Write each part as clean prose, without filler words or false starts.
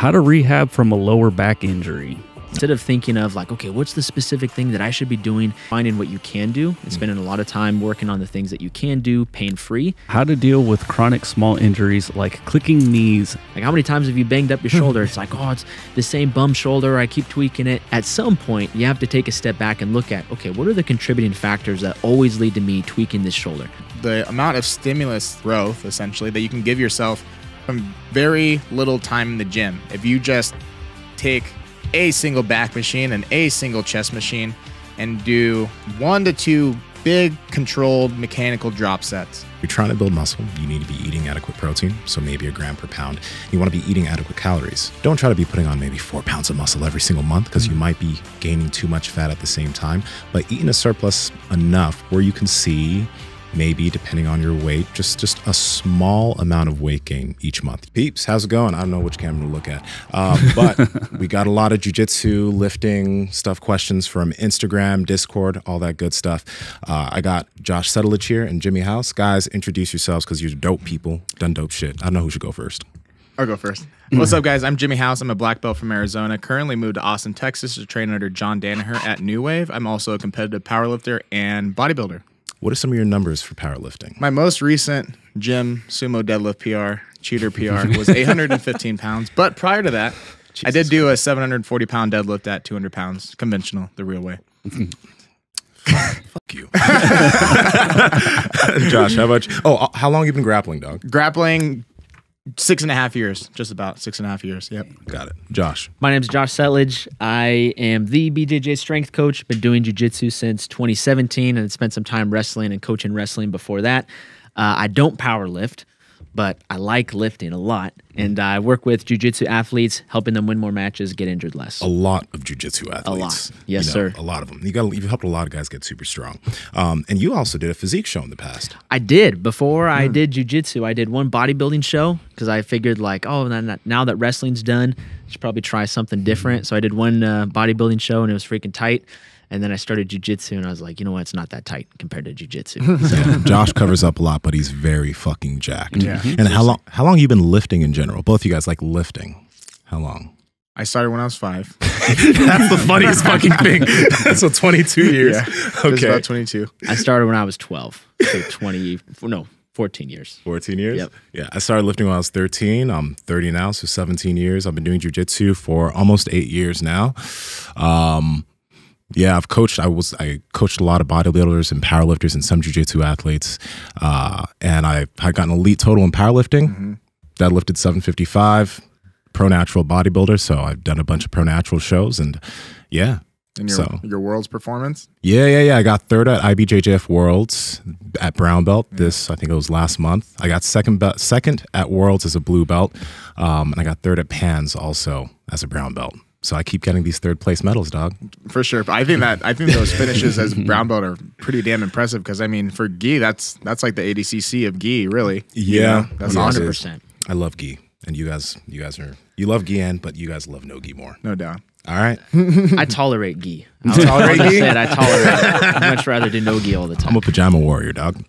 How to rehab from a lower back injury. Instead of thinking of like, okay, what's the specific thing that I should be doing, finding what you can do and spending a lot of time working on the things that you can do pain-free. How to deal with chronic small injuries like clicking knees. Like how many times have you banged up your shoulder? It's like, oh, it's the same bum shoulder. I keep tweaking it. At some point, you have to take a step back and look at, okay, what are the contributing factors that always lead to me tweaking this shoulder? The amount of stimulus growth, essentially, that you can give yourself from very little time in the gym. If you just take a single back machine and a single chest machine and do 1 to 2 big controlled mechanical drop sets. You're trying to build muscle, you need to be eating adequate protein, so maybe a gram per pound. You want to be eating adequate calories. Don't try to be putting on maybe 4 pounds of muscle every single month because you might be gaining too much fat at the same time, but eating a surplus enough where you can see maybe, depending on your weight, just a small amount of weight gain each month. Peeps, how's it going? I don't know which camera to look at, but we got a lot of jiu-jitsu, lifting stuff, questions from Instagram, Discord, all that good stuff. I got Josh Settlage here and Jimmy House. Guys, introduce yourselves because you're dope people, done dope shit. I don't know who should go first. I'll go first. What's up, guys? I'm Jimmy House. I'm a black belt from Arizona. Currently moved to Austin, Texas to train under John Danaher at New Wave. I'm also a competitive powerlifter and bodybuilder. What are some of your numbers for powerlifting? My most recent gym sumo deadlift PR, cheater PR, was 815 pounds. But prior to that, I did do a 740-pound deadlift at 200 pounds, conventional, the real way. Fuck you. Josh, how about you? Oh, how long have you been grappling, dog? Grappling 6.5 years, just about 6.5 years. Yep. Got it. Josh. My name's Josh Settlage. I am the BJJ strength coach. Been doing jiu-jitsu since 2017 and spent some time wrestling and coaching wrestling before that. I don't power lift, but I like lifting a lot. And I work with jiu-jitsu athletes, helping them win more matches, get injured less. A lot of jiu-jitsu athletes. A lot. Yes, sir. A lot of them. You've helped a lot of guys get super strong. And you also did a physique show in the past. I did. Before I did jiu-jitsu, I did one bodybuilding show because I figured like, oh, now that wrestling's done, I should probably try something different. So I did one bodybuilding show and it was freaking tight. And then I started jiu-jitsu and I was like, you know what? It's not that tight compared to jiu-jitsu. So. Yeah, Josh covers up a lot, but he's very fucking jacked. Yeah. And how long have you been lifting in general? Both of you guys like lifting. How long? I started when I was 5. That's the funniest fucking thing. So 22 years. Yeah, just about 22. I started when I was 12. So 14 years. 14 years? Yep. Yeah, I started lifting when I was 13. I'm 30 now, so 17 years. I've been doing jiu-jitsu for almost 8 years now. Yeah, I've coached. I coached a lot of bodybuilders and powerlifters and some jiu-jitsu athletes, and I got an elite total in powerlifting. That lifted 755, pro natural bodybuilder. So I've done a bunch of pro natural shows, and yeah. And your Worlds performance? Yeah. I got third at IBJJF Worlds at brown belt. I think it was last month. I got second at Worlds as a blue belt, and I got third at Pans also as a brown belt. So I keep getting these third place medals, dog. For sure. I think those finishes as brown belt are pretty damn impressive because I mean for gi, that's like the ADCC of gi, really. Yeah, you know, that's 100%. I love gi, and you love gi, but you guys love no gi more. No doubt. All right. I tolerate gi. Tolerate gi? I tolerate it. I'd much rather do no gi all the time. I'm a pajama warrior, dog.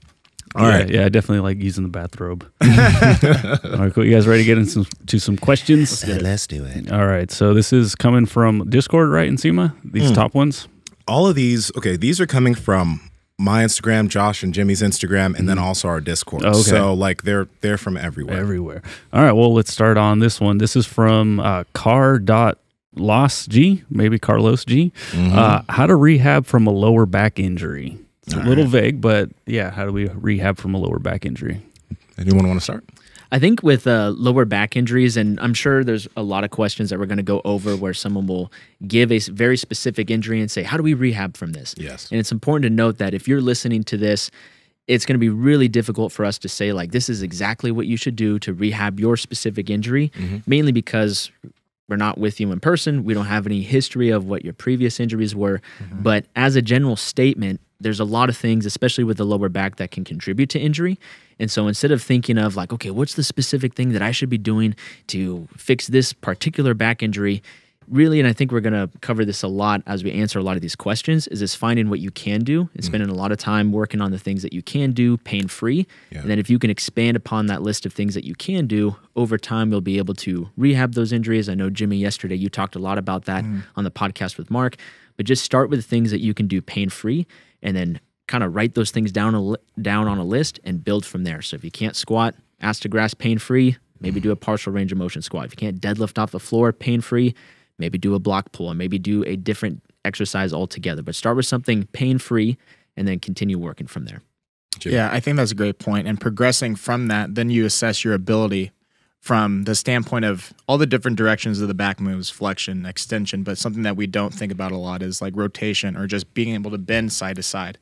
All right. Yeah, I definitely like using the bathrobe. All right, cool. You guys ready to get into some questions? Let's do it. All right. So this is coming from Discord, right, Nsima? These top ones? All of these, these are coming from my Instagram, Josh and Jimmy's Instagram, and then also our Discord. Oh, okay. So like they're from everywhere. Everywhere. All right. Well, let's start on this one. This is from Car.Los G, maybe Carlos G. How to rehab from a lower back injury. It's a little vague, but yeah, how do we rehab from a lower back injury? Anyone want to start? I think with lower back injuries, and I'm sure there's a lot of questions that we're going to go over where someone will give a very specific injury and say, how do we rehab from this? Yes. And it's important to note that if you're listening to this, it's going to be really difficult for us to say, like, this is exactly what you should do to rehab your specific injury, mainly because we're not with you in person. We don't have any history of what your previous injuries were. But as a general statement, there's a lot of things, especially with the lower back, that can contribute to injury. And so instead of thinking of like, okay, what's the specific thing that I should be doing to fix this particular back injury, really, and I think we're going to cover this a lot as we answer a lot of these questions, is this finding what you can do and spending a lot of time working on the things that you can do pain-free. Yeah. And then if you can expand upon that list of things that you can do, over time, you'll be able to rehab those injuries. I know, Jimmy, yesterday you talked a lot about that on the podcast with Mark, but just start with the things that you can do pain-free and then kind of write those things down on a list and build from there. So if you can't squat, ass to grass pain-free, maybe do a partial range of motion squat. If you can't deadlift off the floor pain-free, maybe do a block pull and maybe do a different exercise altogether. But start with something pain-free and then continue working from there. Yeah, I think that's a great point. And progressing from that, then you assess your ability from the standpoint of all the different directions of the back moves, flexion, extension, but something that we don't think about a lot is like rotation or just being able to bend side to side.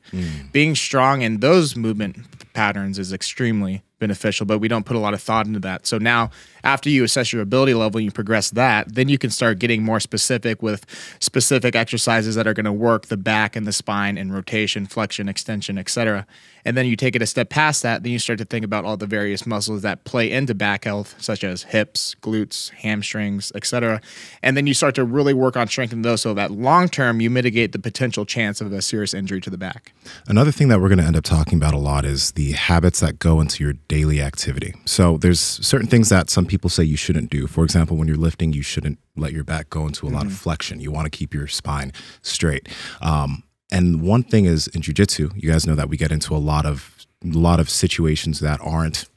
Being strong in those movement patterns is extremely beneficial, but we don't put a lot of thought into that. So now, after you assess your ability level and you progress that, then you can start getting more specific with specific exercises that are going to work the back and the spine and rotation, flexion, extension, etc. And then you take it a step past that, then you start to think about all the various muscles that play into back health, such as hips, glutes, hamstrings, etc. And then you start to really work on strengthening those so that long term you mitigate the potential chance of a serious injury to the back. Another thing that we're going to end up talking about a lot is the habits that go into your daily activity. So there's certain things that some people say you shouldn't do. For example, when you're lifting, you shouldn't let your back go into a lot of flexion. You want to keep your spine straight. And one thing is in jiu-jitsu, you guys know that we get into a lot of situations that aren't,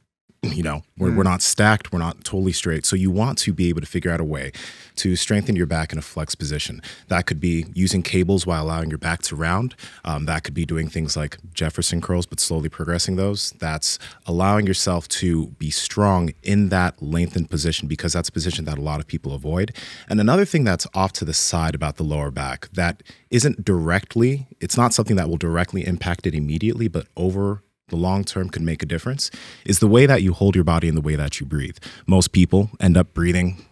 we're not stacked, we're not totally straight. So you want to be able to figure out a way to strengthen your back in a flex position. That could be using cables while allowing your back to round. That could be doing things like Jefferson curls, but slowly progressing those. That's allowing yourself to be strong in that lengthened position, because that's a position that a lot of people avoid. And another thing that's off to the side about the lower back that isn't directly, it's not something that will directly impact it immediately, but over the long term could make a difference, is the way that you hold your body and the way that you breathe. Most people end up breathing,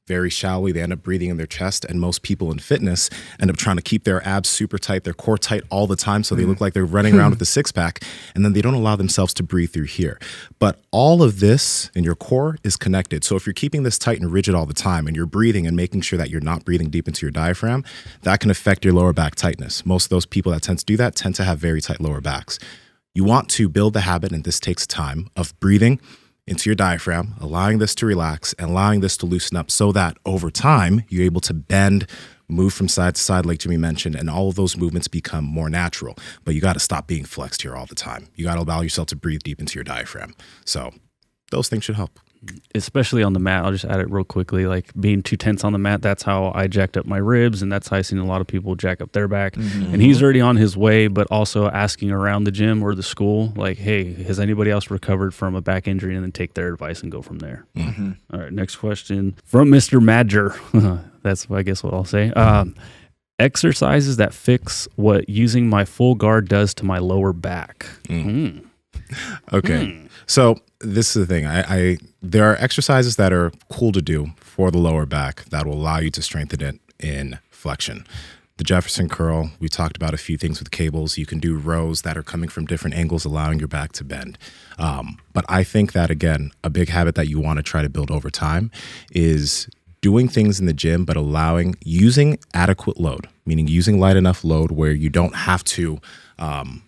very shallowly. They end up breathing in their chest, and most people in fitness end up trying to keep their abs super tight, their core tight all the time, so they look like they're running around with a six-pack, and then they don't allow themselves to breathe through here. But all of this in your core is connected. So if you're keeping this tight and rigid all the time, and you're breathing and making sure that you're not breathing deep into your diaphragm, that can affect your lower back tightness. Most of those people that tend to do that tend to have very tight lower backs. You want to build the habit, and this takes time, of breathing into your diaphragm, allowing this to relax and allowing this to loosen up so that over time you're able to bend, move from side to side like Jimmy mentioned, and all of those movements become more natural. But you got to stop being flexed here all the time. You got to allow yourself to breathe deep into your diaphragm. So those things should help. Especially on the mat. I'll just add it real quickly. Like being too tense on the mat, that's how I jacked up my ribs, and that's how I've seen a lot of people jack up their back. And he's already on his way, but also asking around the gym or the school, like, hey, has anybody else recovered from a back injury, and then take their advice and go from there. All right, next question from Mr. Madger. That's, I guess, what I'll say. Exercises that fix what using my full guard does to my lower back. Okay. So this is the thing. There are exercises that are cool to do for the lower back that will allow you to strengthen it in flexion. The Jefferson curl, we talked about a few things with cables. You can do rows that are coming from different angles, allowing your back to bend. But I think that, again, a big habit that you want to try to build over time is doing things in the gym, but using adequate load, meaning using light enough load where you don't have to,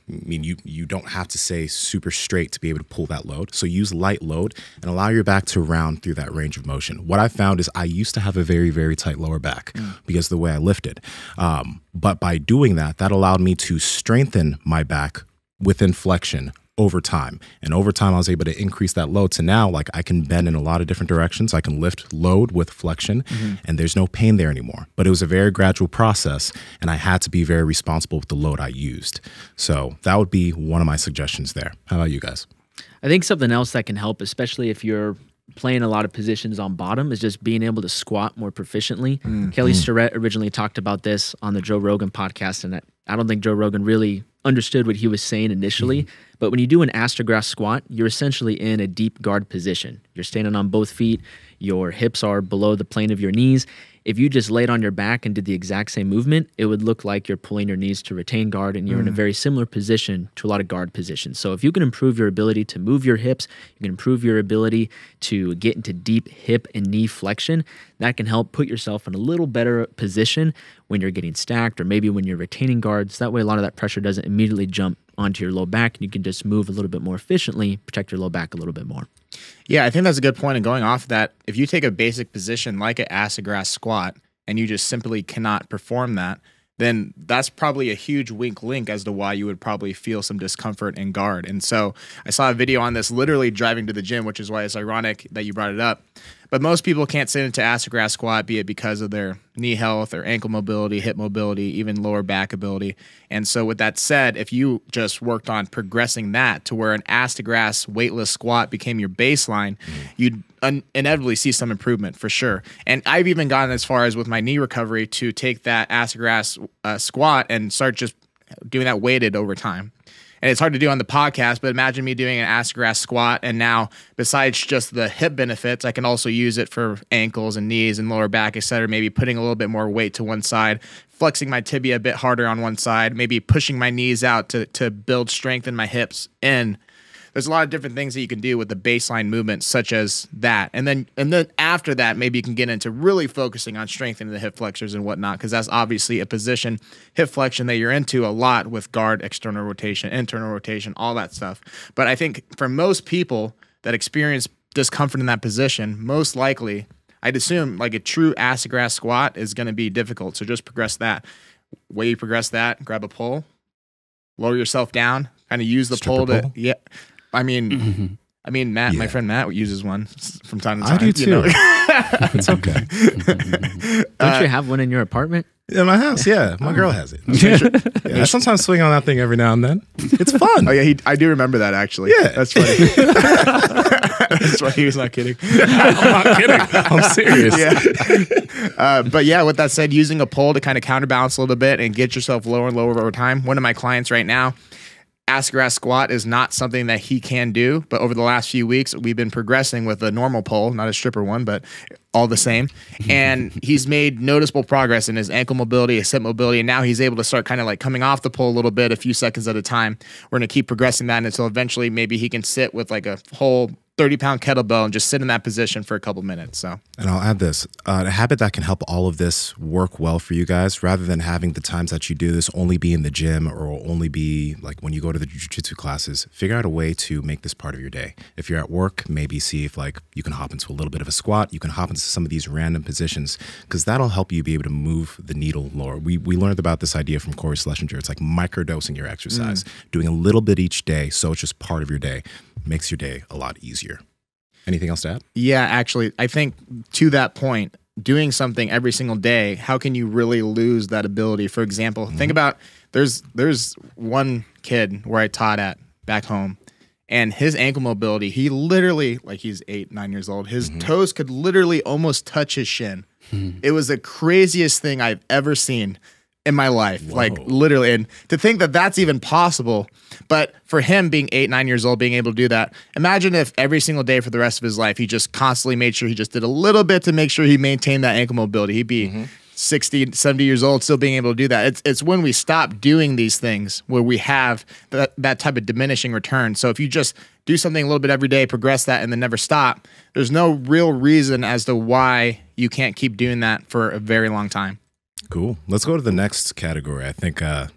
you don't have to stay super straight to be able to pull that load. So use light load and allow your back to round through that range of motion. What I found is I used to have a very, very tight lower back because of the way I lifted. But by doing that, that allowed me to strengthen my back within flexion over time. And over time, I was able to increase that load to now, like, I can bend in a lot of different directions. I can lift load with flexion, and there's no pain there anymore. But it was a very gradual process, and I had to be very responsible with the load I used. So that would be one of my suggestions there. How about you guys? I think something else that can help, especially if you're playing a lot of positions on bottom, is just being able to squat more proficiently. Kelly Starrett originally talked about this on the Joe Rogan podcast, and I don't think Joe Rogan really understood what he was saying initially. But when you do an ass to grass squat, you're essentially in a deep guard position. You're standing on both feet. your hips are below the plane of your knees. If you just laid on your back and did the exact same movement, it would look like you're pulling your knees to retain guard, and you're in a very similar position to a lot of guard positions. So if you can improve your ability to move your hips, you can improve your ability to get into deep hip and knee flexion, that can help put yourself in a little better position when you're getting stacked or maybe when you're retaining guards. That way a lot of that pressure doesn't immediately jump onto your low back, and you can just move a little bit more efficiently, protect your low back a little bit more. Yeah, I think that's a good point. And going off of that, if you take a basic position like an acid grass squat and you just simply cannot perform that, then that's probably a huge weak link as to why you would probably feel some discomfort in guard. And so I saw a video on this literally driving to the gym, which is why it's ironic that you brought it up. But most people can't sit into acid grass squat, be it because of their knee health or ankle mobility, hip mobility, even lower back ability. And so with that said, if you just worked on progressing that to where an acid grass weightless squat became your baseline, you'd inevitably see some improvement for sure. And I've even gotten as far as with my knee recovery to take that acid grass squat and start just doing that weighted over time. And it's hard to do on the podcast, but imagine me doing an acid grass squat, and now besides just the hip benefits, I can also use it for ankles and knees and lower back, et cetera. Maybe putting a little bit more weight to one side, flexing my tibia a bit harder on one side, maybe pushing my knees out to build strength in my hips in. There's a lot of different things that you can do with the baseline movement, such as that. And then after that, maybe you can get into really focusing on strengthening the hip flexors and whatnot, because that's obviously a position, hip flexion, that you're into a lot with guard, external rotation, internal rotation, all that stuff. But I think for most people that experience discomfort in that position, most likely, I'd assume like a true acid grass squat is going to be difficult. So just progress that. Way you progress that, grab a pole, lower yourself down, kind of use the pole to, yeah. I mean, Matt, my friend Matt uses one from time to time. I do too. You know? It's okay. Don't you have one in your apartment? In my house, yeah. My girl has it. Yeah, I sometimes swing on that thing every now and then. It's fun. Oh yeah, I do remember that actually. Yeah. That's funny. That's why he was not kidding. I'm not kidding. I'm serious. Yeah. But yeah, with that said, using a pole to kind of counterbalance a little bit and get yourself lower and lower over time. One of my clients right now, acid grass squat is not something that he can do, but over the last few weeks, we've been progressing with a normal pole, not a stripper one, but all the same. And he's made noticeable progress in his ankle mobility, his hip mobility, and now he's able to start kind of like coming off the pole a little bit, a few seconds at a time. We're going to keep progressing that until eventually maybe he can sit with like a whole 30-pound kettlebell and just sit in that position for a couple minutes. So, and I'll add this, a habit that can help all of this work well for you guys, rather than having the times that you do this only be in the gym or only be like when you go to the jiu-jitsu classes. Figure out a way to make this part of your day. If you're at work, maybe see if like you can hop into a little bit of a squat, you can hop into some of these random positions, because that'll help you be able to move the needle lower. We learned about this idea from Corey Schlesinger. It's like microdosing your exercise, doing a little bit each day, so it's just part of your day. Makes your day a lot easier. Anything else to add? Yeah, actually, I think to that point, doing something every single day, how can you really lose that ability? For example, think about there's one kid where I taught at back home, and his ankle mobility, he literally, like he's 8, 9 years old, his toes could literally almost touch his shin. It was the craziest thing I've ever seen in my life. Whoa. Like literally. And to think that that's even possible, but for him being 8, 9 years old, being able to do that, imagine if every single day for the rest of his life, he just constantly made sure he just did a little bit to make sure he maintained that ankle mobility. He'd be 60, 70 years old, still being able to do that. It's when we stop doing these things where we have that type of diminishing return. So if you just do something a little bit every day, progress that, and then never stop, there's no real reason as to why you can't keep doing that for a very long time. Cool. Let's go to the next category. I think the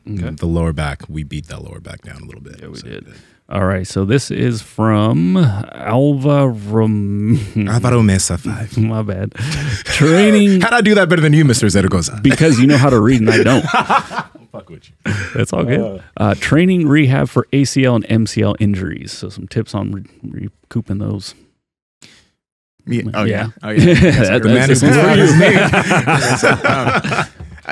lower back, we beat that lower back down a little bit. Yeah, we did. All right. So this is from Alvaro Mesa 5. My bad. Training. How'd I do that better than you, Mr. Zaragoza? Because you know how to read and I don't. I'll fuck with you. That's all good. Training rehab for ACL and MCL injuries. So some tips on recouping those. Oh yeah.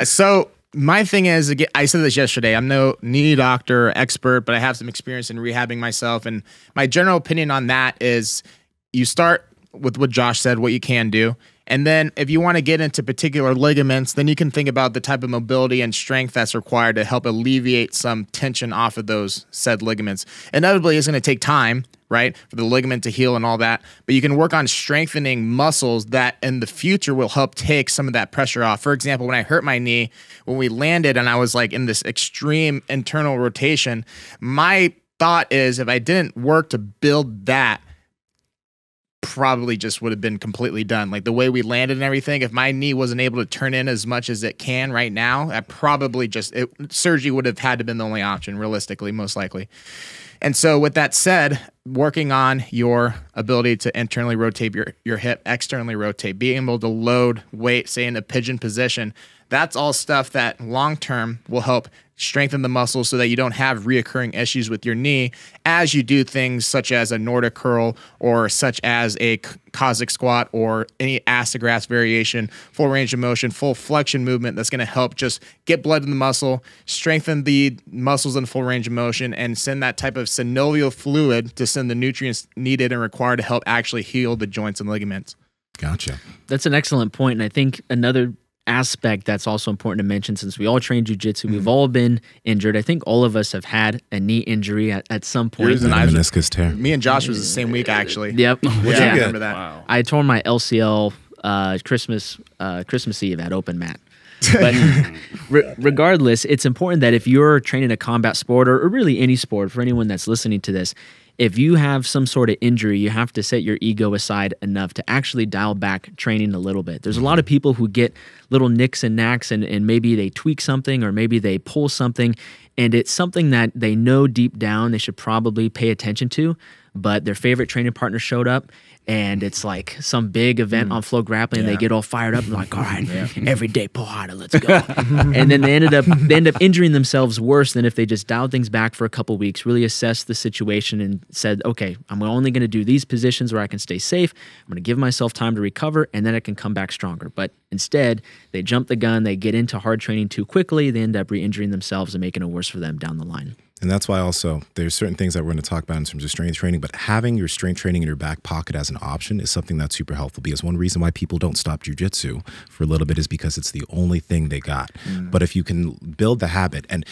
So my thing is, again, I said this yesterday, I'm no knee doctor or expert, but I have some experience in rehabbing myself. And my general opinion on that is you start with what Josh said, what you can do. And then if you want to get into particular ligaments, then you can think about the type of mobility and strength that's required to help alleviate some tension off of those said ligaments. Inevitably, it's going to take time, right, for the ligament to heal and all that. But you can work on strengthening muscles that in the future will help take some of that pressure off. For example, when I hurt my knee, when we landed and I was like in this extreme internal rotation, my thought is if I didn't work to build that, probably just would have been completely done. Like the way we landed and everything, if my knee wasn't able to turn in as much as it can right now, I probably surgery would have had to been the only option, realistically, most likely. And so with that said, working on your ability to internally rotate your hip, externally rotate, being able to load weight, say in a pigeon position, that's all stuff that long-term will help strengthen the muscles so that you don't have reoccurring issues with your knee as you do things such as a Nordic curl or such as a Cossack squat or any ass-to-grass variation, full range of motion, full flexion movement that's going to help just get blood in the muscle, strengthen the muscles in full range of motion, and send that type of synovial fluid to send the nutrients needed and required to help actually heal the joints and ligaments. Gotcha. That's an excellent point. And I think another aspect that's also important to mention, since we all train jiu-jitsu, we've all been injured. I think all of us have had a knee injury at some point. Meniscus tear. Me and Josh was the same week, actually. Yep. Yeah, I remember that. Wow. I tore my LCL Christmas Eve at open mat. But regardless, it's important that if you're training a combat sport or really any sport, for anyone that's listening to this, if you have some sort of injury, you have to set your ego aside enough to actually dial back training a little bit. There's a lot of people who get little nicks and knacks and maybe they tweak something or maybe they pull something, and it's something that they know deep down they should probably pay attention to, but their favorite training partner showed up and it's like some big event on Flow Grappling, and they get all fired up and like, all right, every day pull harder, let's go. And then they end up injuring themselves worse than if they just dialed things back for a couple weeks, really assessed the situation and said, okay, I'm only going to do these positions where I can stay safe. I'm going to give myself time to recover, and then I can come back stronger. But instead, they jump the gun, they get into hard training too quickly, they end up re-injuring themselves and making it worse for them down the line. And that's why also there's certain things that we're going to talk about in terms of strength training, but having your strength training in your back pocket as an option is something that's super helpful, because one reason why people don't stop jiu-jitsu for a little bit is because it's the only thing they got. But if you can build the habit, and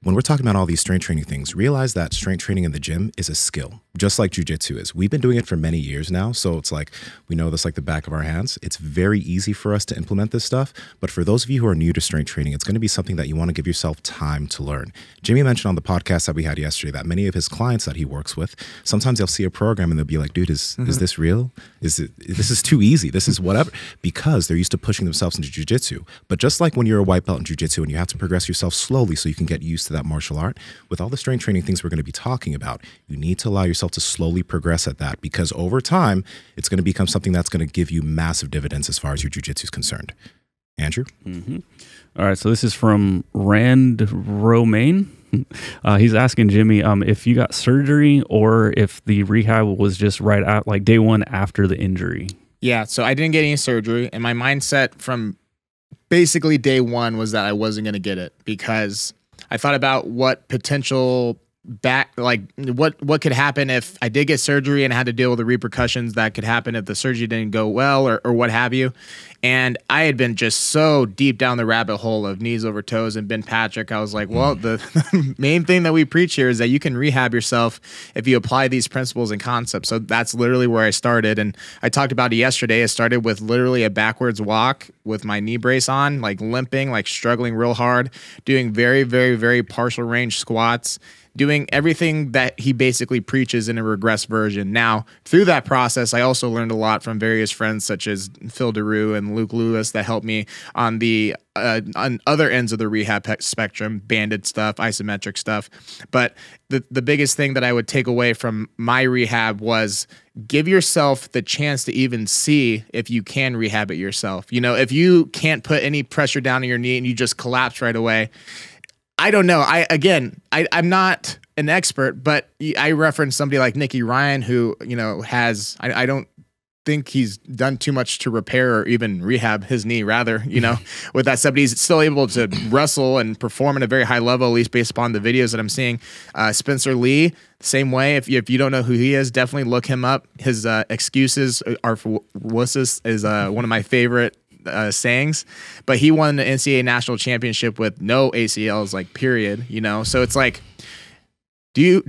when we're talking about all these strength training things, realize that strength training in the gym is a skill, just like jiu-jitsu is. We've been doing it for many years now, so it's like we know this like the back of our hands. It's very easy for us to implement this stuff, but for those of you who are new to strength training, it's going to be something that you want to give yourself time to learn. Jimmy mentioned on the podcast that we had yesterday that many of his clients that he works with, sometimes they'll see a program and they'll be like, dude, is this real? This is too easy. This is whatever, because they're used to pushing themselves into jiu-jitsu. But just like when you're a white belt in jiu-jitsu and you have to progress yourself slowly so you can get used to that martial art, with all the strength training things we're going to be talking about, you need to allow yourself to slowly progress at that, because over time, it's going to become something that's going to give you massive dividends as far as your jiu-jitsu is concerned. Andrew? All right, so this is from Rand Romaine. He's asking Jimmy if you got surgery or if the rehab was just right out, like day one after the injury. Yeah, so I didn't get any surgery, and my mindset from basically day one was that I wasn't going to get it, because I thought about what potential what could happen if I did get surgery and had to deal with the repercussions that could happen if the surgery didn't go well or what have you. And I had been just so deep down the rabbit hole of knees over toes and Ben Patrick. I was like, well, the main thing that we preach here is that you can rehab yourself if you apply these principles and concepts. So that's literally where I started. And I talked about it yesterday. I started with literally a backwards walk with my knee brace on, like limping, like struggling real hard, doing very, very, very partial range squats, doing everything that he basically preaches in a regress version. Now, through that process, I also learned a lot from various friends such as Phil DeRue and Luke Lewis that helped me on the on other ends of the rehab spectrum, banded stuff, isometric stuff. But the biggest thing that I would take away from my rehab was give yourself the chance to even see if you can rehab it yourself. You know, if you can't put any pressure down on your knee and you just collapse right away, I don't know. I'm not an expert, but I reference somebody like Nicky Ryan who, you know, has, I don't think he's done too much to repair or even rehab his knee, rather, you know, with that said, but he's still able to wrestle and perform at a very high level, at least based upon the videos that I'm seeing. Spencer Lee, same way. If you don't know who he is, definitely look him up. His excuses are for wusses is one of my favorite sayings, but he won the NCAA national championship with no ACLs, like, period, you know? So it's like, do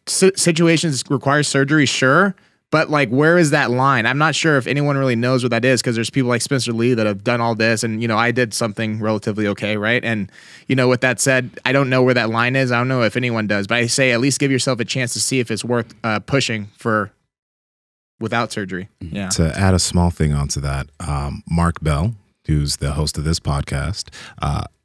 situations require surgery? Sure. But, like, where is that line? I'm not sure if anyone really knows what that is, because there's people like Spencer Lee that have done all this, and, you know, I did something relatively okay, right? And, you know, with that said, I don't know where that line is. I don't know if anyone does, but I say at least give yourself a chance to see if it's worth pushing for without surgery. Yeah. To add a small thing onto that, Mark Bell, who's the host of this podcast,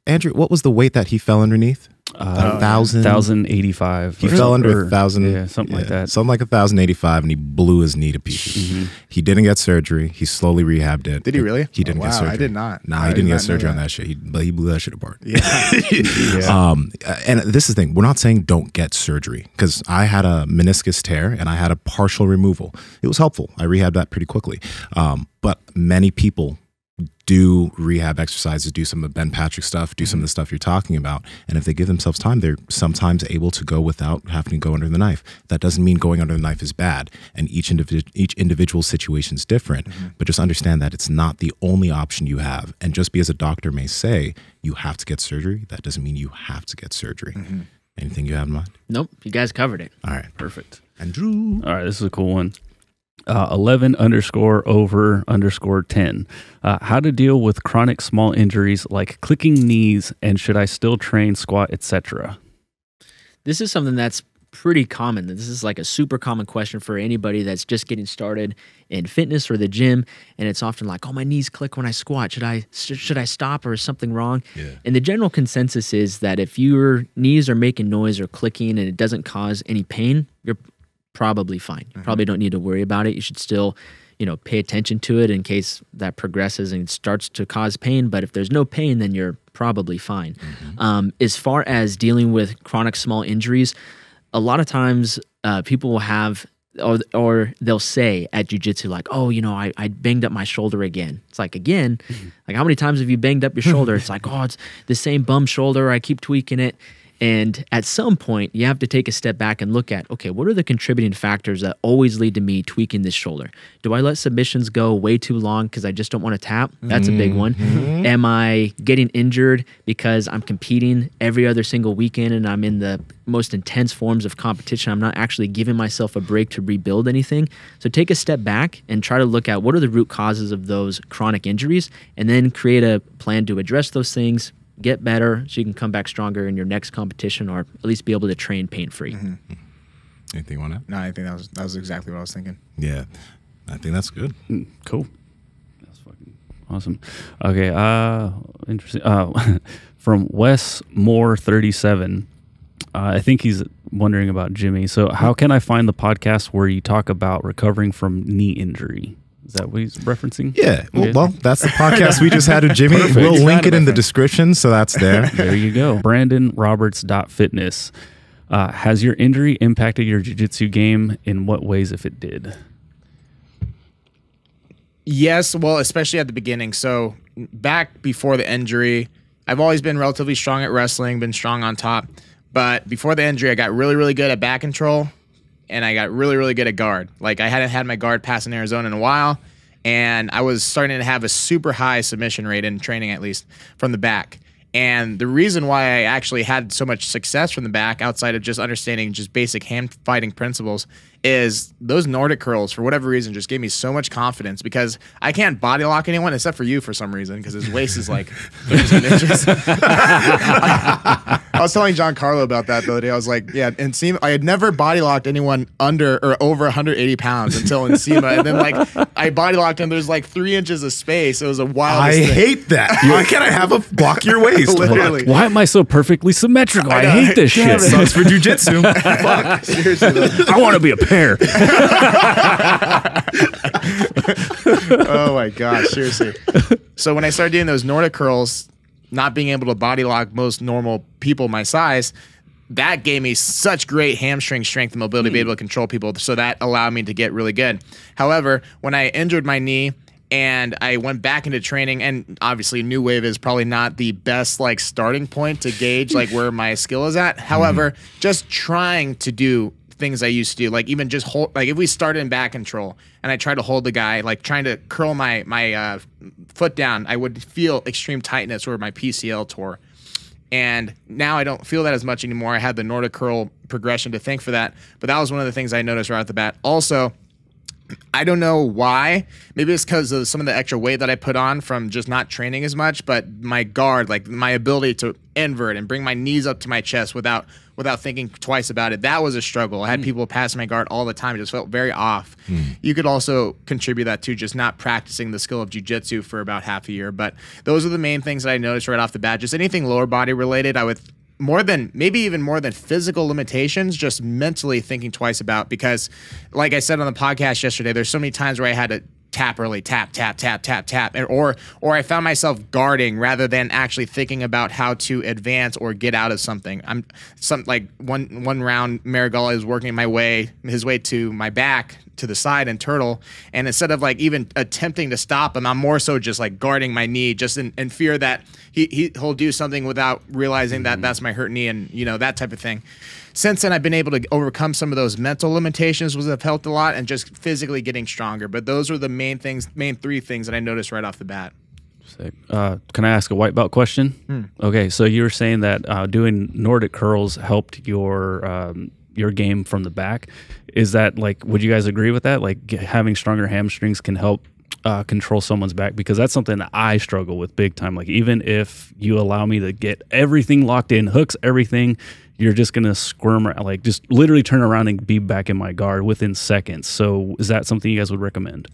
Andrew, what was the weight that he fell underneath? 1,085. He fell under 1,000. Yeah, something like that. Something like 1,085, and he blew his knee to pieces. He didn't get surgery. He slowly rehabbed it. Did he really? He didn't get surgery. I did not. No, he didn't get surgery on that shit. But he blew that shit apart. Yeah. And this is the thing. We're not saying don't get surgery, because I had a meniscus tear and I had a partial removal. It was helpful. I rehabbed that pretty quickly. But many people do rehab exercises, do some of Ben Patrick stuff, do some of the stuff you're talking about. And if they give themselves time, they're sometimes able to go without having to go under the knife. That doesn't mean going under the knife is bad. And each individual situation is different. But just understand that it's not the only option you have. And just because a doctor may say you have to get surgery, that doesn't mean you have to get surgery. Anything you have in mind? Nope. You guys covered it. All right. Perfect. Andrew. All right, this is a cool one. 11_over_10. How to deal with chronic small injuries like clicking knees, and should I still train, squat, etc.? This is something that's pretty common. This is like a super common question for anybody that's just getting started in fitness or the gym, and it's often like, oh, my knees click when I squat. Should I stop, or is something wrong? Yeah. And the general consensus is that if your knees are making noise or clicking and it doesn't cause any pain, you're probably fine. You probably don't need to worry about it. You should still, you know, pay attention to it in case that progresses and starts to cause pain. But if there's no pain, then you're probably fine. As far as dealing with chronic small injuries, a lot of times people will have, or they'll say at jiu-jitsu, like, oh, you know, I banged up my shoulder again. It's like, again, like, how many times have you banged up your shoulder? It's like, oh, it's the same bum shoulder. I keep tweaking it. And at some point, you have to take a step back and look at, okay, what are the contributing factors that always lead to me tweaking this shoulder? Do I let submissions go way too long because I just don't want to tap? That's a big one. Am I getting injured because I'm competing every other single weekend and I'm in the most intense forms of competition? I'm not actually giving myself a break to rebuild anything. So take a step back and try to look at what are the root causes of those chronic injuries, and then create a plan to address those things, get better, so you can come back stronger in your next competition, or at least be able to train pain-free. Anything you want to add? No, I think that was exactly what I was thinking. Yeah, I think that's good. Cool. That's fucking awesome. Okay, interesting. From Wes Moore 37, I think he's wondering about Jimmy. So how can I find the podcast where you talk about recovering from knee injury? Is that what he's referencing? Yeah. Okay. Well, that's the podcast we just had with Jimmy. We'll link it in the description, so that's there. There you go. BrandonRoberts.fitness. Has your injury impacted your jiu-jitsu game? In what ways, if it did? Yes, well, especially at the beginning. So back before the injury, I've always been relatively strong at wrestling, been strong on top. But before the injury, I got really, really good at back control, and I got really, really good at guard. Like, I hadn't had my guard pass in Arizona in a while, and I was starting to have a super high submission rate in training, at least, from the back. And the reason why I actually had so much success from the back, outside of just understanding just basic hand fighting principles, is those Nordic curls, for whatever reason, just gave me so much confidence, because I can't body lock anyone except for you for some reason, because his waist is like 13 inches. I was telling Giancarlo about that the other day. I was like, yeah, in SEMA, I had never body locked anyone under or over 180 pounds until in SEMA. And then, like, I body locked him. There's like 3 inches of space. It was a wild. I hate that. Why can't I have a block your waist? Literally. Why am I so perfectly symmetrical? I hate this shit. Sucks for jujitsu. Fuck. Seriously, though. I want to be a pair. Oh my gosh, seriously. So when I started doing those Nordic curls, not being able to body lock most normal people my size, that gave me such great hamstring strength and mobility to be able to control people. So that allowed me to get really good. However, when I injured my knee and I went back into training, and obviously New Wave is probably not the best like starting point to gauge like where my skill is at. However, just trying to do things I used to do, like even just hold, like if we started in back control and I tried to hold the guy, like trying to curl my foot down, I would feel extreme tightness where my PCL tore. And now I don't feel that as much anymore. I had the Nordic curl progression to thank for that. But that was one of the things I noticed right off the bat. Also, I don't know why. Maybe it's because of some of the extra weight that I put on from just not training as much. But my guard, like my ability to invert and bring my knees up to my chest without thinking twice about it, that was a struggle. I had people pass my guard all the time. It just felt very off. You could also contribute that to just not practicing the skill of jiu-jitsu for about half a year. But those are the main things that I noticed right off the bat. Just anything lower body related, I would maybe even more than physical limitations, just mentally thinking twice about, because like I said on the podcast yesterday, there's so many times where I had to tap early, tap, or I found myself guarding rather than actually thinking about how to advance or get out of something. Like one round, Marigala is working his way to my back to the side and turtle, and instead of like even attempting to stop him, I'm more so just like guarding my knee, just in fear that he'll do something without realizing that that's my hurt knee, and that type of thing. Since then, I've been able to overcome some of those mental limitations, which have helped a lot, and just physically getting stronger. But those are the main three things that I noticed right off the bat. Sick. Can I ask a white belt question? Okay, so you were saying that doing Nordic curls helped your game from the back. Is that like, would you guys agree with that? Like having stronger hamstrings can help control someone's back? Because that's something that I struggle with big time. Like even if you allow me to get everything locked in, hooks, everything, you're just going to squirm, like just literally turn around and be back in my guard within seconds. So is that something you guys would recommend?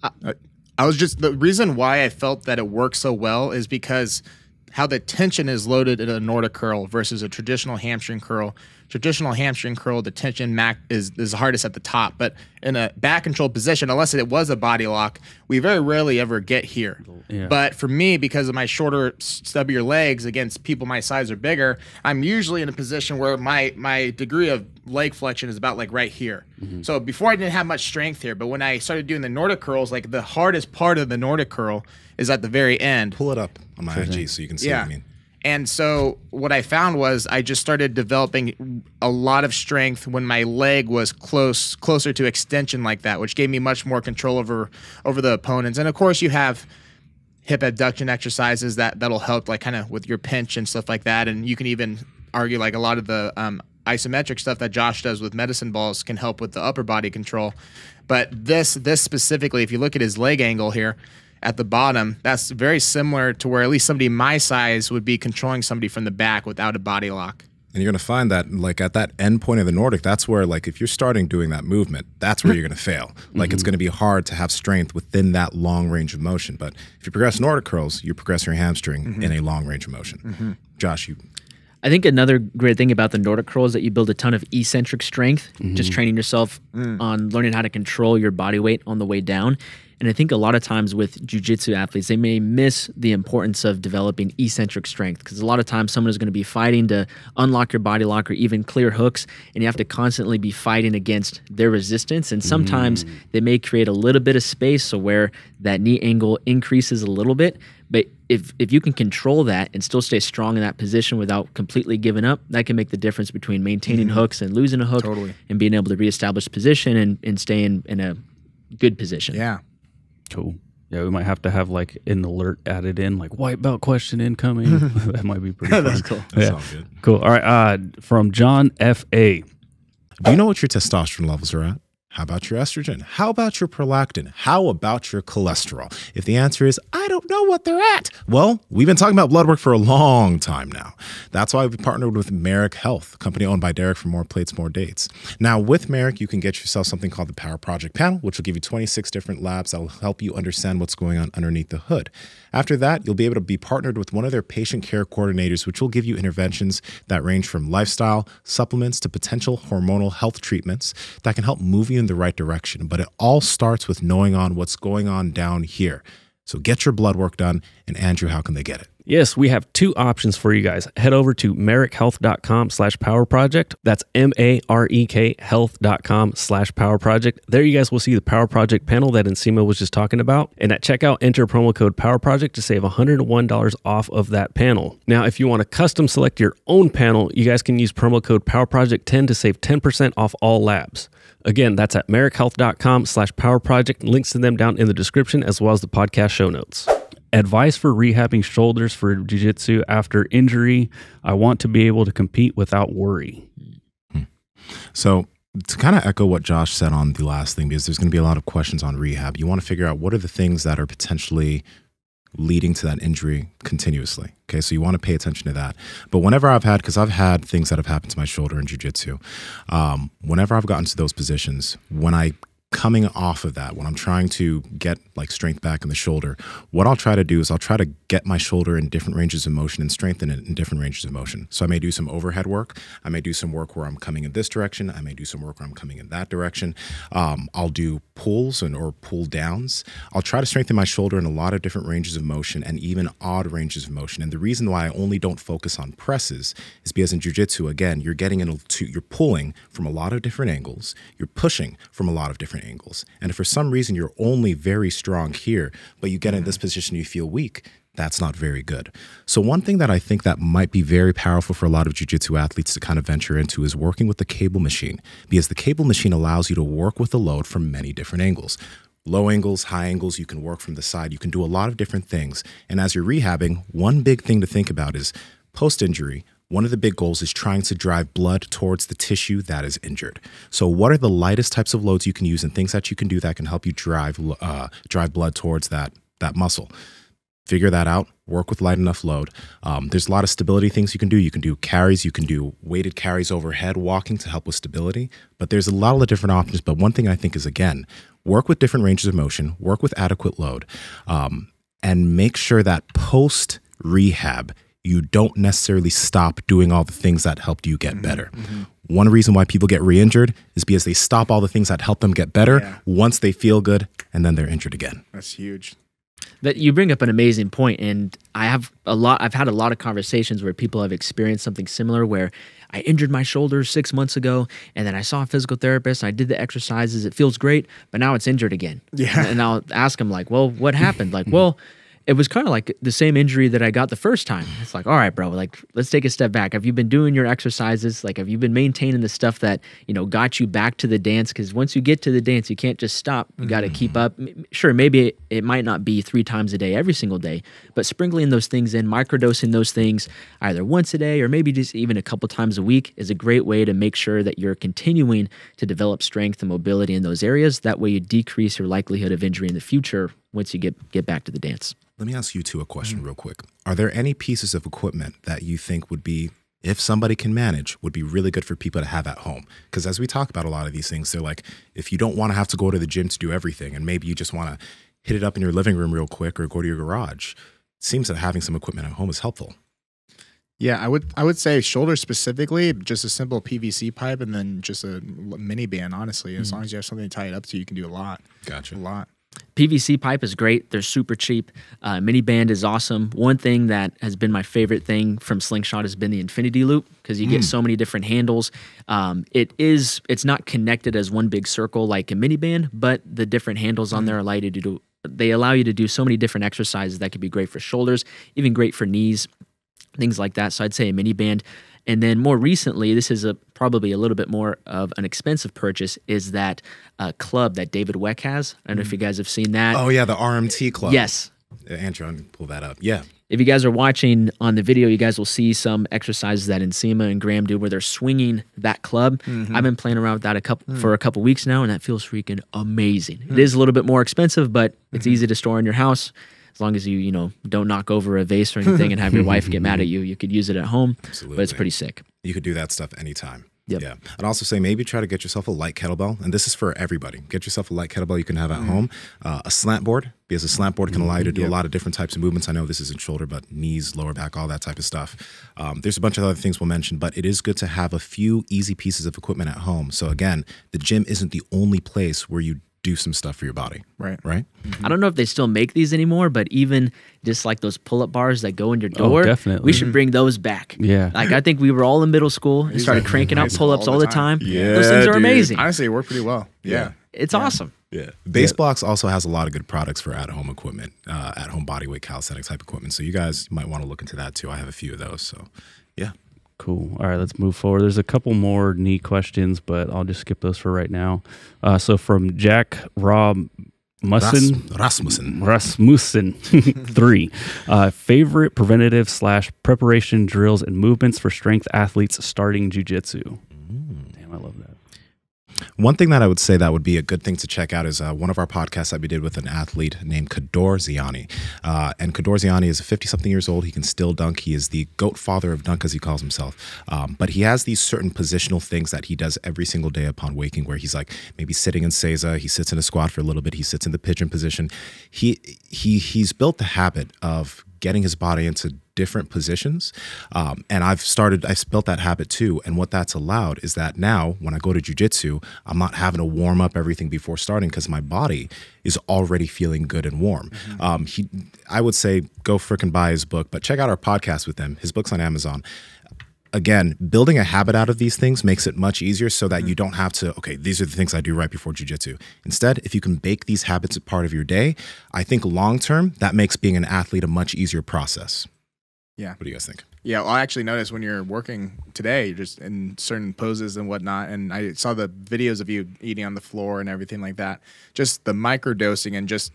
The reason why I felt that it works so well is because how the tension is loaded in a Nordic curl versus a traditional hamstring curl. Traditional hamstring curl, the tension is hardest at the top, but in a back control position, unless it was a body lock, we very rarely ever get here. Yeah. But for me, because of my shorter, stubbier legs against people my size or bigger, I'm usually in a position where my degree of leg flexion is about like right here. So before I didn't have much strength here, but when I started doing the Nordic curls, like the hardest part of the Nordic curl is at the very end. Pull it up on my IG so you can see what I mean. And so what I found was I just started developing a lot of strength when my leg was closer to extension like that, which gave me much more control over the opponents. And of course you have hip abduction exercises that'll help, like kind of with your pinch and stuff like that. And you can even argue like a lot of the isometric stuff that Josh does with medicine balls can help with the upper body control. But this specifically, if you look at his leg angle here, at the bottom, that's very similar to where at least somebody my size would be controlling somebody from the back without a body lock. And you're going to find that like at that end point of the Nordic, that's where like if you're starting doing that movement, that's where you're going to fail. Like it's going to be hard to have strength within that long range of motion. But if you progress Nordic curls, you progress your hamstring in a long range of motion. Josh, I think another great thing about the Nordic curl is that you build a ton of eccentric strength, just training yourself on learning how to control your body weight on the way down. And I think a lot of times with jiu-jitsu athletes, they may miss the importance of developing eccentric strength, because a lot of times someone is going to be fighting to unlock your body lock or even clear hooks, and you have to constantly be fighting against their resistance. And sometimes they may create a little bit of space so where that knee angle increases a little bit. But if you can control that and still stay strong in that position without completely giving up, that can make the difference between maintaining hooks and losing a hook and being able to reestablish position and stay in a good position. Yeah. Cool. Yeah, we might have to have like an alert added in, like white belt question incoming. That might be pretty fun. That's cool. That sounds good. Cool. All right. From John F.A. Do you know what your testosterone levels are at? How about your estrogen? How about your prolactin? How about your cholesterol? If the answer is, I don't know what they're at, well, we've been talking about blood work for a long time now. That's why we partnered with Merrick Health, a company owned by Derek from More Plates, More Dates. Now, with Merrick, you can get yourself something called the Power Project Panel, which will give you 26 different labs that will help you understand what's going on underneath the hood. After that, you'll be able to be partnered with one of their patient care coordinators, which will give you interventions that range from lifestyle, supplements, to potential hormonal health treatments that can help move you in the right direction. But it all starts with knowing what's going on down here. So get your blood work done. And Andrew, how can they get it? Yes, we have two options for you guys. Head over to marekhealth.com/power project. That's MAREK health.com/power project. There you guys will see the Power Project panel that Nsima was just talking about. And at checkout, enter promo code Power Project to save $101 off of that panel. Now, if you want to custom select your own panel, you guys can use promo code Power Project 10 to save 10% off all labs. Again, that's at marekhealth.com/power project. Links to them down in the description as well as the podcast show notes. Advice for rehabbing shoulders for jiu-jitsu after injury. I want to be able to compete without worry. So to kind of echo what Josh said on the last thing, because there's going to be a lot of questions on rehab, you want to figure out what are the things that are potentially leading to that injury continuously. Okay, so you want to pay attention to that. But whenever I've had, because I've had things that have happened to my shoulder in jiu-jitsu, whenever I've gotten to those positions, when I coming off of that, when I'm trying to get like strength back in the shoulder, what I'll try to do is I'll try to get my shoulder in different ranges of motion and strengthen it in different ranges of motion. So I may do some overhead work. I may do some work where I'm coming in this direction. I may do some work where I'm coming in that direction. I'll do pulls or pull downs. I'll try to strengthen my shoulder in a lot of different ranges of motion and even odd ranges of motion. And the reason why I only don't focus on presses is because in jiu-jitsu, again, you're you're pulling from a lot of different angles. You're pushing from a lot of different angles. And if for some reason you're only very strong here, but you get in this position, you feel weak, that's not very good. So one thing that I think that might be very powerful for a lot of jiu-jitsu athletes to kind of venture into is working with the cable machine, because the cable machine allows you to work with the load from many different angles. Low angles, high angles, you can work from the side. You can do a lot of different things. And as you're rehabbing, one big thing to think about is post-injury, one of the big goals is trying to drive blood towards the tissue that is injured. So what are the lightest types of loads you can use and things that you can do that can help you drive blood towards that muscle? Figure that out. Work with light enough load. There's a lot of stability things you can do. You can do carries. You can do weighted carries overhead walking to help with stability. But there's a lot of different options. But one thing I think is, again, work with different ranges of motion, work with adequate load, and make sure that post-rehab, you don't necessarily stop doing all the things that helped you get better. One reason why people get re-injured is because they stop all the things that help them get better once they feel good, and then they're injured again. That's huge. That you bring up an amazing point, and I've had a lot of conversations where people have experienced something similar, where I injured my shoulder 6 months ago, and then I saw a physical therapist, and I did the exercises, it feels great, but now it's injured again. Yeah. And I'll ask them like, well, what happened? Like, well, it was kind of like the same injury that I got the first time. It's like, all right, bro, like, let's take a step back. Have you been doing your exercises? Like, have you been maintaining the stuff that, you know, got you back to the dance? Because once you get to the dance, you can't just stop. You got to keep up. Sure, maybe it might not be 3 times a day, every single day, but sprinkling those things in, microdosing those things either once a day or maybe just even a couple times a week is a great way to make sure that you're continuing to develop strength and mobility in those areas. That way you decrease your likelihood of injury in the future once you get back to the dance. Let me ask you two a question real quick. Are there any pieces of equipment that you think would be, if somebody can manage, would be really good for people to have at home? Because as we talk about a lot of these things, they're like, if you don't want to have to go to the gym to do everything, and maybe you just want to hit it up in your living room real quick or go to your garage, it seems that having some equipment at home is helpful. Yeah, I would say shoulder specifically, just a simple PVC pipe and then just a mini band, honestly. As long as you have something to tie it up to, you can do a lot. Gotcha. A lot. PVC pipe is great. They're super cheap. Mini band is awesome. One thing that has been my favorite thing from Slingshot has been the infinity loop, because you get so many different handles. It's not connected as one big circle like a mini band, but the different handles on there allow you to do so many different exercises that could be great for shoulders, even great for knees, things like that. So I'd say a mini band. And then more recently, this is probably a little bit more of an expensive purchase, is that club that David Weck has. I don't know if you guys have seen that. Oh, yeah, the RMT club. Yes. Andrew, I'm going to pull that up. Yeah. If you guys are watching on the video, you guys will see some exercises that Nsima and Graham do where they're swinging that club. I've been playing around with that for a couple weeks now, and that feels freaking amazing. It is a little bit more expensive, but it's easy to store in your house. As long as you don't knock over a vase or anything and have your wife get mad at you, you could use it at home. Absolutely. But it's pretty sick. You could do that stuff anytime. Yep. Yeah. I'd also say maybe try to get yourself a light kettlebell. And this is for everybody. Get yourself a light kettlebell you can have at home. A slant board, because a slant board can allow you to do a lot of different types of movements. I know this isn't shoulder, but knees, lower back, all that type of stuff. There's a bunch of other things we'll mention, but it is good to have a few easy pieces of equipment at home. So again, the gym isn't the only place where you do some stuff for your body. Right. Right. I don't know if they still make these anymore, but even just like those pull-up bars that go in your door, definitely. we should bring those back. Yeah. Like I think we were all in middle school and started cranking out pull-ups all the time. Yeah, Those things are dude. amazing. Honestly, it worked pretty well. Yeah. It's awesome. Yeah. Base Blocks also has a lot of good products for at-home equipment, at-home bodyweight calisthenics type equipment. So you guys might want to look into that too. I have a few of those. So yeah. Cool. All right, let's move forward. There's a couple more knee questions, but I'll just skip those for right now. So from Jack Rob Rasmussen. Rasmussen 3. Favorite preventative / preparation drills and movements for strength athletes starting jiu-jitsu. Damn, I love that. One thing that I would say that would be a good thing to check out is one of our podcasts that we did with an athlete named Kador Ziani. And Kador Ziani is 50-something years old. He can still dunk. He is the GOAT father of dunk, as he calls himself. But he has these certain positional things that he does every single day upon waking, where he's like maybe sitting in Seiza. He sits in a squat for a little bit. He sits in the pigeon position. He's built the habit of getting his body into different positions. And I've built that habit too. And what that's allowed is that now when I go to jiu-jitsu, I'm not having to warm up everything before starting because my body is already feeling good and warm. I would say go frickin' buy his book, but check out our podcast with him. His book's on Amazon. Again, building a habit out of these things makes it much easier so that you don't have to, okay, these are the things I do right before jiu-jitsu. Instead, if you can bake these habits a part of your day, I think long-term, that makes being an athlete a much easier process. Yeah. What do you guys think? Yeah, well, I actually noticed when you're working today, you're just in certain poses and whatnot, and I saw the videos of you eating on the floor and everything like that. Just the microdosing and just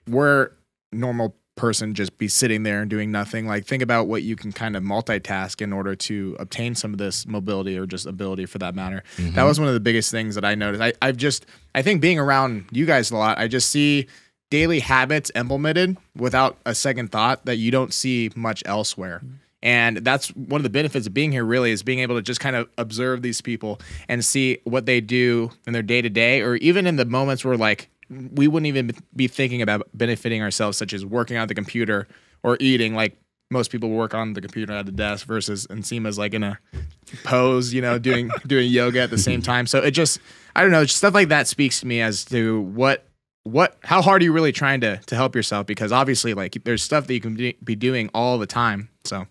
where normal person just be sitting there and doing nothing. Like think about what you can kind of multitask in order to obtain some of this mobility or just ability for that matter. That was one of the biggest things that I noticed. I think being around you guys a lot, I just see daily habits implemented without a second thought that you don't see much elsewhere. And that's one of the benefits of being here really is being able to just kind of observe these people and see what they do in their day to day, or even in the moments where like we wouldn't even be thinking about benefiting ourselves, such as working on the computer or eating. Like most people work on the computer at the desk versus Nsima's like in a pose, you know, doing yoga at the same time. So it just, I don't know, just stuff like that speaks to me as to how hard are you really trying to help yourself? Because obviously like there's stuff that you can be doing all the time. So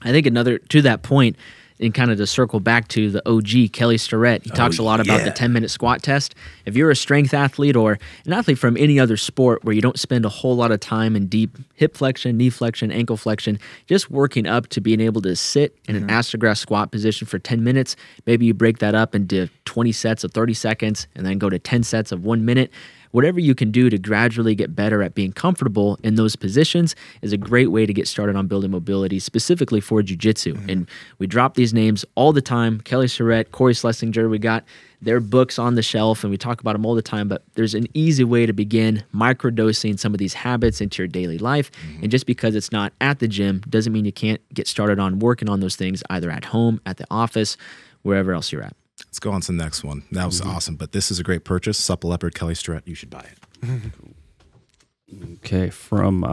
I think to that point, and kind of to circle back to the OG, Kelly Starrett, he talks a lot about the 10-minute squat test. If you're a strength athlete or an athlete from any other sport where you don't spend a whole lot of time in deep hip flexion, knee flexion, ankle flexion, just working up to being able to sit in an astrograph squat position for 10 minutes, maybe you break that up into 20 sets of 30 seconds and then go to 10 sets of 1 minute. Whatever you can do to gradually get better at being comfortable in those positions is a great way to get started on building mobility, specifically for jiu-jitsu. And we drop these names all the time. Kelly Starrett, Corey Schlesinger, we got their books on the shelf and we talk about them all the time, but there's an easy way to begin microdosing some of these habits into your daily life. And just because it's not at the gym doesn't mean you can't get started on working on those things either at home, at the office, wherever else you're at. Let's go on to the next one. That was awesome. But this is a great purchase. Supple Leopard, Kelly Starrett. You should buy it. Okay, from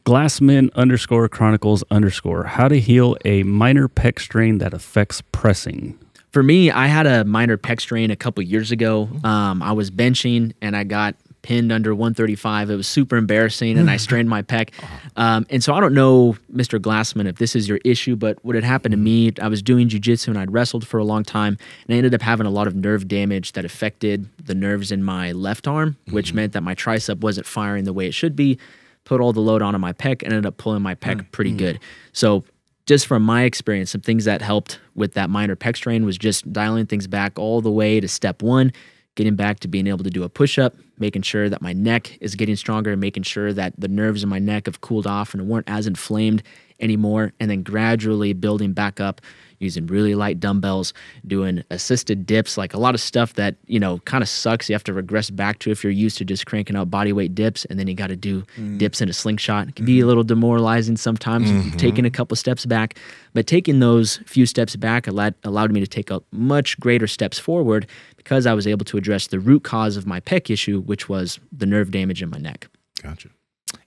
Glassman _Chronicles_. How to heal a minor pec strain that affects pressing. For me, I had a minor pec strain a couple years ago. I was benching and I got pinned under 135. It was super embarrassing and I strained my pec. And so I don't know, Mr. Glassman, if this is your issue, but what had happened to me, I was doing jiu-jitsu and I'd wrestled for a long time and I ended up having a lot of nerve damage that affected the nerves in my left arm, which meant that my tricep wasn't firing the way it should be, put all the load onto my pec, and ended up pulling my pec pretty good. So just from my experience, some things that helped with that minor pec strain was just dialing things back all the way to step one, getting back to being able to do a push-up, making sure that my neck is getting stronger, making sure that the nerves in my neck have cooled off and weren't as inflamed anymore, and then gradually building back up using really light dumbbells, doing assisted dips, like a lot of stuff that, you know, kind of sucks. You have to regress back to if you're used to just cranking out body weight dips, and then you got to do dips in a slingshot. It can be a little demoralizing sometimes, taking a couple steps back, but taking those few steps back allowed me to take a much greater steps forward because I was able to address the root cause of my pec issue, which was the nerve damage in my neck. Gotcha.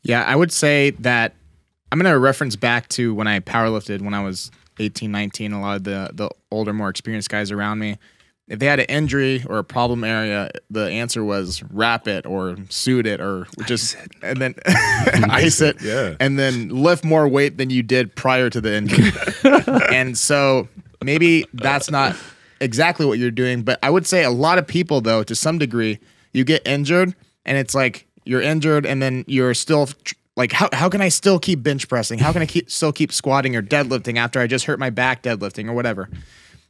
Yeah, I would say that I'm going to reference back to when I powerlifted when I was 18, 19, a lot of the older, more experienced guys around me. if they had an injury or a problem area, the answer was wrap it or suit it or just and then ice it, and then lift more weight than you did prior to the injury. And so maybe that's not exactly what you're doing, but I would say a lot of people, though, to some degree, you get injured and it's like you're injured and then you're still like, how can I still keep bench pressing? How can I still keep squatting or deadlifting after I just hurt my back deadlifting or whatever?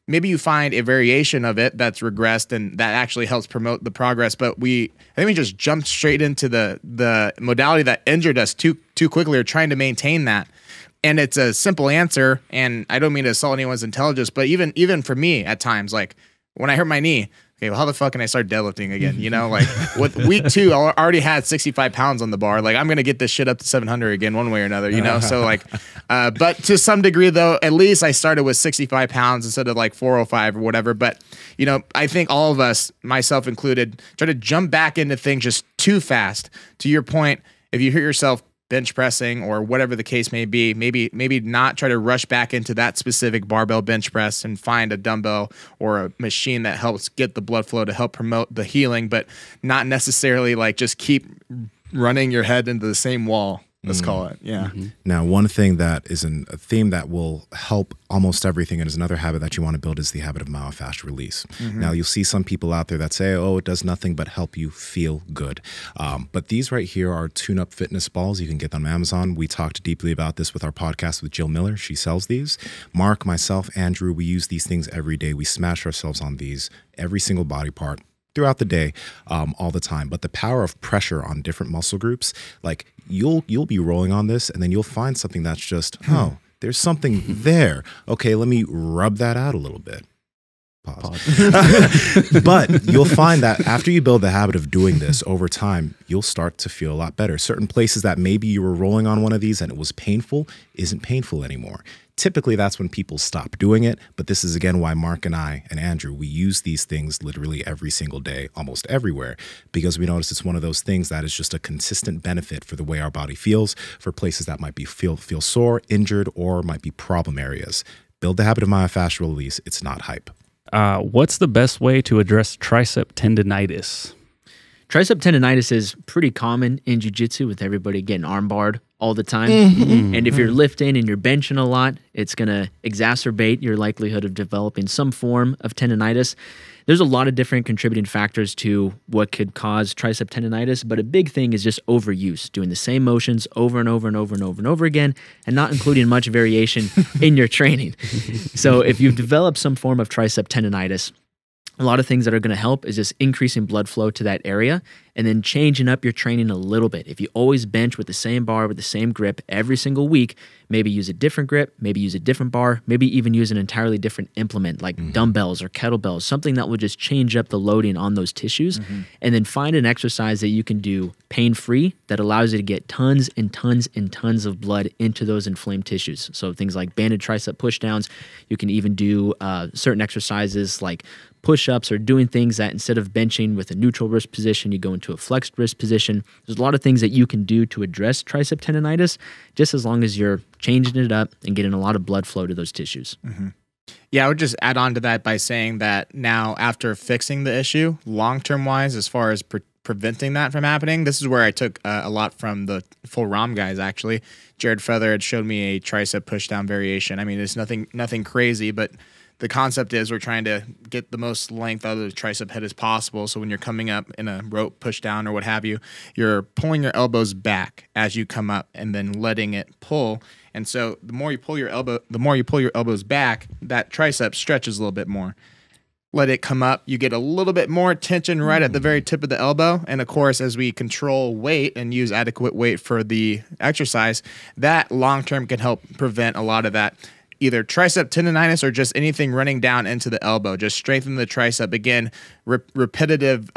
Maybe you find a variation of it that's regressed and that actually helps promote the progress. But I think we just jumped straight into the modality that injured us too quickly, or trying to maintain that. And it's a simple answer. And I don't mean to assault anyone's intelligence, but even for me at times, like when I hurt my knee, okay, well, how the fuck can I start deadlifting again? You know, like with week 2, I already had 65 pounds on the bar. Like I'm going to get this shit up to 700 again one way or another, you know? So like, but to some degree though, at least I started with 65 pounds instead of like 405 or whatever. But, you know, I think all of us, myself included, try to jump back into things just too fast. To your point, if you hurt yourself bench pressing or whatever the case may be, maybe not try to rush back into that specific barbell bench press and find a dumbbell or a machine that helps get the blood flow to help promote the healing, but not necessarily like just keep running your head into the same wall. Let's call it. Yeah. Now, one thing that is a theme that will help almost everything, and is another habit that you want to build, is the habit of myofascial release. Now, you'll see some people out there that say, oh, it does nothing but help you feel good. But these right here are tune-up fitness balls. You can get them on Amazon. We talked deeply about this with our podcast with Jill Miller. She sells these. Mark, myself, Andrew, we use these things every day. We smash ourselves on these, every single body part, throughout the day, all the time. But the power of pressure on different muscle groups, like you'll be rolling on this and then you'll find something that's just, oh, there's something there. Okay, let me rub that out a little bit. Pause. But you'll find that after you build the habit of doing this over time, you'll start to feel a lot better. Certain places that maybe you were rolling on one of these and it was painful isn't painful anymore. Typically, that's when people stop doing it. But this is, again, why Mark and I and Andrew, we use these things literally every single day, almost everywhere, because we notice it's one of those things that is just a consistent benefit for the way our body feels, for places that might be feel sore, injured, or might be problem areas. Build the habit of myofascial release. It's not hype. What's the best way to address tricep tendinitis? Tricep tendinitis is pretty common in jiu-jitsu with everybody getting armbarred all the time. And if you're lifting and you're benching a lot, it's going to exacerbate your likelihood of developing some form of tendinitis. There's a lot of different contributing factors to what could cause tricep tendinitis, but a big thing is just overuse, doing the same motions over and over and over and over and over again, and not including much variation in your training. So if you've developed some form of tricep tendinitis, a lot of things that are going to help is just increasing blood flow to that area and then changing up your training a little bit. If you always bench with the same bar, with the same grip every single week, maybe use a different grip, maybe use a different bar, maybe even use an entirely different implement like dumbbells or kettlebells, something that will just change up the loading on those tissues. And then find an exercise that you can do pain-free that allows you to get tons and tons and tons of blood into those inflamed tissues. So things like banded tricep pushdowns. You can even do certain exercises like push-ups, or doing things that instead of benching with a neutral wrist position, you go into a flexed wrist position. There's a lot of things that you can do to address tricep tendinitis, just as long as you're changing it up and getting a lot of blood flow to those tissues. Yeah, I would just add on to that by saying that now after fixing the issue, long-term wise, as far as preventing that from happening, this is where I took a lot from the full ROM guys, actually. Jared Feather had showed me a tricep pushdown variation. I mean, it's nothing crazy, but the concept is we're trying to get the most length out of the tricep head as possible. So when you're coming up in a rope push down or what have you, you're pulling your elbows back as you come up and then letting it pull. And so the more you pull your elbows back, that tricep stretches a little bit more. Let it come up. You get a little bit more tension right at the very tip of the elbow. And of course, as we control weight and use adequate weight for the exercise, that long-term can help prevent a lot of that either tricep tendinitis or just anything running down into the elbow. Just strengthen the tricep. Again, repetitive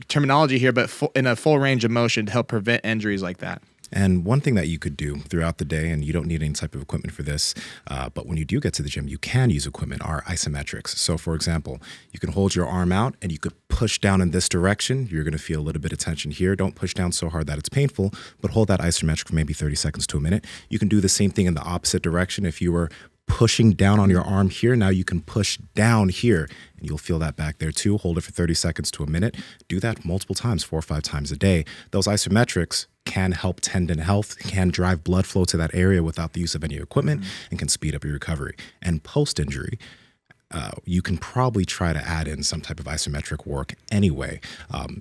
terminology here, but in a full range of motion to help prevent injuries like that. And one thing that you could do throughout the day, and you don't need any type of equipment for this, but when you do get to the gym, you can use equipment, are isometrics. So for example, you can hold your arm out and you could push down in this direction. You're going to feel a little bit of tension here. Don't push down so hard that it's painful, but hold that isometric for maybe 30 seconds to a minute. You can do the same thing in the opposite direction. If you were pushing down on your arm here. Now you can push down here, and you'll feel that back there too. Hold it for 30 seconds to a minute. Do that multiple times, 4 or 5 times a day. Those isometrics can help tendon health, can drive blood flow to that area without the use of any equipment, and can speed up your recovery. And post-injury, you can probably try to add in some type of isometric work anyway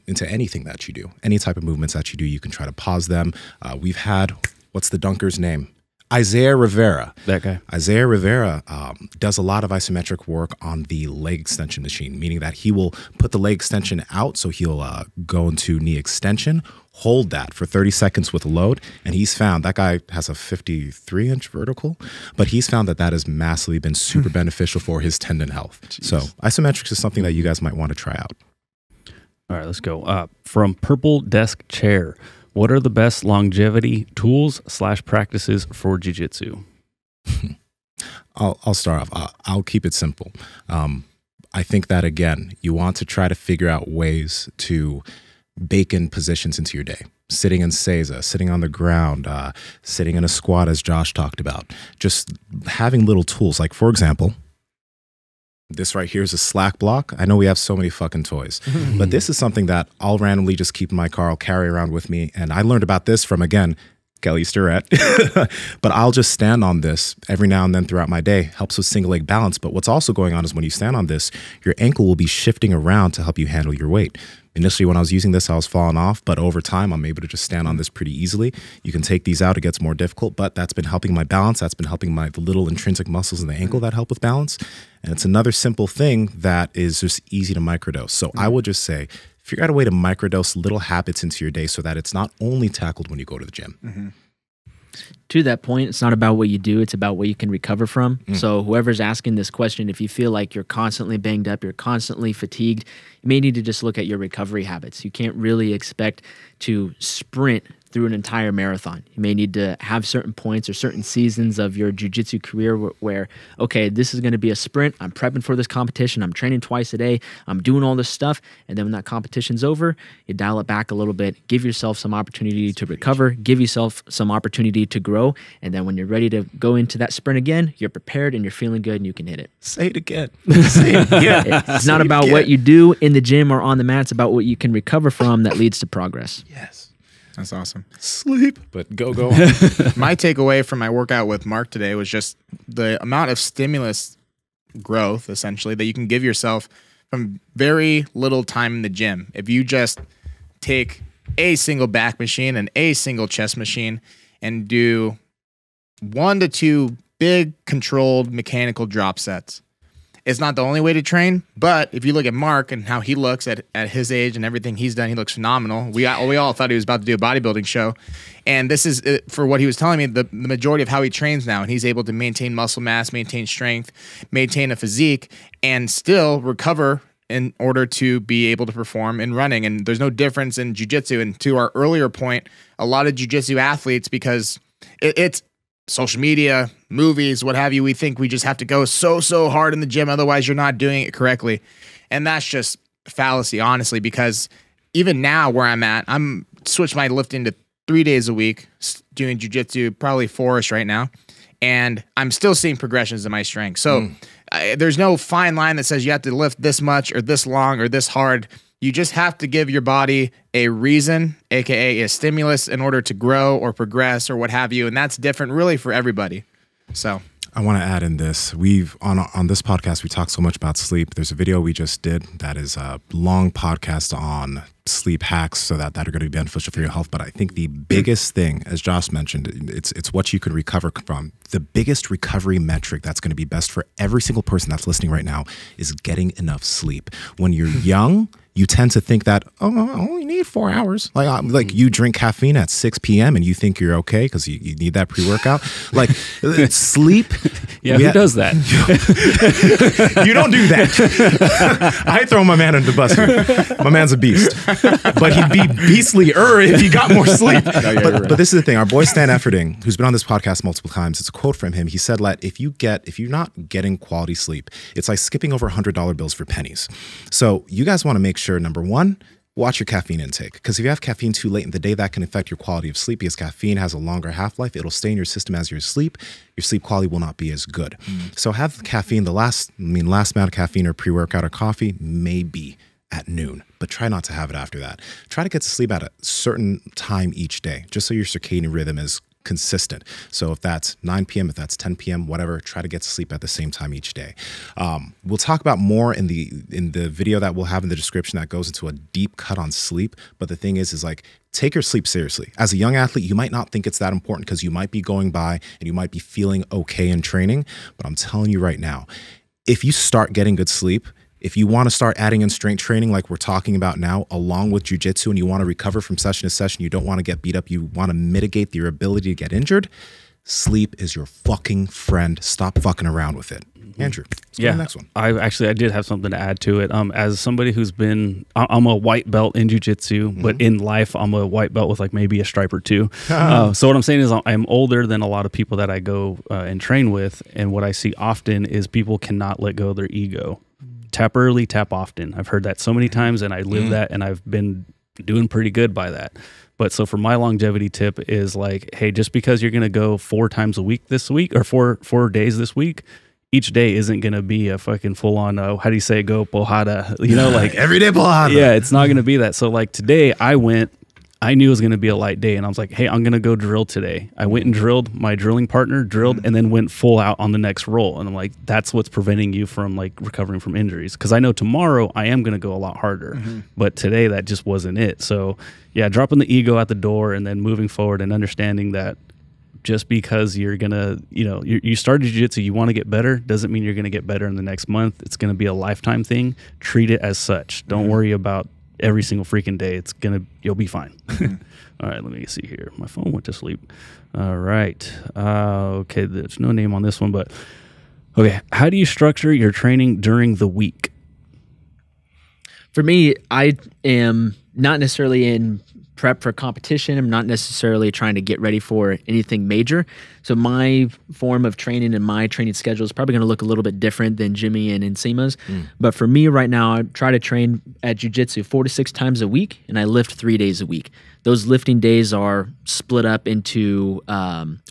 into anything that you do. Any type of movements that you do, you can try to pause them. We've had, what's the dunker's name? Isaiah Rivera. That guy. Isaiah Rivera does a lot of isometric work on the leg extension machine, meaning that he will put the leg extension out, so he'll go into knee extension, hold that for 30 seconds with a load, and he's found, that guy has a 53-inch vertical, but he's found that that has massively been super beneficial for his tendon health. Jeez. So isometrics is something that you guys might want to try out. All right, let's go. From Purple Desk Chair. What are the best longevity tools / practices for jiu-jitsu? I'll start off. I'll keep it simple. I think that, again, you want to try to figure out ways to bake in positions into your day. Sitting in Seiza, sitting on the ground, sitting in a squat, as Josh talked about. Just having little tools. Like, for example, this right here is a slack block. I know we have so many fucking toys, but this is something that I'll randomly just keep in my car. I'll carry around with me. And I learned about this from, again, Kelly Starrett. But I'll just stand on this every now and then throughout my day. Helps with single leg balance. But what's also going on is when you stand on this, your ankle will be shifting around to help you handle your weight. Initially, when I was using this, I was falling off, but over time, I'm able to just stand on this pretty easily. You can take these out, it gets more difficult, but that's been helping my balance. That's been helping the little intrinsic muscles in the ankle that help with balance. And it's another simple thing that is just easy to microdose. So I would just say, figure out a way to microdose little habits into your day so that it's not only tackled when you go to the gym. To that point, it's not about what you do, it's about what you can recover from. So whoever's asking this question, if you feel like you're constantly banged up, you're constantly fatigued, you may need to just look at your recovery habits. You can't really expect to sprint through an entire marathon. You may need to have certain points or certain seasons of your jiu-jitsu career where, okay, this is going to be a sprint. I'm prepping for this competition. I'm training twice a day. I'm doing all this stuff. And then when that competition's over, you dial it back a little bit, give yourself some opportunity to recover, give yourself some opportunity to grow. And then when you're ready to go into that sprint again, you're prepared and you're feeling good and you can hit it. Say it again. Say it again. It's not about what you do in the gym or on the mat. It's about what you can recover from that leads to progress. Yes. That's awesome. Sleep, but go on. My takeaway from my workout with Mark today was just the amount of stimulus growth, essentially, that you can give yourself from very little time in the gym. If you just take a single back machine and a single chest machine and do 1 to 2 big controlled mechanical drop sets. It's not the only way to train, but if you look at Mark and how he looks at his age and everything he's done, he looks phenomenal. We all thought he was about to do a bodybuilding show. And this is, for what he was telling me, the majority of how he trains now. And he's able to maintain muscle mass, maintain strength, maintain a physique, and still recover in order to be able to perform in running. And there's no difference in jiu-jitsu. And to our earlier point, a lot of jiu-jitsu athletes, because it's social media, movies, what have you, we think we just have to go so hard in the gym, otherwise you're not doing it correctly. And that's just fallacy, honestly, because even now where I'm at, I'm switched my lifting to 3 days a week, doing jiu-jitsu, probably 4-ish right now, and I'm still seeing progressions in my strength. So there's no fine line that says you have to lift this much or this long or this hard. You just have to give your body a reason, aka a stimulus, in order to grow or progress or what have you. And that's different really for everybody. So I want to add in this. We've on this podcast, we talk so much about sleep. There's a video we just did that is a long podcast on sleep hacks so that are going to be beneficial for your health. But I think the biggest thing, as Josh mentioned, it's what you can recover from. The biggest recovery metric that's going to be best for every single person that's listening right now is getting enough sleep. When you're young, you tend to think that, oh, I only need 4 hours. Like you drink caffeine at 6 p.m. and you think you're okay because you need that pre-workout. Like sleep. Yeah, who does that? You don't do that. I throw my man under the bus here. My man's a beast. But he'd be beastlier if he got more sleep. But this is the thing. Our boy Stan Efferding, who's been on this podcast multiple times, it's a quote from him. He said, if you're not getting quality sleep, it's like skipping over $100 bills for pennies. So you guys want to make sure, number one, watch your caffeine intake. Because if you have caffeine too late in the day, that can affect your quality of sleep, because caffeine has a longer half-life. It'll stay in your system as you're asleep. Your sleep quality will not be as good. So have the caffeine, the last amount of caffeine or pre-workout or coffee may be at noon, but try not to have it after that. Try to get to sleep at a certain time each day, just so your circadian rhythm is consistent. So if that's 9 p.m., if that's 10 p.m., whatever, try to get to sleep at the same time each day. We'll talk about more in the video that we'll have in the description that goes into a deep cut on sleep. But the thing is like, take your sleep seriously. As a young athlete, you might not think it's that important because you might be going by and you might be feeling okay in training. But I'm telling you right now, if you start getting good sleep, if you want to start adding in strength training like we're talking about now, along with jiu-jitsu, and you want to recover from session to session, you don't want to get beat up, you want to mitigate your ability to get injured, sleep is your fucking friend. Stop fucking around with it. Andrew, let's go to the next one. I did have something to add to it. As somebody who's been, I'm a white belt in jiu-jitsu, but in life, I'm a white belt with like maybe a stripe or two. So what I'm saying is I'm older than a lot of people that I go and train with. And what I see often is people cannot let go of their ego. Tap early, tap often. I've heard that so many times, and I live that, and I've been doing pretty good by that. But so for my longevity tip is like, hey, just because you're going to go 4 times a week this week, or four days this week, each day isn't going to be a fucking full on, how do you say, go pohada, like everyday pohada. Yeah, it's not going to be that. So like today I knew it was going to be a light day, and I was like, hey, I'm going to go drill today. I went and drilled. My drilling partner drilled and then went full out on the next roll. And I'm like, that's what's preventing you from like recovering from injuries. Because I know tomorrow I am going to go a lot harder. But today that just wasn't it. So yeah, dropping the ego at the door and then moving forward and understanding that just because you're going to, you started jiu-jitsu, you want to get better, doesn't mean you're going to get better in the next month. It's going to be a lifetime thing. Treat it as such. Don't worry about every single freaking day. You'll be fine. All right, let me see here. My phone went to sleep. All right. Okay, there's no name on this one, but okay. How do you structure your training during the week? For me, I am not necessarily in prep for competition. I'm not necessarily trying to get ready for anything major. So my form of training and my training schedule is probably going to look a little bit different than Jimmy and Nsima's. But for me right now, I try to train at jiu-jitsu 4 to 6 times a week, and I lift 3 days a week. Those lifting days are split up into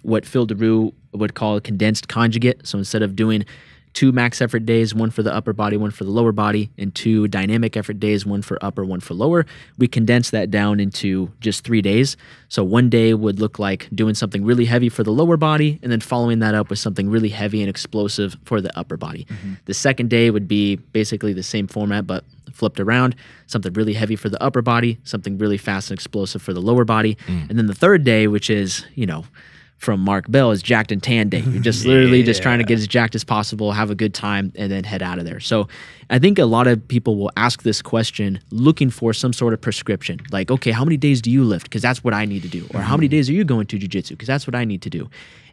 what Phil Daru would call a condensed conjugate. So instead of doing 2 max effort days, 1 for the upper body, 1 for the lower body, and 2 dynamic effort days, 1 for upper, 1 for lower, we condense that down into just 3 days. So one day would look like doing something really heavy for the lower body, and then following that up with something really heavy and explosive for the upper body. The second day would be basically the same format, but flipped around, something really heavy for the upper body, something really fast and explosive for the lower body. And then the third day, which is, from Mark Bell, is jacked and tan day. You're just literally just trying to get as jacked as possible, have a good time, and then head out of there. So I think a lot of people will ask this question looking for some sort of prescription. Like, okay, how many days do you lift? Because that's what I need to do. Or how many days are you going to jiu-jitsu? Because that's what I need to do.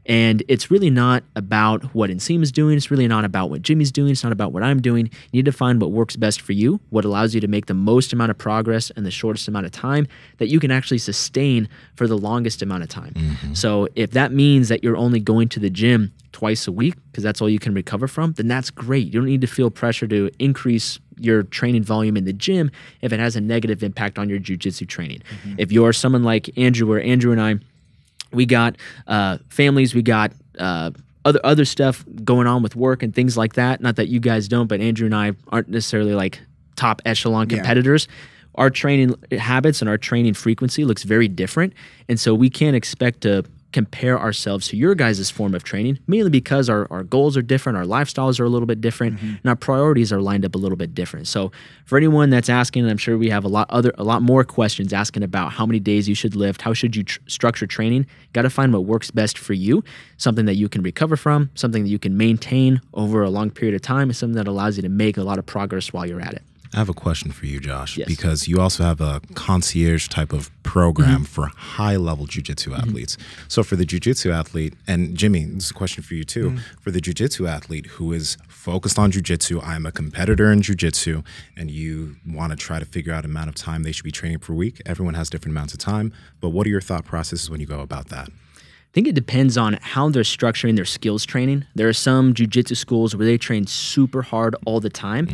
And it's really not about what Nsima's doing. It's really not about what Jimmy's doing. It's not about what I'm doing. You need to find what works best for you, what allows you to make the most amount of progress in the shortest amount of time that you can actually sustain for the longest amount of time. So if that means that you're only going to the gym twice a week because that's all you can recover from, then that's great. You don't need to feel pressure to increase your training volume in the gym if it has a negative impact on your jiu-jitsu training. If you're someone like Andrew, or Andrew and I, we got families, we got other stuff going on with work and things like that. Not that you guys don't, but Andrew and I aren't necessarily like top echelon competitors. Our training habits and our training frequency looks very different. And so we can't expect to compare ourselves to your guys' form of training, mainly because our goals are different, our lifestyles are a little bit different, and our priorities are lined up a little bit different. So for anyone that's asking, and I'm sure we have a lot more questions asking about how many days you should lift, how should you structure training, got to find what works best for you, something that you can recover from, something that you can maintain over a long period of time, and something that allows you to make a lot of progress while you're at it. I have a question for you, Josh, Yes. because you also have a concierge type of program for high-level jiu-jitsu athletes. So for the jiu-jitsu athlete, and Jimmy, this is a question for you too, for the jiu-jitsu athlete who is focused on jiu-jitsu, I'm a competitor in jiu-jitsu, and you want to try to figure out amount of time they should be training per week. Everyone has different amounts of time, but what are your thought processes when you go about that? I think it depends on how they're structuring their skills training. There are some jiu-jitsu schools where they train super hard all the time,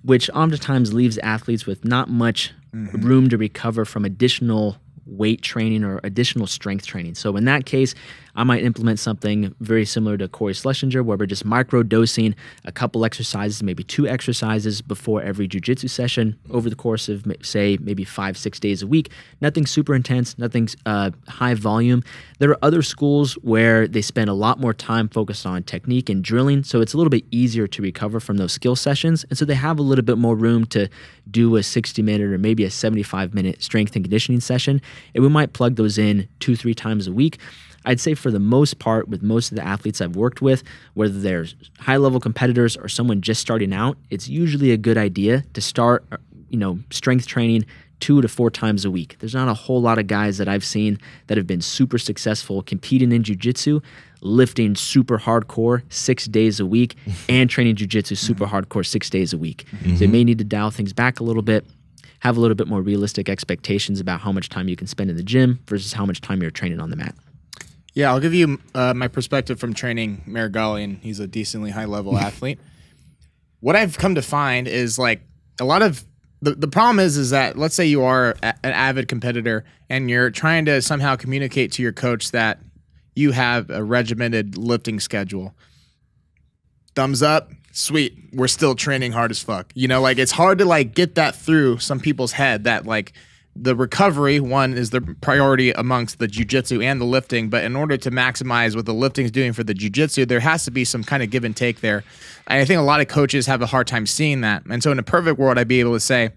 which oftentimes leaves athletes with not much room to recover from additional weight training or additional strength training. So in that case, I might implement something very similar to Corey Schlesinger, where we're just micro dosing a couple exercises, maybe 2 exercises before every jiu-jitsu session over the course of, say, maybe 5-6 days a week. Nothing super intense, nothing high volume. There are other schools where they spend a lot more time focused on technique and drilling, so it's a little bit easier to recover from those skill sessions. And so they have a little bit more room to do a 60-minute or maybe a 75-minute strength and conditioning session. And we might plug those in 2-3 times a week. I'd say for the most part, with most of the athletes I've worked with, whether they're high-level competitors or someone just starting out, it's usually a good idea to start, strength training 2 to 4 times a week. There's not a whole lot of guys that I've seen that have been super successful competing in jiu-jitsu, lifting super hardcore 6 days a week, and training jiu-jitsu super hardcore 6 days a week. So you may need to dial things back a little bit, have a little bit more realistic expectations about how much time you can spend in the gym versus how much time you're training on the mat. Yeah, I'll give you my perspective from training Marigali, and he's a decently high-level athlete. What I've come to find is like a lot of the problem is that let's say you are an avid competitor and you're trying to somehow communicate to your coach that you have a regimented lifting schedule. Thumbs up, sweet, we're still training hard as fuck. It's hard to like get that through some people's head that like the recovery, one, is the priority amongst the jiu-jitsu and the lifting, but in order to maximize what the lifting is doing for the jiu-jitsu, there has to be some kind of give and take there. And I think a lot of coaches have a hard time seeing that. And so in a perfect world, I'd be able to say,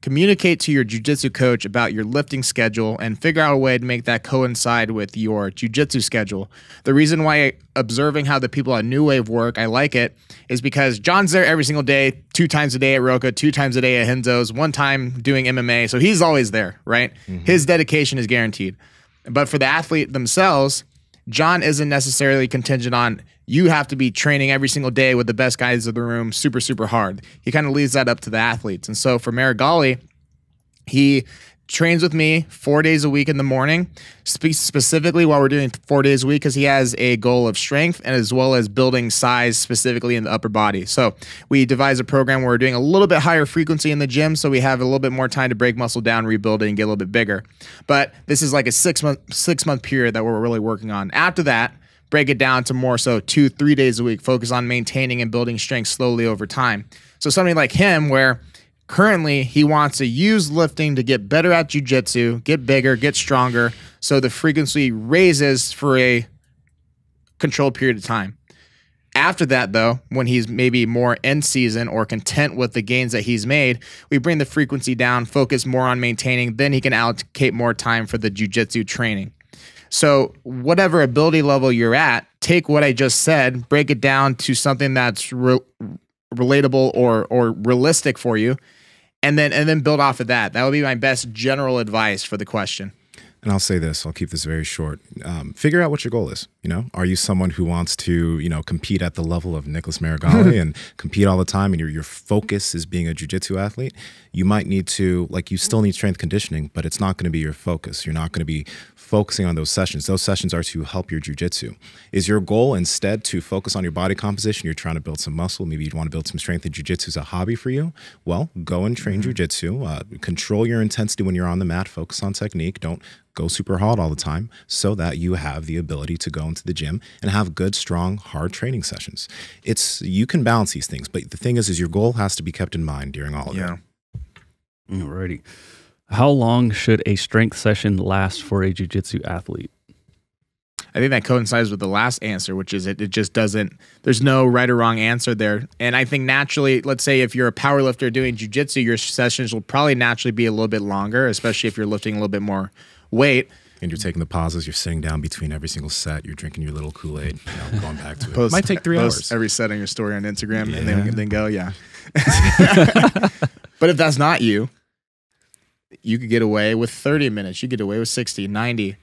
communicate to your jiu-jitsu coach about your lifting schedule and figure out a way to make that coincide with your jiu-jitsu schedule. The reason why observing how the people at New Wave work, I like it, is because John's there every single day, 2 times a day at Roka, 2 times a day at Henzo's, 1 time doing MMA. So he's always there, right? His dedication is guaranteed. But for the athlete themselves, John isn't necessarily contingent on you have to be training every single day with the best guys in the room super, super hard. He kind of leaves that up to the athletes. And so for Marigali, he trains with me 4 days a week in the morning, specifically while we're doing 4 days a week, because he has a goal of strength and as well as building size specifically in the upper body. So we devise a program where we're doing a little bit higher frequency in the gym so we have a little bit more time to break muscle down, rebuild it, and get a little bit bigger. But this is like a six month period that we're really working on. After that, break it down to more so 2-3 days a week, focus on maintaining and building strength slowly over time. So somebody like him where currently he wants to use lifting to get better at jiu-jitsu, get bigger, get stronger, so the frequency raises for a controlled period of time. After that, though, when he's maybe more end season or content with the gains that he's made, we bring the frequency down, focus more on maintaining, then he can allocate more time for the jiu-jitsu training. So whatever ability level you're at, take what I just said, break it down to something that's relatable or realistic for you, and then build off of that. That would be my best general advice for the question. And I'll say this, I'll keep this very short. Figure out what your goal is. Are you someone who wants to, compete at the level of Nicholas Marigali and compete all the time, and your focus is being a jiu-jitsu athlete? You might need to, you still need strength conditioning, but it's not going to be your focus. You're not going to be focusing on those sessions. Those sessions are to help your jiu-jitsu. Is your goal instead to focus on your body composition? You're trying to build some muscle. Maybe you'd want to build some strength, and jiu-jitsu is a hobby for you. Well, go and train jiu-jitsu. Control your intensity when you're on the mat. Focus on technique. Don't go super hard all the time so that you have the ability to go into the gym and have good, strong, hard training sessions. You can balance these things, but the thing is your goal has to be kept in mind during all of it. Alrighty. How long should a strength session last for a jiu-jitsu athlete? I think that coincides with the last answer, which is it just doesn't, there's no right or wrong answer there. And I think naturally, let's say if you're a power lifter doing jiu-jitsu, your sessions will probably naturally be a little bit longer, especially if you're lifting a little bit more weight. And you're taking the pauses, you're sitting down between every single set, you're drinking your little Kool-Aid, going back to it. It might take 3 hours. Every set on your story on Instagram and then go, But if that's not you, you could get away with 30 minutes. You get away with 60, 90.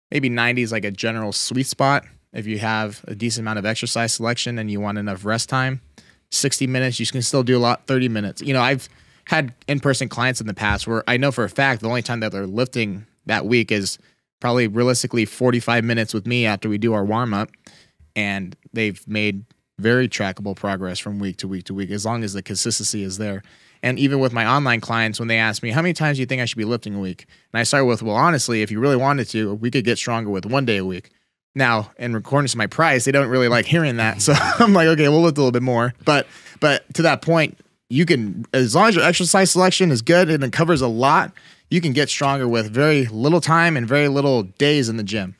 Maybe 90 is like a general sweet spot. If you have a decent amount of exercise selection and you want enough rest time, 60 minutes, you can still do a lot, 30 minutes. I've had in-person clients in the past where I know for a fact the only time that they're lifting that week is probably realistically 45 minutes with me after we do our warm-up. And they've made very trackable progress from week to week to week, as long as the consistency is there. And even with my online clients, when they ask me, how many times do you think I should be lifting a week? And I start with, well, honestly, if you really wanted to, we could get stronger with 1 day a week. Now, in accordance to my price, they don't really like hearing that. So I'm like, okay, we'll lift a little bit more. But to that point, you can, as long as your exercise selection is good and it covers a lot, you can get stronger with very little time and very little days in the gym.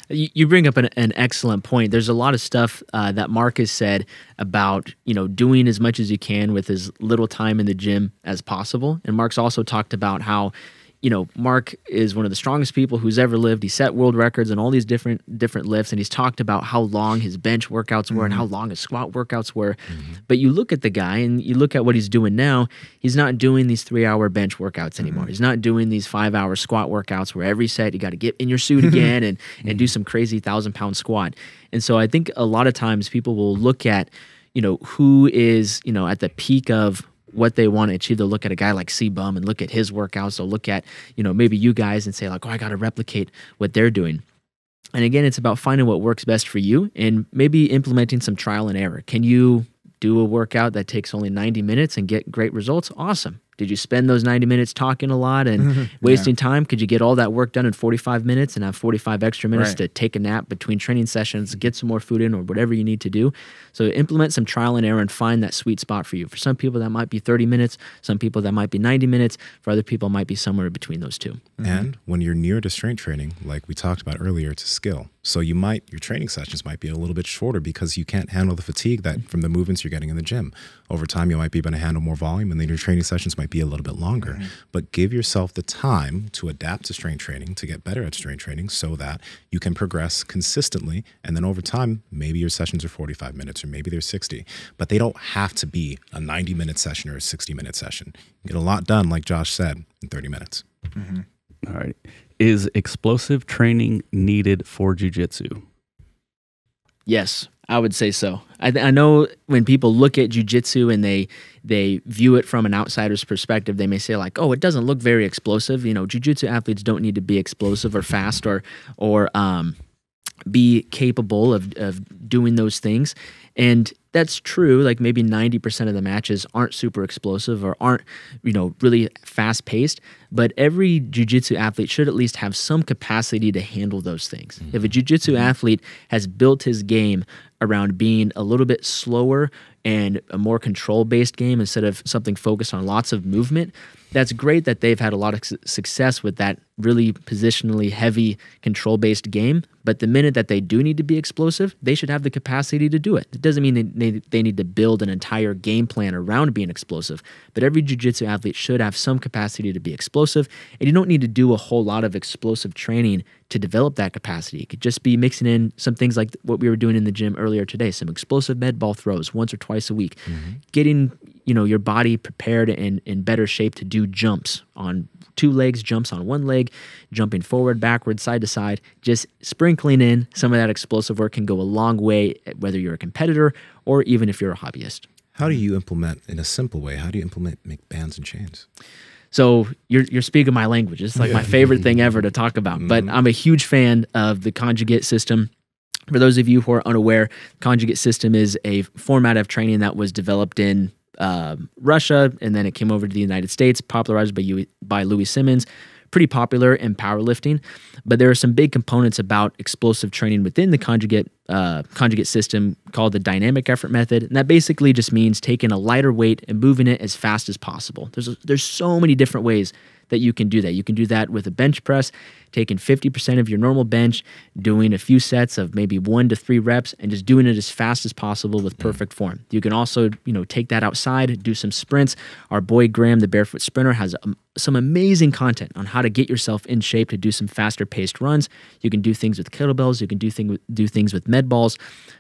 You bring up an excellent point. There's a lot of stuff that Mark has said about, doing as much as you can with as little time in the gym as possible. And Mark's also talked about how, Mark is one of the strongest people who's ever lived. He set world records and all these different lifts, and he's talked about how long his bench workouts were and how long his squat workouts were. But you look at the guy and you look at what he's doing now. He's not doing these 3-hour bench workouts anymore. He's not doing these 5-hour squat workouts where every set you got to get in your suit again and do some crazy 1,000-pound squat. And so I think a lot of times people will look at, who is, at the peak of what they want to achieve. They'll look at a guy like C-Bum and look at his workouts. They'll look at, maybe you guys and say like, oh, I got to replicate what they're doing. And again, it's about finding what works best for you and maybe implementing some trial and error. Can you do a workout that takes only 90 minutes and get great results? Awesome. Did you spend those 90 minutes talking a lot and wasting time? Could you get all that work done in 45 minutes and have 45 extra minutes to take a nap between training sessions, get some more food in, or whatever you need to do? So implement some trial and error and find that sweet spot for you. For some people, that might be 30 minutes. Some people, that might be 90 minutes. For other people, it might be somewhere between those two. And when you're near to strength training, like we talked about earlier, it's a skill. So your training sessions might be a little bit shorter because you can't handle the fatigue that from the movements you're getting in the gym. Over time, you might be able to handle more volume, and then your training sessions might be a little bit longer. But give yourself the time to adapt to strength training, to get better at strength training so that you can progress consistently. And then over time, maybe your sessions are 45 minutes or maybe they're 60. But they don't have to be a 90-minute session or a 60-minute session. You get a lot done, like Josh said, in 30 minutes. All right. Is explosive training needed for jiu-jitsu? Yes, I would say so. I know when people look at jiu-jitsu and they view it from an outsider's perspective, they may say like, oh, it doesn't look very explosive. Jiu-jitsu athletes don't need to be explosive or fast or be capable of doing those things. And that's true. Like maybe 90% of the matches aren't super explosive or aren't, really fast paced, but every jiu-jitsu athlete should at least have some capacity to handle those things. If a jiu-jitsu athlete has built his game around being a little bit slower and a more control-based game instead of something focused on lots of movement, that's great that they've had a lot of success with that really positionally heavy control-based game. But the minute that they do need to be explosive, they should have the capacity to do it. It doesn't mean they need to build an entire game plan around being explosive, but every jiu-jitsu athlete should have some capacity to be explosive, and you don't need to do a whole lot of explosive training to develop that capacity. It could just be mixing in some things like what we were doing in the gym earlier today, some explosive med ball throws once or twice a week, getting your body prepared and in better shape to do jumps on 2 legs, jumps on 1 leg, jumping forward, backward, side to side. Just sprinkling in some of that explosive work can go a long way, whether you're a competitor or even if you're a hobbyist. How do you implement, in a simple way, make bands and chains? So you're speaking my language. It's like my favorite thing ever to talk about. But I'm a huge fan of the conjugate system. For those of you who are unaware, conjugate system is a format of training that was developed in Russia, and then it came over to the United States, popularized by Louis Simmons. Pretty popular in powerlifting, but there are some big components about explosive training within the conjugate system called the dynamic effort method, and that basically just means taking a lighter weight and moving it as fast as possible. There's so many different ways that you can do that. You can do that with a bench press, taking 50% of your normal bench, doing a few sets of maybe 1 to 3 reps, and just doing it as fast as possible with perfect form. You can also, take that outside, do some sprints. Our boy Graham, the Barefoot Sprinter, has some amazing content on how to get yourself in shape to do some faster paced runs. You can do things with kettlebells. You can do things with med balls.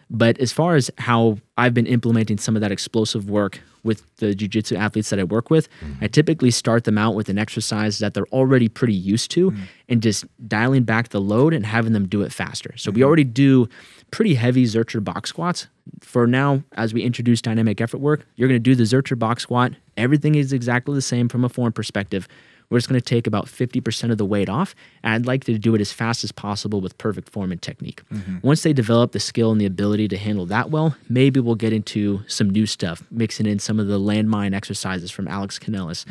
But as far as how I've been implementing some of that explosive work with the jiu-jitsu athletes that I work with, I typically start them out with an exercise that they're already pretty used to and just dialing back the load and having them do it faster. So we already do pretty heavy Zercher box squats. For now, as we introduce dynamic effort work, you're going to do the Zercher box squat. Everything is exactly the same from a form perspective. We're just going to take about 50% of the weight off, and I'd like to do it as fast as possible with perfect form and technique. Once they develop the skill and the ability to handle that well, maybe we'll get into some new stuff, mixing in some of the landmine exercises from Alex Kanellis,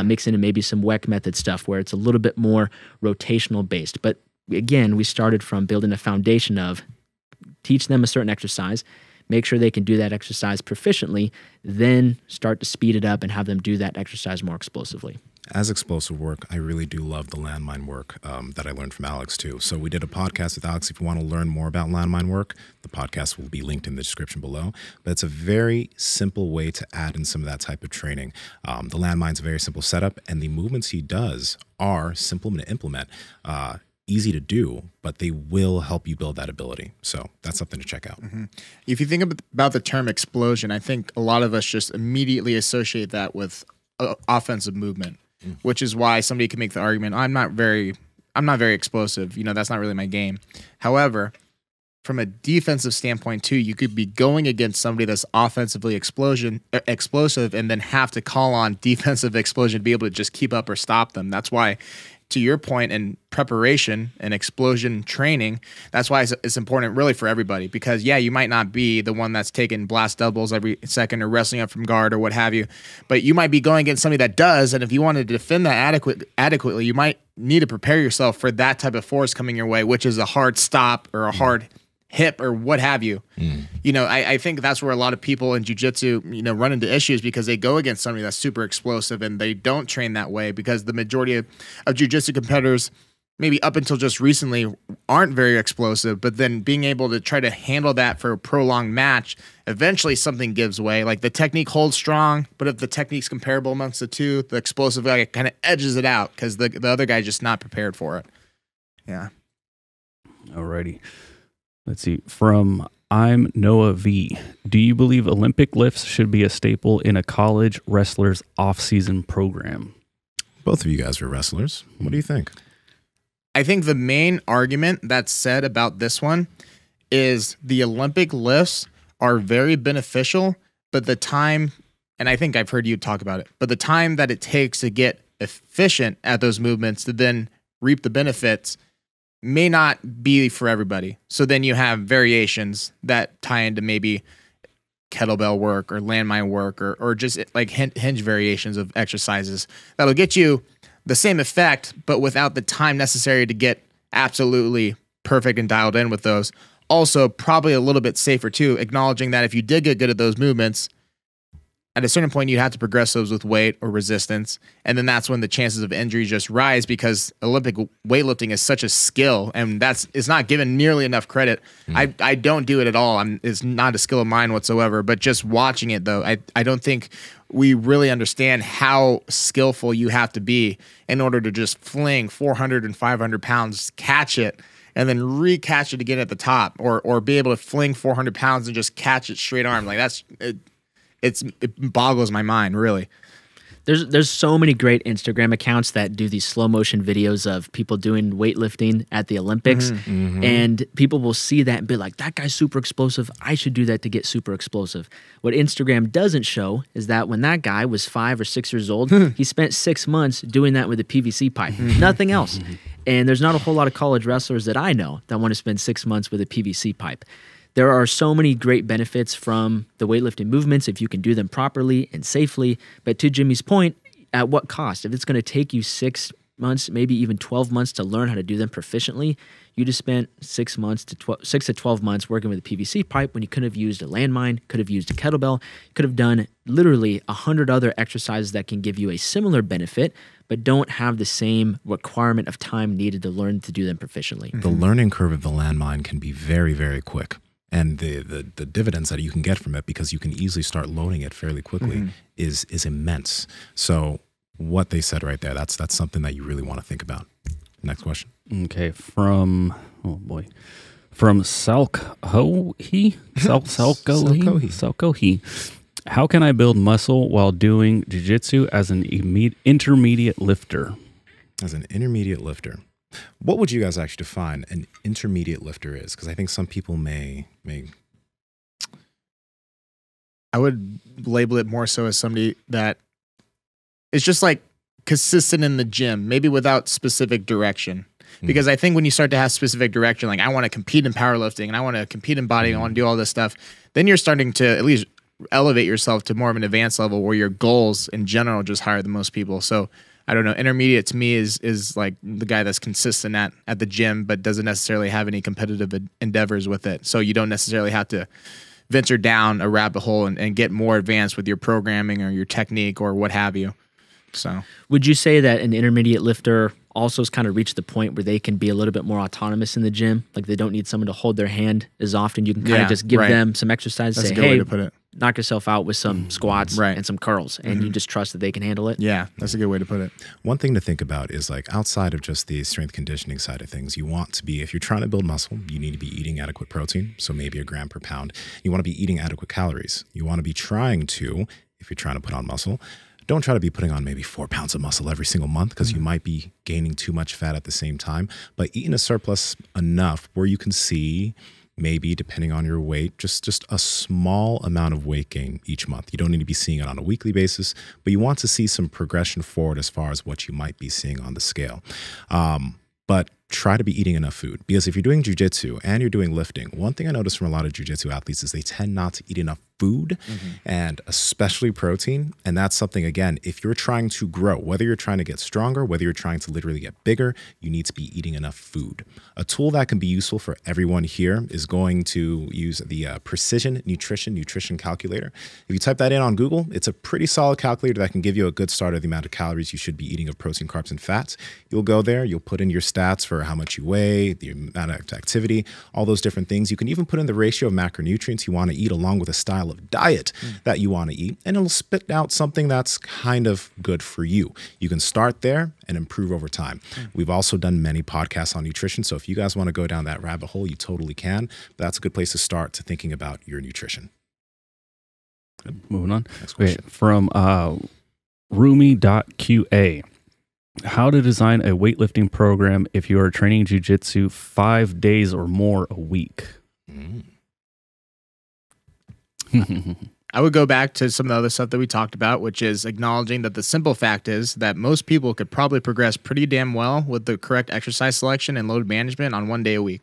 mixing in maybe some WEC method stuff where it's a little bit more rotational based. But again, we started from building a foundation of teach them a certain exercise, make sure they can do that exercise proficiently, then start to speed it up and have them do that exercise more explosively. As explosive work, I really do love the landmine work that I learned from Alex too. So we did a podcast with Alex. If you want to learn more about landmine work, the podcast will be linked in the description below. But it's a very simple way to add in some of that type of training. The landmine's a very simple setup, and the movements he does are simple to implement. Easy to do, but they will help you build that ability. So that's something to check out. If you think about the term explosion, I think a lot of us just immediately associate that with offensive movement, which is why somebody can make the argument, I'm not very explosive. You know, that's not really my game. However, from a defensive standpoint too, you could be going against somebody that's offensively explosive and then have to call on defensive explosion to be able to just keep up or stop them. That's why, to your point, in preparation and explosion training, that's why it's important really for everybody, because yeah, you might not be the one that's taking blast doubles every second or wrestling up from guard or what have you, but you might be going against somebody that does, and if you want to defend that adequately, you might need to prepare yourself for that type of force coming your way, which is a hard stop or a hard hip or what have you. You know, I think that's where a lot of people in jiu-jitsu, you know, run into issues, because they go against somebody that's super explosive and they don't train that way, because the majority of jiu-jitsu competitors, maybe up until just recently, aren't very explosive, but then being able to try to handle that for a prolonged match, eventually something gives way. Like the technique holds strong, but if the technique's comparable amongst the two, the explosive guy kind of edges it out because the other guy's just not prepared for it. Yeah. Alrighty. Let's see. From I'm Noah V. Do you believe Olympic lifts should be a staple in a college wrestler's off-season program? Both of you guys are wrestlers. What do you think? I think the main argument that's said about this one is the Olympic lifts are very beneficial, but the time, and I think I've heard you talk about it, but the time that it takes to get efficient at those movements to then reap the benefits may not be for everybody. So then you have variations that tie into maybe kettlebell work or landmine work or just like hinge variations of exercises that'll get you the same effect, but without the time necessary to get absolutely perfect and dialed in with those. Also, probably a little bit safer too, acknowledging that if you did get good at those movements, at a certain point, you'd have to progress those with weight or resistance. And then that's when the chances of injury just rise, because Olympic weightlifting is such a skill, and it's not given nearly enough credit. I don't do it at all. It's not a skill of mine whatsoever, but just watching it though, I don't think we really understand how skillful you have to be in order to just fling 400 and 500 pounds, catch it, and then re-catch it again at the top, or be able to fling 400 pounds and just catch it straight arm. Like it boggles my mind, really. There's so many great Instagram accounts that do these slow motion videos of people doing weightlifting at the Olympics, and people will see that and be like, that guy's super explosive, I should do that to get super explosive. What Instagram doesn't show is that when that guy was 5 or 6 years old, he spent 6 months doing that with a PVC pipe, nothing else. And there's not a whole lot of college wrestlers that I know that want to spend 6 months with a PVC pipe. There are so many great benefits from the weightlifting movements if you can do them properly and safely. But to Jimmy's point, at what cost? If it's going to take you 6 months, maybe even 12 months to learn how to do them proficiently, you just spent 6 to 12 months working with a PVC pipe when you could have used a landmine, could have used a kettlebell, could have done literally 100 other exercises that can give you a similar benefit, but don't have the same requirement of time needed to learn to do them proficiently. The learning curve of the landmine can be very, very quick. And the dividends that you can get from it, because you can easily start loading it fairly quickly, is immense. So what they said right there, that's something that you really want to think about. Next question. Okay, from Salkohi. How can I build muscle while doing jiu-jitsu as an intermediate lifter? As an intermediate lifter. What would you guys actually define an intermediate lifter is? Because I think some people may. I would label it more so as somebody that is just like consistent in the gym, maybe without specific direction. Because I think when you start to have specific direction, like I want to compete in powerlifting and I want to compete in bodybuilding, I want to do all this stuff, then you're starting to at least elevate yourself to more of an advanced level where your goals in general are just higher than most people. So I don't know. Intermediate to me is like the guy that's consistent at the gym, but doesn't necessarily have any competitive endeavors with it. So you don't necessarily have to venture down a rabbit hole and get more advanced with your programming or your technique or what have you. So would you say that an intermediate lifter also has kind of reached the point where they can be a little bit more autonomous in the gym? Like they don't need someone to hold their hand as often. You can kind of just give them some exercise. That's say, a good hey, way to put it. Knock yourself out with some squats and some curls, and you just trust that they can handle it. Yeah, that's a good way to put it. One thing to think about is like outside of just the strength conditioning side of things, you want to be, if you're trying to build muscle, you need to be eating adequate protein. So maybe a gram per pound. You want to be eating adequate calories. You want to be trying to, if you're trying to put on muscle, don't try to be putting on maybe 4 pounds of muscle every single month because you might be gaining too much fat at the same time, but eating a surplus enough where you can see maybe, depending on your weight, just a small amount of weight gain each month. You don't need to be seeing it on a weekly basis, but you want to see some progression forward as far as what you might be seeing on the scale. But try to be eating enough food, because if you're doing jiu-jitsu and you're doing lifting, one thing I notice from a lot of jiu-jitsu athletes is they tend not to eat enough food and especially protein. And that's something, again, if you're trying to grow, whether you're trying to get stronger, whether you're trying to literally get bigger, you need to be eating enough food. A tool that can be useful for everyone here is going to use the Precision Nutrition Calculator. If you type that in on Google, it's a pretty solid calculator that can give you a good start of the amount of calories you should be eating of protein, carbs, and fats. You'll go there, you'll put in your stats for how much you weigh, the amount of activity, all those different things. You can even put in the ratio of macronutrients you want to eat along with a style of diet that you want to eat, and it'll spit out something that's kind of good for you. You can start there and improve over time. We've also done many podcasts on nutrition, so if you guys want to go down that rabbit hole, you totally can. But that's a good place to start to thinking about your nutrition. Moving on. Next question. From Rumi.qa. How to design a weightlifting program if you are training jiu-jitsu 5 days or more a week. I would go back to some of the other stuff that we talked about, which is acknowledging that the simple fact is that most people could probably progress pretty damn well with the correct exercise selection and load management on 1 day a week.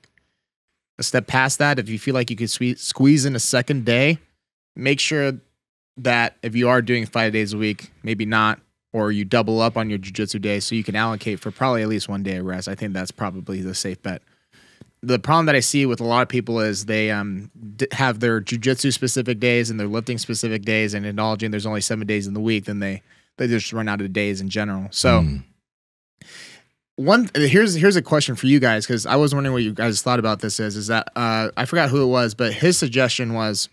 A step past that, if you feel like you could squeeze in a second day, make sure that if you are doing 5 days a week, maybe not, or you double up on your jiu-jitsu day so you can allocate for probably at least 1 day of rest. I think that's probably the safe bet. The problem that I see with a lot of people is they have their jiu-jitsu specific days and their lifting specific days, and acknowledging there's only 7 days in the week, then they just run out of days in general. So here's a question for you guys, because I was wondering what you guys thought about this is that I forgot who it was, but his suggestion was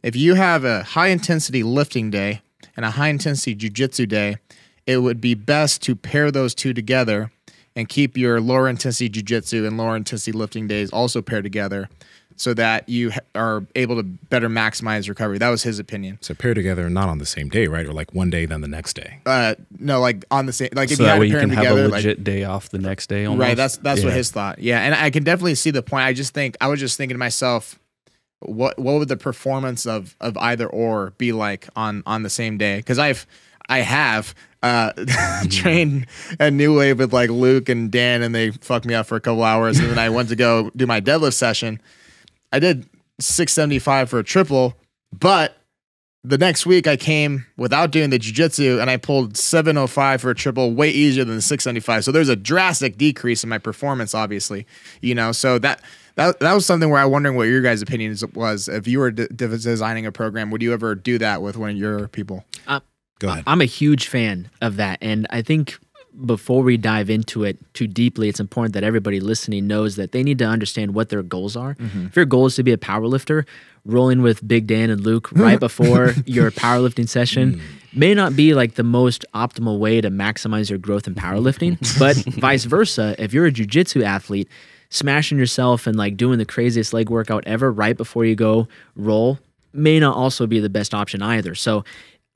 if you have a high intensity lifting day and a high intensity jiu-jitsu day, it would be best to pair those two together and keep your lower intensity jiu-jitsu and lower intensity lifting days also paired together so that you are able to better maximize recovery. That was his opinion. So pair together, not on the same day, right? Or like 1 day, then the next day. No, like on the same, like if So you that had way to you pair can them have together, a legit day off the next day almost. right. That's what his thought. Yeah. And I can definitely see the point. I was just thinking to myself, what would the performance of either or be like on the same day? Because I have trained at New Wave with like Luke and Dan, and they fucked me up for a couple hours. And then I went to go do my deadlift session. I did 675 for a triple, but the next week I came without doing the jiu-jitsu and I pulled 705 for a triple, way easier than the 675. So there's a drastic decrease in my performance, obviously, so that was something where I wondering what your guys' opinion was. If you were designing a program, would you ever do that with one of your people? Go ahead. I'm a huge fan of that. And I think before we dive into it too deeply, it's important that everybody listening knows that they need to understand what their goals are. If your goal is to be a power lifter, rolling with Big Dan and Luke right before your powerlifting session may not be like the most optimal way to maximize your growth in powerlifting. But vice versa, if you're a jiu-jitsu athlete, smashing yourself and like doing the craziest leg workout ever right before you go roll may not also be the best option either. So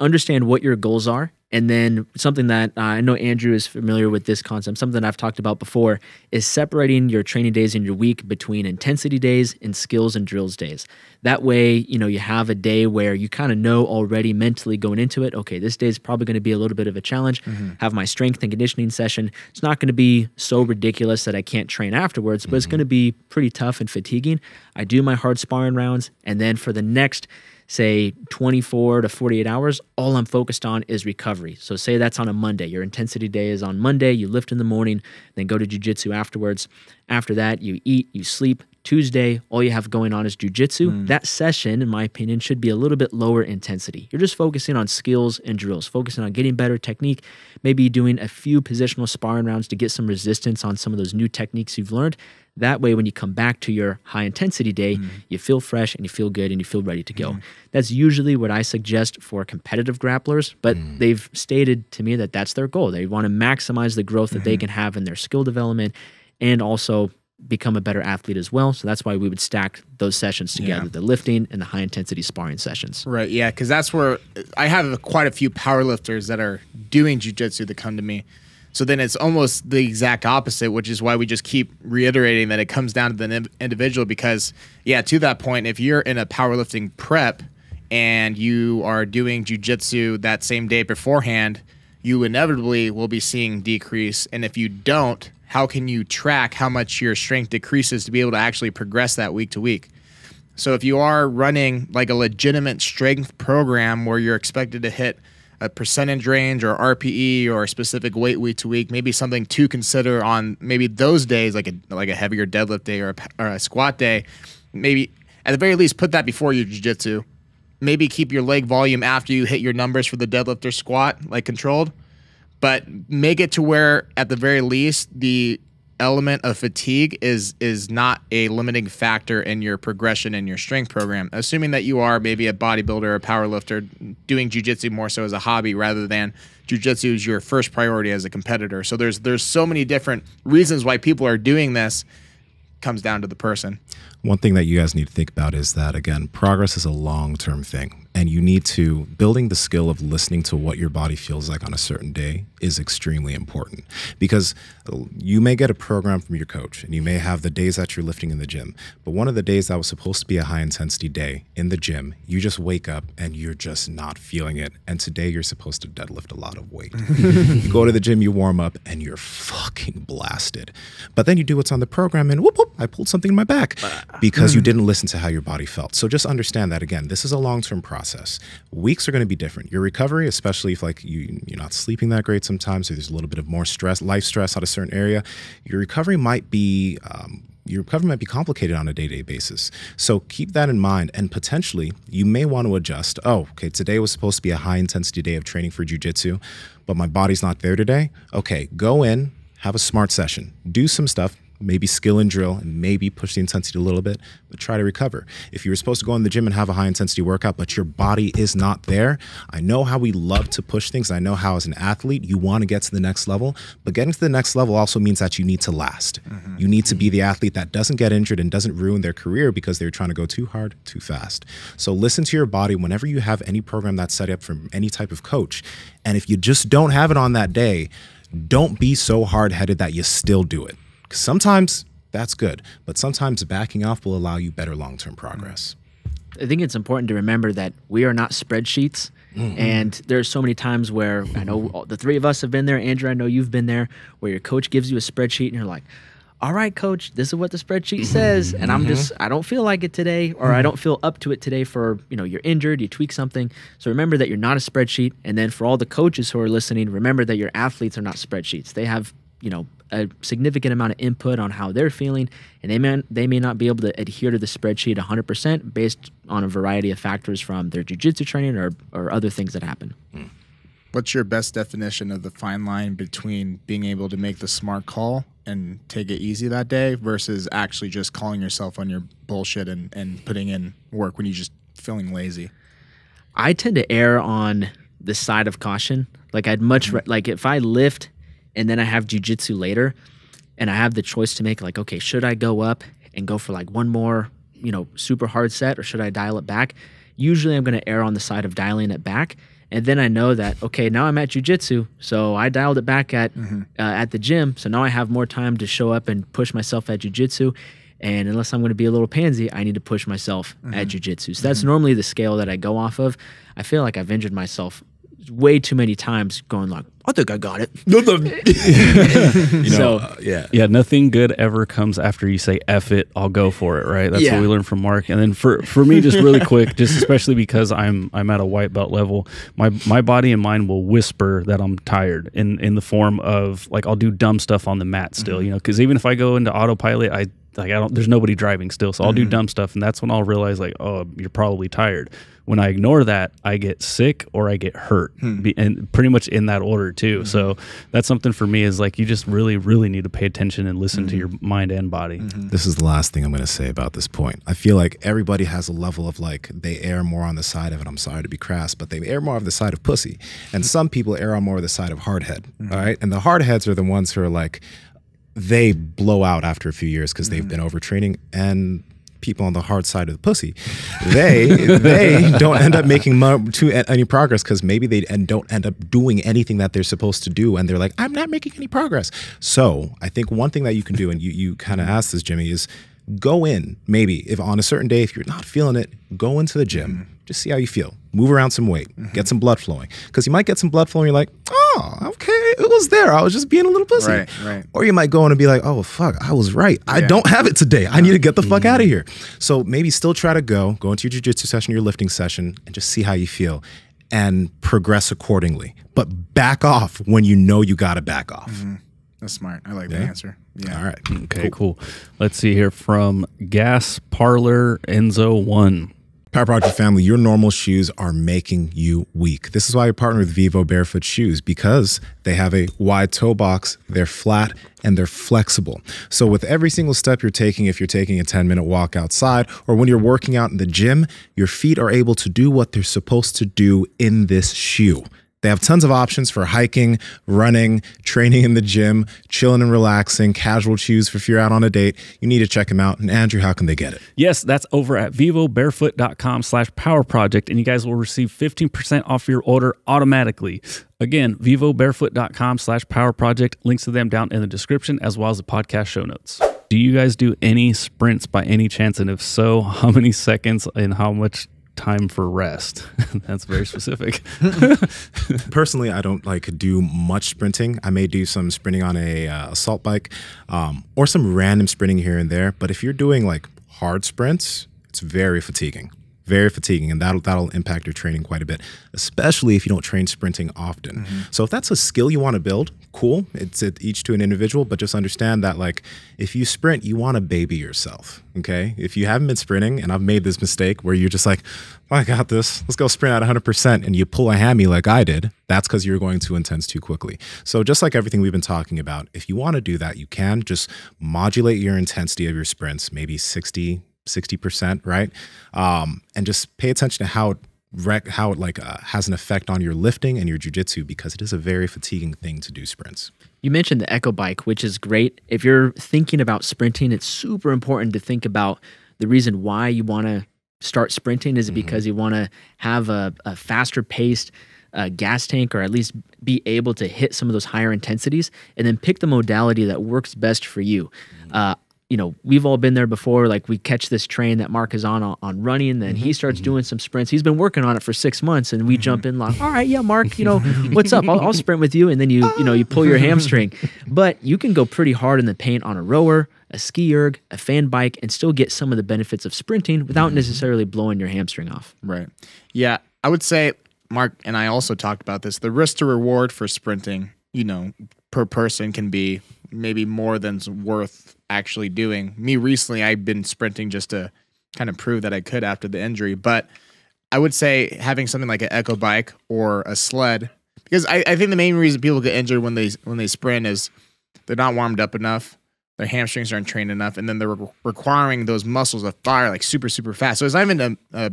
understand what your goals are And then something that I know Andrew is familiar with this concept, something that I've talked about before, is separating your training days in your week between intensity days and skills and drills days. That way, you have a day where you kind of know already mentally going into it, okay, this day is probably going to be a little bit of a challenge. Have my strength and conditioning session. It's not going to be so ridiculous that I can't train afterwards, but it's going to be pretty tough and fatiguing. I do my hard sparring rounds, and then for the next say 24 to 48 hours, all I'm focused on is recovery. So say that's on a Monday. Your intensity day is on Monday. You lift in the morning, then go to jiu-jitsu afterwards. After that, you eat, you sleep. Tuesday, all you have going on is jiu-jitsu. That session, in my opinion, should be a little bit lower intensity. You're just focusing on skills and drills, focusing on getting better technique, maybe doing a few positional sparring rounds to get some resistance on some of those new techniques you've learned. That way, when you come back to your high intensity day, you feel fresh and you feel good and you feel ready to go. That's usually what I suggest for competitive grapplers, but they've stated to me that that's their goal. They want to maximize the growth that they can have in their skill development and also become a better athlete as well. So that's why we would stack those sessions together, the lifting and the high intensity sparring sessions. Right, yeah, because that's where I have quite a few powerlifters that are doing jiu-jitsu that come to me. So then it's almost the exact opposite, which is why we just keep reiterating that it comes down to the individual because, yeah, to that point, if you're in a powerlifting prep and you are doing jiu-jitsu that same day beforehand, you inevitably will be seeing decrease. And if you don't, how can you track how much your strength decreases to be able to actually progress that week to week? So if you are running like a legitimate strength program where you're expected to hit a percentage range or RPE or a specific weight week to week, maybe something to consider on maybe those days, like a heavier deadlift day or a squat day, maybe at the very least put that before your jiu-jitsu. Maybe keep your leg volume after you hit your numbers for the deadlift or squat, like controlled. But make it to where, at the very least, the element of fatigue is not a limiting factor in your progression in your strength program. Assuming that you are maybe a bodybuilder or a powerlifter doing jiu-jitsu more so as a hobby rather than jiu-jitsu is your first priority as a competitor. So there's so many different reasons why people are doing this. Comes down to the person. One thing that you guys need to think about is that, again, progress is a long-term thing. And you need to, building the skill of listening to what your body feels like on a certain day is extremely important. Because you may get a program from your coach and you may have the days that you're lifting in the gym. But one of the days that was supposed to be a high-intensity day in the gym, you just wake up and you're just not feeling it. And today you're supposed to deadlift a lot of weight. You go to the gym, you warm up, and you're fucking blasted. But then you do what's on the program and whoop, whoop, I pulled something in my back because you didn't listen to how your body felt. So just understand that, again, this is a long-term process. Weeks are going to be different. Your recovery, especially if like you're not sleeping that great sometimes, so there's a little bit of more stress, life stress out of a certain area, your recovery might be complicated on a day-to-day basis. So keep that in mind, and potentially you may want to adjust. Oh, okay, today was supposed to be a high-intensity day of training for jiu-jitsu, but my body's not there today. Okay, go in, have a smart session, do some stuff, maybe skill and drill, and maybe push the intensity a little bit, but try to recover. If you were supposed to go in the gym and have a high intensity workout, but your body is not there, I know how we love to push things. I know how as an athlete, you want to get to the next level, but getting to the next level also means that you need to last. You need to be the athlete that doesn't get injured and doesn't ruin their career because they're trying to go too hard, too fast. So listen to your body whenever you have any program that's set up from any type of coach. And if you just don't have it on that day, don't be so hard-headed that you still do it. Sometimes that's good, but sometimes backing off will allow you better long-term progress. I think it's important to remember that we are not spreadsheets. And there's so many times where I know the three of us have been there. Andrew, I know you've been there, where your coach gives you a spreadsheet and you're like, all right, coach, this is what the spreadsheet says. And I don't feel like it today, or I don't feel up to it today for, you're injured, you tweak something. So remember that you're not a spreadsheet. And then for all the coaches who are listening, remember that your athletes are not spreadsheets. They have, a significant amount of input on how they're feeling, and they may not be able to adhere to the spreadsheet 100% based on a variety of factors from their jiu-jitsu training or other things that happen. What's your best definition of the fine line between being able to make the smart call and take it easy that day versus actually just calling yourself on your bullshit and putting in work when you're just feeling lazy? I tend to err on the side of caution. Like I'd much like if I lift and then I have jiu-jitsu later and I have the choice to make, like, okay, should I go up and go for like one more, super hard set, or should I dial it back? usually I'm going to err on the side of dialing it back. And then I know that, okay, now I'm at jiu-jitsu, so I dialed it back at the gym. So now I have more time to show up and push myself at jiu-jitsu. And unless I'm going to be a little pansy, I need to push myself at jiu-jitsu. So that's normally the scale that I go off of. I feel like I've injured myself way too many times going like, I think I got it. Yeah, nothing good ever comes after you say F it, I'll go for it, right? That's what we learned from Mark. And then for me, just really quick, just especially because I'm at a white belt level, my body and mind will whisper that I'm tired in the form of like I'll do dumb stuff on the mat still, you know, because even if I go into autopilot, there's nobody driving still, so I'll do dumb stuff, and that's when I'll realize like, oh, you're probably tired. When I ignore that, I get sick or I get hurt, and pretty much in that order too. So that's something for me is like you just really, really need to pay attention and listen to your mind and body. This is the last thing I'm going to say about this point. I feel like everybody has a level of like they err more on the side of, and I'm sorry to be crass, but they err more on the side of pussy, and some people err on more of the side of hardhead. All right, and the hardheads are the ones who are like they blow out after a few years because they've been overtraining, and people on the hard side of the pussy, they don't end up making any progress because maybe they don't end up doing anything that they're supposed to do, and they're like, I'm not making any progress. So I think one thing that you can do, and you kind of asked this, Jimmy, is go in, maybe if on a certain day, if you're not feeling it, go into the gym, just see how you feel, move around some weight, get some blood flowing, because you might get some blood flowing, you're like, oh, okay, it was there, I was just being a little pussy. Right. Or you might go in and be like, oh fuck, I was right, I don't have it today, I need to get the fuck out of here. So maybe still try to go into your jiu-jitsu session, your lifting session, and just see how you feel and progress accordingly, but back off when you know you gotta back off. That's smart. I like the answer. Yeah. All right. Okay, cool. Let's see here from Gas Parlor Enzo 1. Power Project family, your normal shoes are making you weak. This is why I partner with Vivo Barefoot Shoes, because they have a wide toe box, they're flat, and they're flexible. So with every single step you're taking, if you're taking a 10-minute walk outside, or when you're working out in the gym, your feet are able to do what they're supposed to do in this shoe. They have tons of options for hiking, running, training in the gym, chilling and relaxing, casual shoes for if you're out on a date. You need to check them out. And Andrew, how can they get it? Yes, that's over at vivobarefoot.com/powerproject, and you guys will receive 15% off your order automatically. Again, vivobarefoot.com/powerproject. Links to them down in the description as well as the podcast show notes. Do you guys do any sprints by any chance? And if so, how many seconds and how much time for rest? That's very specific. Personally, I don't do much sprinting. I may do some sprinting on a assault bike, or some random sprinting here and there. But if you're doing like hard sprints, it's very fatiguing. Very fatiguing, and that'll impact your training quite a bit, especially if you don't train sprinting often. So if that's a skill you want to build, cool. It's each to an individual, but just understand that like if you sprint, you want to baby yourself, okay? If you haven't been sprinting, and I've made this mistake where you're just like, oh, I got this, let's go sprint at 100%, and you pull a hammy like I did, that's because you're going too intense too quickly. So just like everything we've been talking about, if you want to do that, you can just modulate your intensity of your sprints, maybe 60%, right? And just pay attention to how it has an effect on your lifting and your jiu-jitsu, because it is a very fatiguing thing to do sprints. You mentioned the Echo Bike, which is great. If you're thinking about sprinting, it's super important to think about the reason why you want to start sprinting. Is it because you want to have a faster paced gas tank, or at least be able to hit some of those higher intensities, and then pick the modality that works best for you. You know, we've all been there before. Like we catch this train that Mark is on running, and then he starts doing some sprints. He's been working on it for 6 months, and we jump in like, all right, yeah, Mark, you know, what's up? I'll sprint with you. And then you pull your hamstring. But you can go pretty hard in the paint on a rower, a ski erg, a fan bike, and still get some of the benefits of sprinting without necessarily blowing your hamstring off. Right. Yeah, I would say, Mark and I also talked about this, the risk to reward for sprinting, you know, per person can be maybe more than's worth actually doing. Me recently, I've been sprinting just to kind of prove that I could after the injury. But I would say having something like an Echo Bike or a sled, because I think the main reason people get injured when they sprint is they're not warmed up enough, their hamstrings aren't trained enough, and then they're requiring those muscles to fire like super, super fast. So it's not even a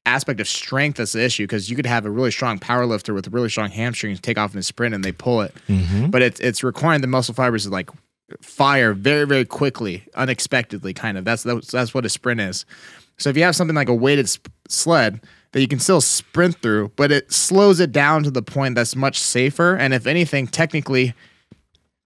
aspect of strength that's the issue, because you could have a really strong power lifter with really strong hamstrings take off in a sprint and they pull it. But it's requiring the muscle fibers to like fire very, very quickly, unexpectedly, kind of. That's what a sprint is. So if you have something like a weighted sled that you can still sprint through, but it slows it down to the point that's much safer. And if anything, technically,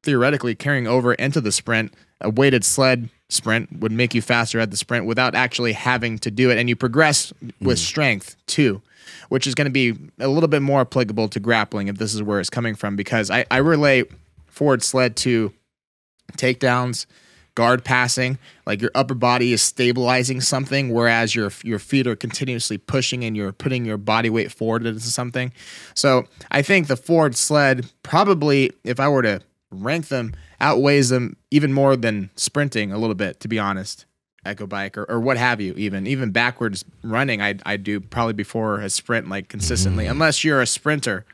theoretically, carrying over into the sprint, a weighted sled sprint would make you faster at the sprint without actually having to do it. And you progress with strength too, which is going to be a little bit more applicable to grappling if this is where it's coming from, because I relate forward sled to takedowns, guard passing, like your upper body is stabilizing something, whereas your feet are continuously pushing and you're putting your body weight forward into something. So I think the forward sled probably, if I were to rank them, outweighs them even more than sprinting a little bit, to be honest. Echo bike or what have you, even backwards running, I do probably before a sprint, like consistently, unless you're a sprinter.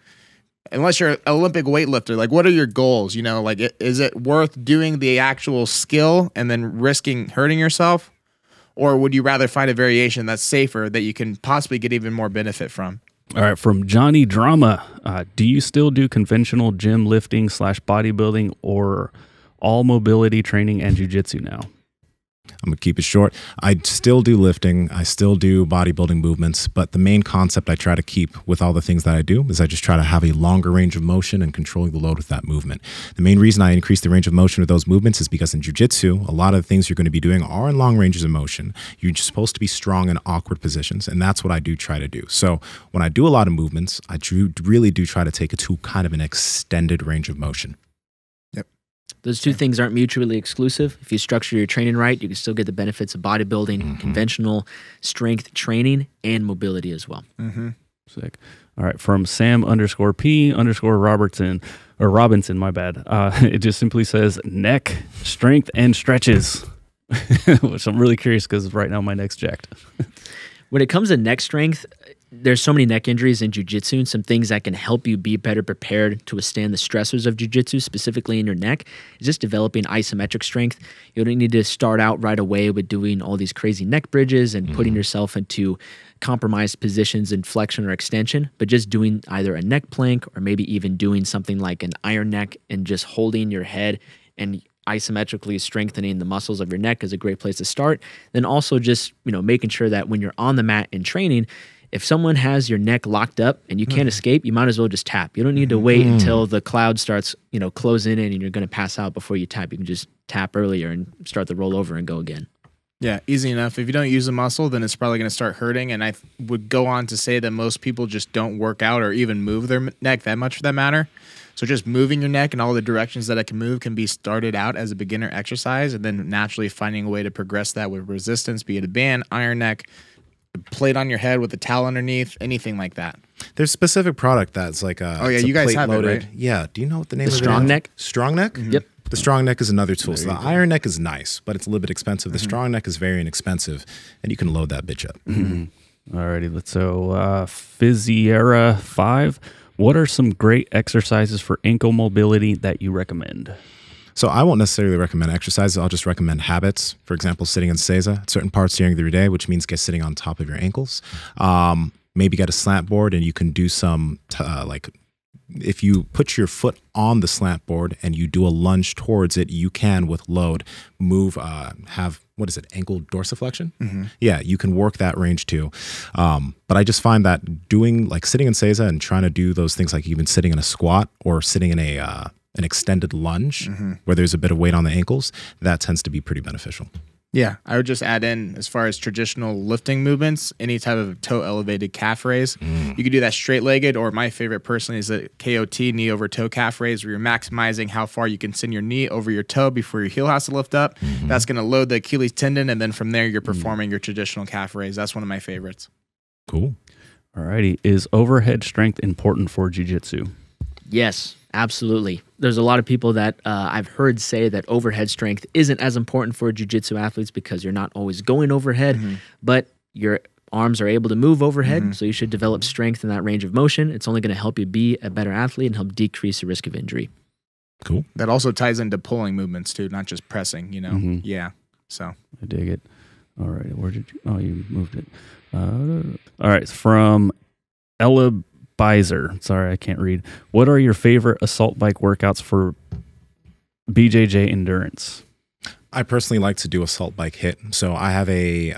Unless you're an Olympic weightlifter, like what are your goals? You know, like is it worth doing the actual skill and then risking hurting yourself? Or would you rather find a variation that's safer that you can possibly get even more benefit from? All right, from Johnny Drama, do you still do conventional gym lifting / bodybuilding or all mobility training and jiu-jitsu now? I'm going to keep it short. I still do lifting. I still do bodybuilding movements, but the main concept I try to keep with all the things that I do is I just try to have a longer range of motion and controlling the load with that movement. The main reason I increase the range of motion with those movements is because in jiu-jitsu, a lot of the things you're going to be doing are in long ranges of motion. You're just supposed to be strong in awkward positions, and that's what I do try to do. So when I do a lot of movements, I really do try to take it to kind of an extended range of motion. Those two things aren't mutually exclusive. If you structure your training right, you can still get the benefits of bodybuilding, conventional strength training, and mobility as well. Sick. All right. From Sam_P_Robertson, my bad. It just simply says neck, strength, and stretches, which I'm really curious because right now my neck's jacked. When it comes to neck strength, there's so many neck injuries in jiu-jitsu, and some things that can help you be better prepared to withstand the stressors of jiu-jitsu, specifically in your neck, is just developing isometric strength. You don't need to start out right away with doing all these crazy neck bridges and putting yourself into compromised positions in flexion or extension, but just doing either a neck plank or maybe even doing something like an iron neck and just holding your head and isometrically strengthening the muscles of your neck is a great place to start. Then also just, making sure that when you're on the mat in training, if someone has your neck locked up and you can't escape, you might as well just tap. You don't need to wait until the cloud starts, closing in and you're going to pass out before you tap. You can just tap earlier and start the rollover and go again. Yeah, easy enough. If you don't use a muscle, then it's probably going to start hurting. And I would go on to say that most people just don't work out or even move their neck that much for that matter. So just moving your neck in all the directions that it can move can be started out as a beginner exercise, and then naturally finding a way to progress that with resistance, be it a band, iron neck, a plate on your head with a towel underneath, anything like that. There's a specific product that's like a you guys have loaded. it, right? Yeah. Do you know what the name The of it is? strong neck? Strong neck? Yep. The strong neck is another tool. So the iron neck is nice, but it's a little bit expensive. The strong neck is very inexpensive, and you can load that bitch up. Alrighty, so Physiera 5. What are some great exercises for ankle mobility that you recommend? So I won't necessarily recommend exercises. I'll just recommend habits. For example, sitting in seiza at certain parts during the day, which means sitting on top of your ankles. Maybe get a slant board and you can do some if you put your foot on the slant board and you do a lunge towards it, you can, with load, move, ankle dorsiflexion? Yeah, you can work that range too. But I just find that doing, sitting in seiza and trying to do those things, like even sitting in a squat or sitting in an extended lunge where there's a bit of weight on the ankles, that tends to be pretty beneficial. Yeah, I would just add in, as far as traditional lifting movements, any type of toe elevated calf raise. You could do that straight legged, or my favorite personally is the KOT, knee over toe calf raise, where you're maximizing how far you can send your knee over your toe before your heel has to lift up. That's going to load the Achilles tendon, and then from there you're performing your traditional calf raise. That's one of my favorites. Cool. Alrighty, is overhead strength important for jiu-jitsu? Yes, absolutely. There's a lot of people that I've heard say that overhead strength isn't as important for jiu-jitsu athletes because you're not always going overhead, but your arms are able to move overhead, so you should develop strength in that range of motion. It's only going to help you be a better athlete and help decrease the risk of injury. Cool. That also ties into pulling movements too, not just pressing, Yeah, so. I dig it. All right, where did you? Oh, you moved it. All right, from Ella Bizer. Sorry, I can't read. What are your favorite assault bike workouts for BJJ endurance? I personally like to do assault bike hit. So I have a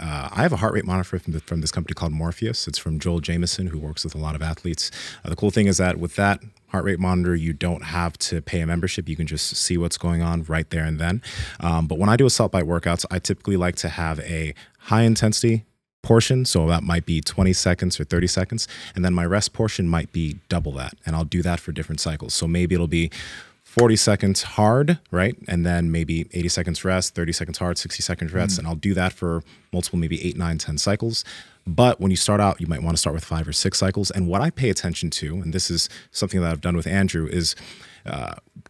heart rate monitor from this company called Morpheus. It's from Joel Jameson, who works with a lot of athletes. The cool thing is that with that heart rate monitor, you don't have to pay a membership. You can just see what's going on right there and then. But when I do assault bike workouts, I typically like to have a high intensity portion, so that might be 20 seconds or 30 seconds, and then my rest portion might be double that, and I'll do that for different cycles. So maybe it'll be 40 seconds hard, right? And then maybe 80 seconds rest, 30 seconds hard, 60 seconds rest. And I'll do that for multiple, maybe 8, 9, 10 cycles. But when you start out, you might want to start with 5 or 6 cycles. And what I pay attention to, and this is something that I've done with Andrew, is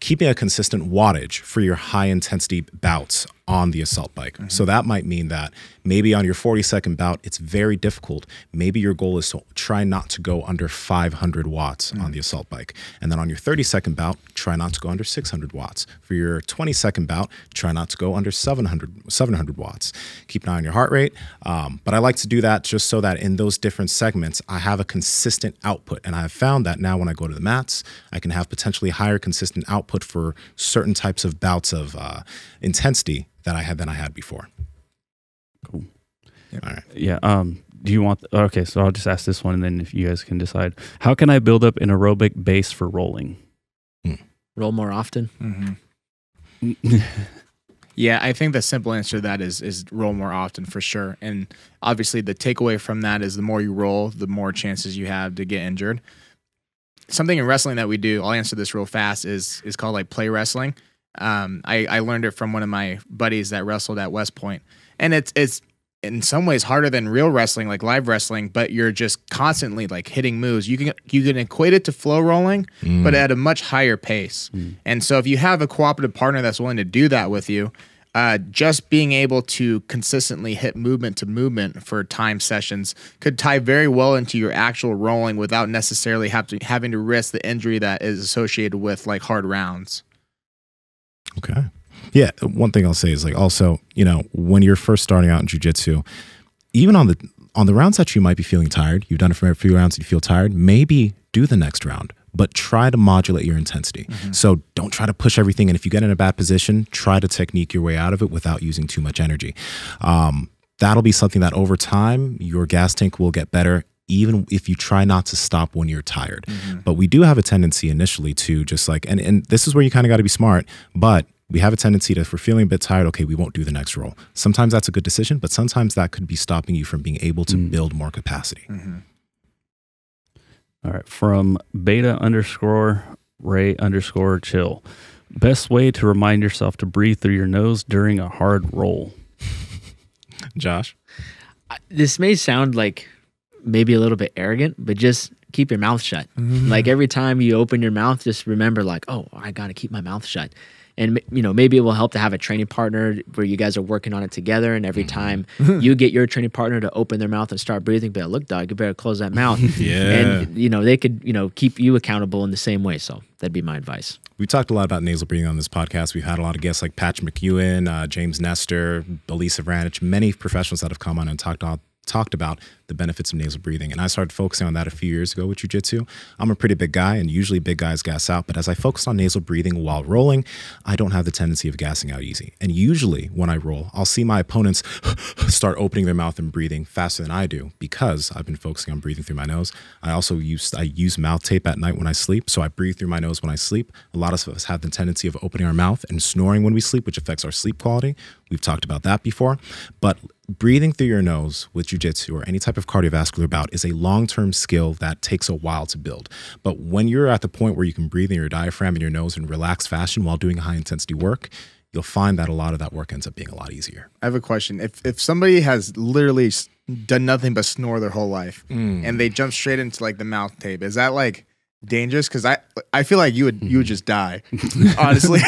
keeping a consistent wattage for your high intensity bouts on the assault bike. So that might mean that maybe on your 40-second bout, it's very difficult. Maybe your goal is to try not to go under 500 watts on the assault bike. And then on your 30-second bout, try not to go under 600 watts. For your 20-second bout, try not to go under 700 watts. Keep an eye on your heart rate. But I like to do that just so that in those different segments, I have a consistent output. And I have found that now when I go to the mats, I can have potentially higher consistent output for certain types of bouts of intensity than I had before. Cool. Yep. All right. Yeah. Do you want? Okay, so I'll just ask this one, and then if you guys can decide, how can I build up an aerobic base for rolling? Roll more often. Yeah, I think the simple answer to that is roll more often for sure. And obviously the takeaway from that is the more you roll, the more chances you have to get injured. Something in wrestling that we do, I'll answer this real fast, is called like play wrestling. I learned it from one of my buddies that wrestled at West Point. And it's in some ways harder than real wrestling, like live wrestling, but you're just constantly like hitting moves. You can equate it to flow rolling, but at a much higher pace. And so if you have a cooperative partner that's willing to do that with you, just being able to consistently hit movement to movement for time sessions could tie very well into your actual rolling without necessarily having to risk the injury that is associated with like hard rounds. Okay. Yeah. One thing I'll say is like also, when you're first starting out in jiu-jitsu, even on the rounds that you might be feeling tired, you've done it for a few rounds and you feel tired, maybe do the next round, but try to modulate your intensity. So don't try to push everything. And if you get in a bad position, try to technique your way out of it without using too much energy. That'll be something that over time, your gas tank will get better, even if you try not to stop when you're tired. But we do have a tendency initially to just like, and this is where you kind of got to be smart, but we have a tendency to, if we're feeling a bit tired, okay, we won't do the next roll. Sometimes that's a good decision, but sometimes that could be stopping you from being able to build more capacity. All right. From beta_Ray_chill. Best way to remind yourself to breathe through your nose during a hard roll. Josh? This may sound like maybe a little bit arrogant, but just keep your mouth shut. Like every time you open your mouth, just remember like, oh, I got to keep my mouth shut. And, maybe it will help to have a training partner where you guys are working on it together. And every time you get your training partner to open their mouth and start breathing, be like, look, dog, you better close that mouth. And, they could, keep you accountable in the same way. So that'd be my advice. We talked a lot about nasal breathing on this podcast. We've had a lot of guests like Patrick McEwen, James Nestor, Elisa Vranich, many professionals that have come on and talked about the benefits of nasal breathing. And I started focusing on that a few years ago with jiu-jitsu. I'm a pretty big guy, and usually big guys gas out. But as I focused on nasal breathing while rolling, I don't have the tendency of gassing out easy. And usually when I roll, I'll see my opponents start opening their mouth and breathing faster than I do because I've been focusing on breathing through my nose. I also use mouth tape at night when I sleep, so I breathe through my nose when I sleep. A lot of us have the tendency of opening our mouth and snoring when we sleep, which affects our sleep quality. We've talked about that before. But breathing through your nose with jiu-jitsu or any type of cardiovascular bout is a long-term skill that takes a while to build. But when you're at the point where you can breathe in your diaphragm and your nose in relaxed fashion while doing high-intensity work, you'll find that a lot of that work ends up being a lot easier. I have a question. If somebody has literally done nothing but snore their whole life and they jump straight into like the mouth tape, is that like dangerous? Because I feel like you would just die, honestly.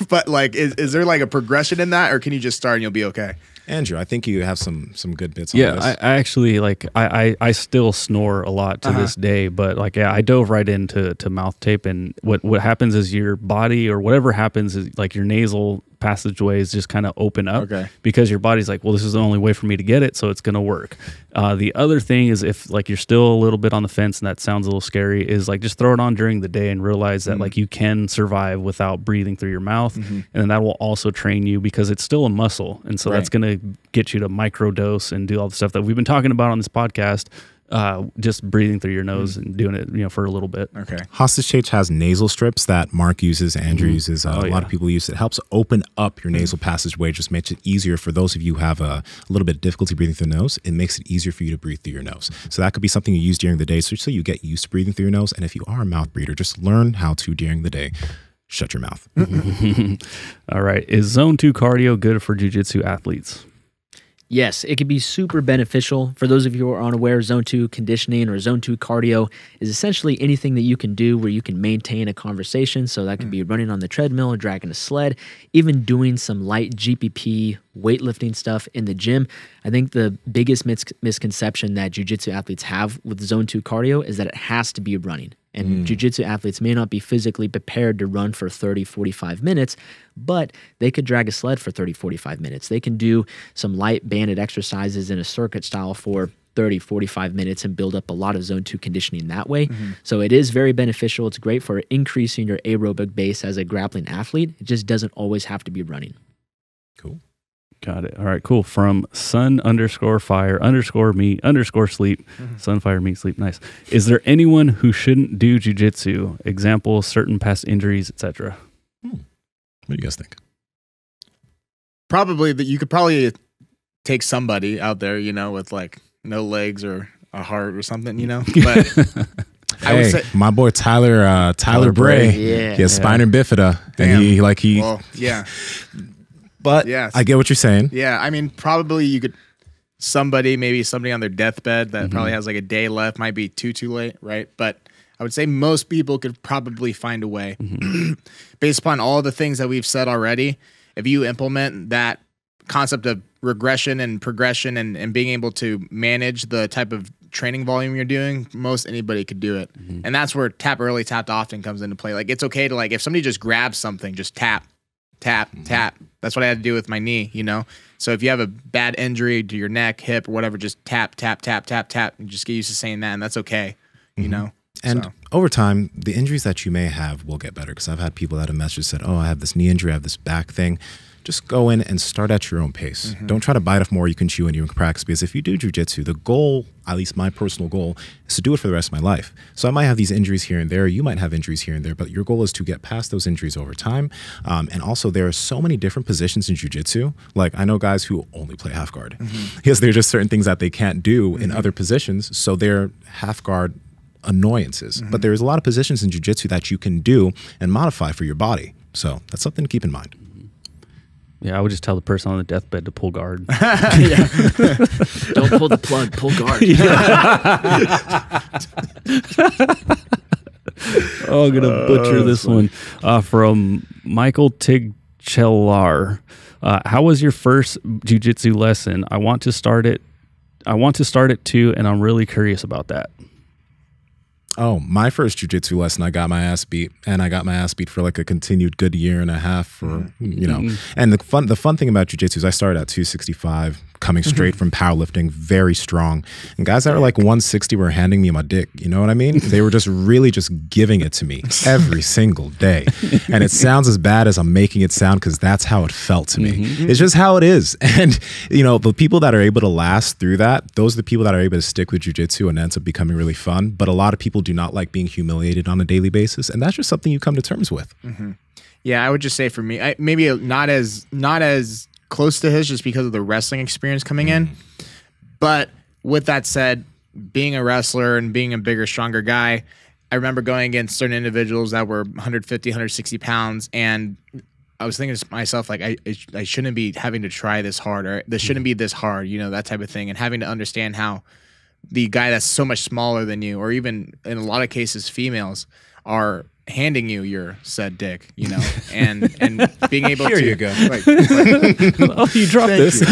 But like, is there like a progression in that, or can you just start and you'll be okay? Andrew, I think you have some good bits on this. I actually like I still snore a lot to this day, but like I dove right into mouth tape, and what happens is your body or whatever happens is like your nasal passageways just kind of open up Okay. because your body's like, well, this is the only way for me to get it, so it's going to work. The other thing is, if like you're still a little bit on the fence and that sounds a little scary, is like just throw it on during the day and realize that like you can survive without breathing through your mouth, and then that will also train you because it's still a muscle, and so that's going to get you to microdose and do all the stuff that we've been talking about on this podcast. Just breathing through your nose and doing it, for a little bit. Okay. Hostage Tape has nasal strips that Mark uses, Andrew uses, a lot of people use. It helps open up your nasal passageway, just makes it easier for those of you who have a little bit of difficulty breathing through the nose. It makes it easier for you to breathe through your nose. So that could be something you use during the day, so you get used to breathing through your nose. And if you are a mouth breather, just learn how to, during the day, shut your mouth. All right. Is Zone 2 cardio good for jiu-jitsu athletes? Yes, it can be super beneficial. For those of you who are unaware, Zone 2 conditioning or Zone 2 cardio is essentially anything that you can do where you can maintain a conversation. So that could be running on the treadmill or dragging a sled, even doing some light GPP weightlifting stuff in the gym. I think the biggest misconception that jiu-jitsu athletes have with Zone 2 cardio is that it has to be running. And jiu-jitsu athletes may not be physically prepared to run for 30, 45 minutes, but they could drag a sled for 30, 45 minutes. They can do some light banded exercises in a circuit style for 30, 45 minutes and build up a lot of Zone 2 conditioning that way. So it is very beneficial. It's great for increasing your aerobic base as a grappling athlete. It just doesn't always have to be running. Cool. Got it. All right, cool. From sun_fire_meat_sleep, sunfire meat sleep. Nice. Is there anyone who shouldn't do jiu-jitsu? Example, certain past injuries, etc. What do you guys think? Probably that you could probably take somebody out there, with like no legs or a heart or something, But I would say my boy Tyler Bray, Yeah. he has spina bifida, Damn. and he. well, yeah. But Yes. I get what you're saying. Yeah, I mean, probably you could maybe somebody on their deathbed that probably has like a day left, might be too late, right? But I would say most people could probably find a way. Based upon all the things that we've said already, if you implement that concept of regression and progression and being able to manage the type of training volume you're doing, most anybody could do it. And that's where tap early, tapped often comes into play. Like, it's okay to, like, if somebody just grabs something, just tap. That's what I had to do with my knee, So if you have a bad injury to your neck, hip, or whatever, just tap, and just get used to saying that, and that's okay, And over time, the injuries that you may have will get better, because I've had people that have messaged said, oh, I have this knee injury, I have this back thing. Just go in and start at your own pace. Don't try to bite off more you can chew and you can practice, because if you do jiu-jitsu, the goal, at least my personal goal, is to do it for the rest of my life. So I might have these injuries here and there. You might have injuries here and there, but your goal is to get past those injuries over time. And also, there are so many different positions in jiu-jitsu. Like, I know guys who only play half guard because there are just certain things that they can't do in other positions. So they're half guard annoyances. But there's a lot of positions in jiu-jitsu that you can do and modify for your body. So that's something to keep in mind. Yeah, I would just tell the person on the deathbed to pull guard. Don't pull the plug, pull guard. Oh, I'm gonna butcher this one. From Michael Tigchelar. How was your first jiu-jitsu lesson? I want to start it too, and I'm really curious about that. Oh, my first jiu-jitsu lesson, I got my ass beat, and I got my ass beat for like a continued good year and a half for, And the fun thing about jiu-jitsu is I started at 265, coming straight from powerlifting, very strong. And guys that were like 160 were handing me my dick, you know what I mean? They were just really just giving it to me every single day. And it sounds as bad as I'm making it sound, because that's how it felt to me. It's just how it is. And, the people that are able to last through that, those are the people that are able to stick with jiu-jitsu and ends up becoming really fun. But a lot of people do not like being humiliated on a daily basis. And that's just something you come to terms with. Yeah, I would just say for me, maybe not as close to his, just because of the wrestling experience coming in. But with that said, being a wrestler and being a bigger, stronger guy, I remember going against certain individuals that were 150, 160 pounds, and I was thinking to myself, like, I shouldn't be having to try this hard, or this shouldn't be this hard, that type of thing, and having to understand how the guy that's so much smaller than you, or even in a lot of cases females, are handing you your said dick, you know, and being able Here to. you go. Right. Oh, you dropped this.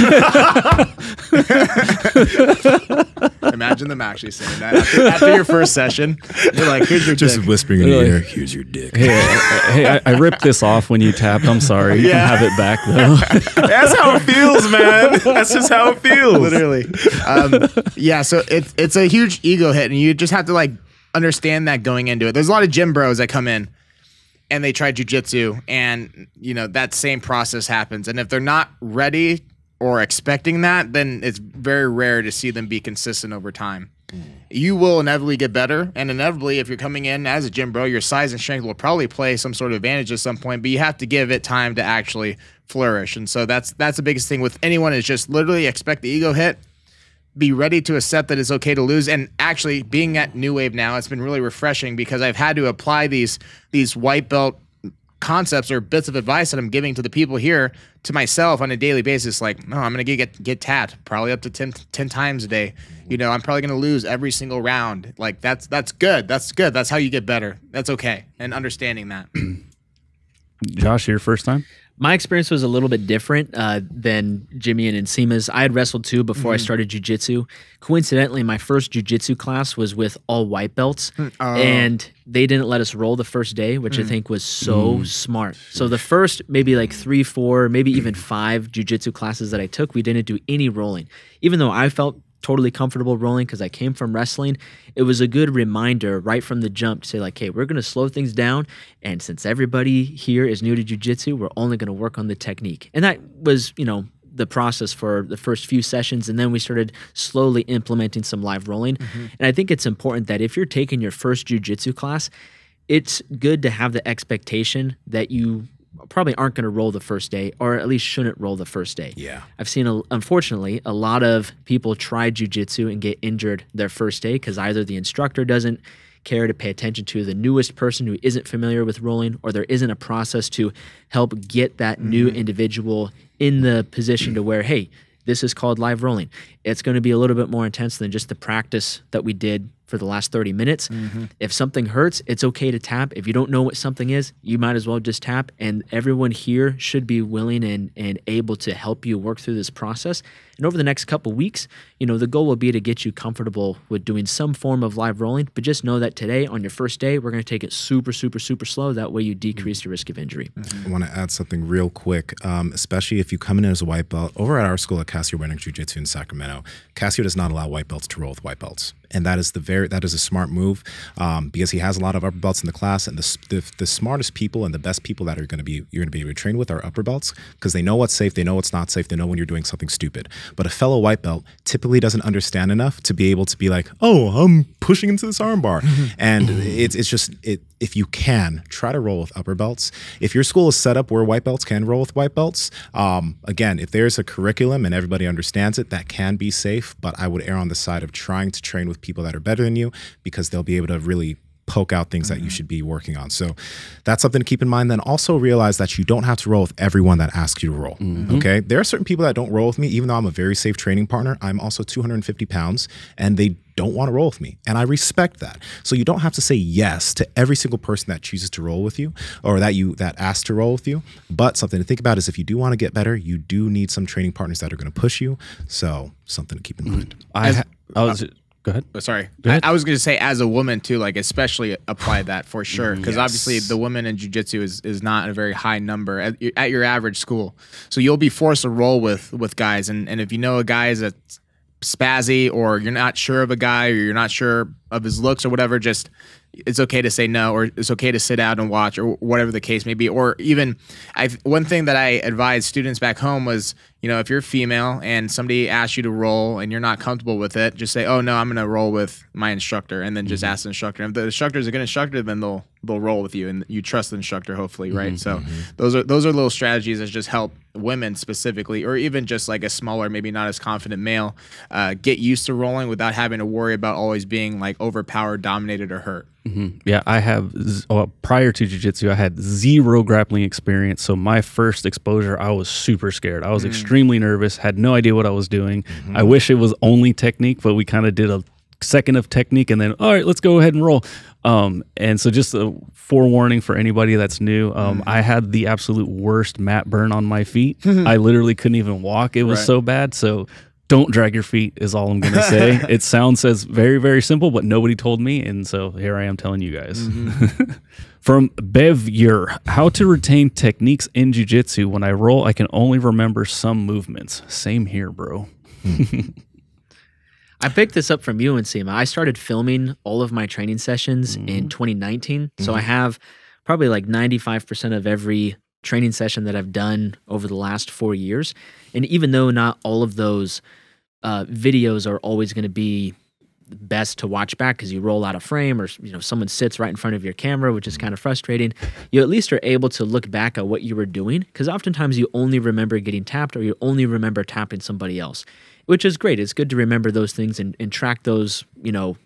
Imagine them actually saying that after your first session. You're like, here's your Just dick. whispering in your Really? ear, here's your dick. Hey, I ripped this off when you tapped. I'm sorry. You Yeah. can have it back though. That's how it feels, man. That's just how it feels. Literally. Yeah, so it's a huge ego hit, and you just have to like understand that going into it. There's a lot of gym bros that come in and they try jujitsu, and you know that same process happens. And if they're not ready or expecting that, then it's very rare to see them be consistent over time. You will inevitably get better, and inevitably, if you're coming in as a gym bro, your size and strength will probably play some sort of advantage at some point. But you have to give it time to actually flourish. And so that's the biggest thing with anyone is just literally expect the ego hit. Be ready to accept that it's okay to lose. And actually, being at New Wave now, it's been really refreshing because I've had to apply these white belt concepts or bits of advice that I'm giving to the people here to myself on a daily basis. Like, no, I'm going to get tapped probably up to 10 times a day. You know, I'm probably going to lose every single round. Like, that's good. That's good. That's how you get better. That's okay. And understanding that. Josh, your first time? My experience was a little bit different than Jimmy and Nsima's. I had wrestled too before I started jiu-jitsu. Coincidentally, my first jiu-jitsu class was with all white belts, and they didn't let us roll the first day, which I think was so smart. So the first maybe like 3, 4, maybe even 5 jiu-jitsu classes that I took, we didn't do any rolling. Even though I felt totally comfortable rolling because I came from wrestling, it was a good reminder right from the jump to say like, hey, we're going to slow things down. And since everybody here is new to jiu-jitsu, we're only going to work on the technique. And that was, you know, the process for the first few sessions. And then we started slowly implementing some live rolling. And I think it's important that if you're taking your first jiu-jitsu class, it's good to have the expectation that you probably aren't going to roll the first day, or at least shouldn't roll the first day. Yeah. I've seen, unfortunately, a lot of people try jiu-jitsu and get injured their first day because either the instructor doesn't care to pay attention to the newest person who isn't familiar with rolling, or there isn't a process to help get that new individual in the position to where, hey, this is called live rolling. It's going to be a little bit more intense than just the practice that we did for the last 30 minutes. If something hurts, it's okay to tap. If you don't know what something is, you might as well just tap. And everyone here should be willing and able to help you work through this process. And over the next couple weeks, you know, the goal will be to get you comfortable with doing some form of live rolling. But just know that today, on your first day, we're going to take it super, super, super slow. That way you decrease the risk of injury. I want to add something real quick, especially if you come in as a white belt. Over at our school at Casio Winning Jiu-Jitsu in Sacramento, Casio does not allow white belts to roll with white belts. And that is a smart move because he has a lot of upper belts in the class, and the smartest people and the best people that you're going to be able to train with are upper belts because they know what's safe, they know what's not safe, they know when you're doing something stupid. But a fellow white belt typically doesn't understand enough to be able to be like, oh, I'm pushing into this armbar, and it's just if you can try to roll with upper belts. If your school is set up where white belts can roll with white belts, again, if there's a curriculum and everybody understands it, that can be safe. But I would err on the side of trying to train with people that are better than you because they'll be able to really poke out things that you should be working on. So that's something to keep in mind. Then also realize that you don't have to roll with everyone that asks you to roll. Okay. There are certain people that don't roll with me, even though I'm a very safe training partner. I'm also 250 pounds and they don't want to roll with me. And I respect that. So you don't have to say yes to every single person that chooses to roll with you or that asks to roll with you. But something to think about is if you do want to get better, you do need some training partners that are going to push you. So something to keep in mind. Go ahead. Sorry. Go ahead. I was going to say as a woman too, like especially apply that for sure. Because obviously the women in jiu-jitsu is not a very high number at your average school. So you'll be forced to roll with guys. And if you know a guy is a spazzy or you're not sure of a guy or you're not sure of his looks or whatever, just it's okay to say no, or it's okay to sit out and watch, or whatever the case may be. Or even one thing that I advise students back home was, you know, if you're female and somebody asks you to roll and you're not comfortable with it, just say, oh no, I'm going to roll with my instructor, and then just ask the instructor. And if the instructor is a good instructor, then they'll roll with you, and you trust the instructor, hopefully, right? So those are little strategies that just help women specifically, or even just like a smaller, maybe not as confident male, get used to rolling without having to worry about always being like overpowered, dominated, or hurt. Yeah, I have, prior to jiu-jitsu, I had 0 grappling experience. So my first exposure, I was super scared. I was extremely nervous, had no idea what I was doing. I wish it was only technique, but we kind of did a second of technique and then, all right, let's go ahead and roll. And so just a forewarning for anybody that's new, I had the absolute worst mat burn on my feet. I literally couldn't even walk. It was so bad. So don't drag your feet is all I'm going to say. It sounds very, very simple, but nobody told me. And so here I am telling you guys. From Bevyur, how to retain techniques in jiu-jitsu. When I roll, I can only remember some movements. Same here, bro. I picked this up from you, Nsima. I started filming all of my training sessions in 2019. So I have probably like 95% of every training session that I've done over the last 4 years. And even though not all of those videos are always going to be best to watch back because you roll out of frame or someone sits right in front of your camera, which is kind of frustrating, you at least are able to look back at what you were doing, because oftentimes you only remember getting tapped or you only remember tapping somebody else, which is great. It's good to remember those things and track those,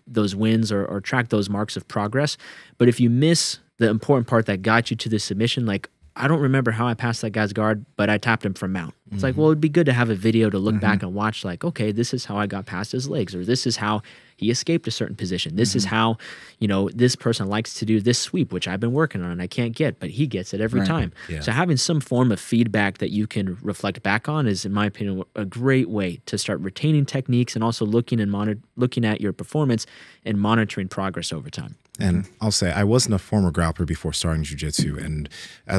those wins or track those marks of progress. But if you miss the important part that got you to the submission, like, I don't remember how I passed that guy's guard, but I tapped him from mount. It's like, well, it'd be good to have a video to look back and watch, like, okay, this is how I got past his legs, or this is how he escaped a certain position. This is how, this person likes to do this sweep, which I've been working on and I can't get, but he gets it every time. Yeah. So having some form of feedback that you can reflect back on is, in my opinion, a great way to start retaining techniques and also looking at your performance and monitoring progress over time. And I'll say, I wasn't a former grappler before starting jiu-jitsu. And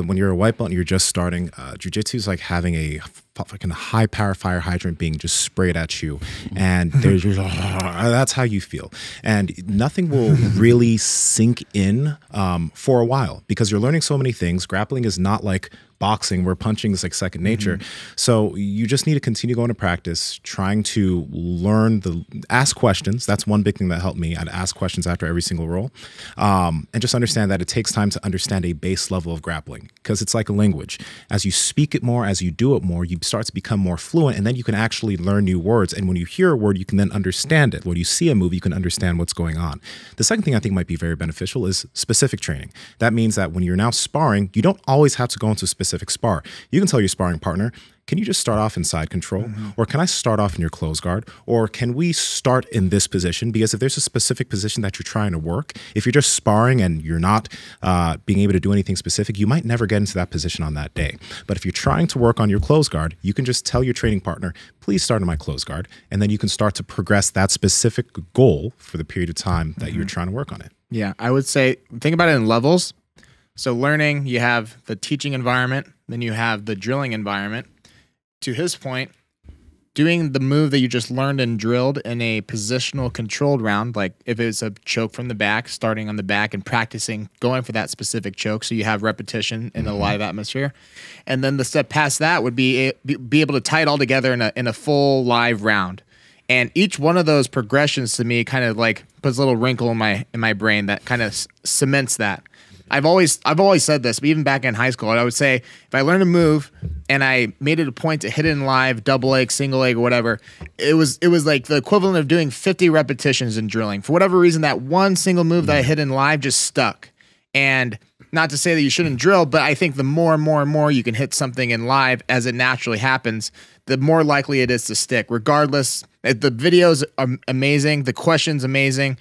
when you're a white belt and you're just starting, jiu-jitsu is like having a fucking high power fire hydrant being just sprayed at you. And there's just, that's how you feel. And nothing will really sink in for a while because you're learning so many things. Grappling is not like boxing where punching is like second nature. So you just need to continue going to practice, trying to learn ask questions. That's one big thing that helped me. I'd ask questions after every single roll. And just understand that it takes time to understand a base level of grappling because it's like a language. As you speak it more, as you do it more, you start to become more fluent, and then you can actually learn new words. And when you hear a word, you can then understand it. When you see a move, you can understand what's going on. The second thing I think might be very beneficial is specific training. That means that when you're now sparring, you don't always have to go into a specific spar. You can tell your sparring partner, can you just start off in side control? Or can I start off in your close guard? Or can we start in this position? Because if there's a specific position that you're trying to work, if you're just sparring and you're not being able to do anything specific, you might never get into that position on that day. But if you're trying to work on your close guard, you can just tell your training partner, please start in my close guard. And then you can start to progress that specific goal for the period of time that you're trying to work on it. Yeah, I would say, think about it in levels. So learning, you have the teaching environment, then you have the drilling environment. To his point, doing the move that you just learned and drilled in a positional controlled round, like if it's a choke from the back, starting on the back and practicing going for that specific choke so you have repetition in a live atmosphere. And then the step past that would be able to tie it all together in a full live round. And each one of those progressions to me kind of like puts a little wrinkle in my brain that kind of cements that. I've always said this, but even back in high school, I would say if I learned a move and I made it a point to hit it in live, double leg, single leg, or whatever, it was like the equivalent of doing 50 repetitions in drilling. For whatever reason, that one single move that I hit in live just stuck. And not to say that you shouldn't drill, but I think the more and more and more you can hit something in live as it naturally happens, the more likely it is to stick. Regardless, the videos are amazing, the questions amazing.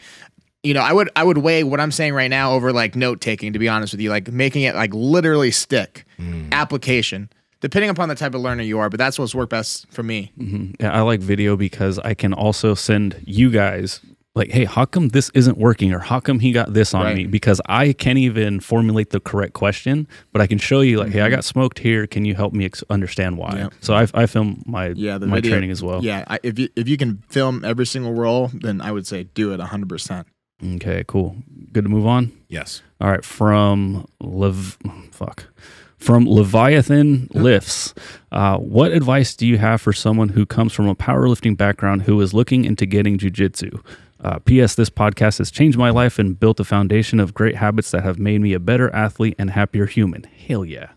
I would weigh what I'm saying right now over like note taking, to be honest with you, like making it like literally stick. Application, depending upon the type of learner you are, but that's what's worked best for me. Yeah, I like video because I can also send you guys like, hey, how come this isn't working, or how come he got this on me? Because I can't even formulate the correct question, but I can show you like, hey, I got smoked here. Can you help me understand why? Yep. So I film my my training as well. Yeah, if you can film every single roll, then I would say do it 100%. Okay, cool. Good to move on? Yes. All right, from Leviathan Lifts. What advice do you have for someone who comes from a powerlifting background who is looking into getting jiu-jitsu? P.S. This podcast has changed my life and built a foundation of great habits that have made me a better athlete and happier human. Hell yeah.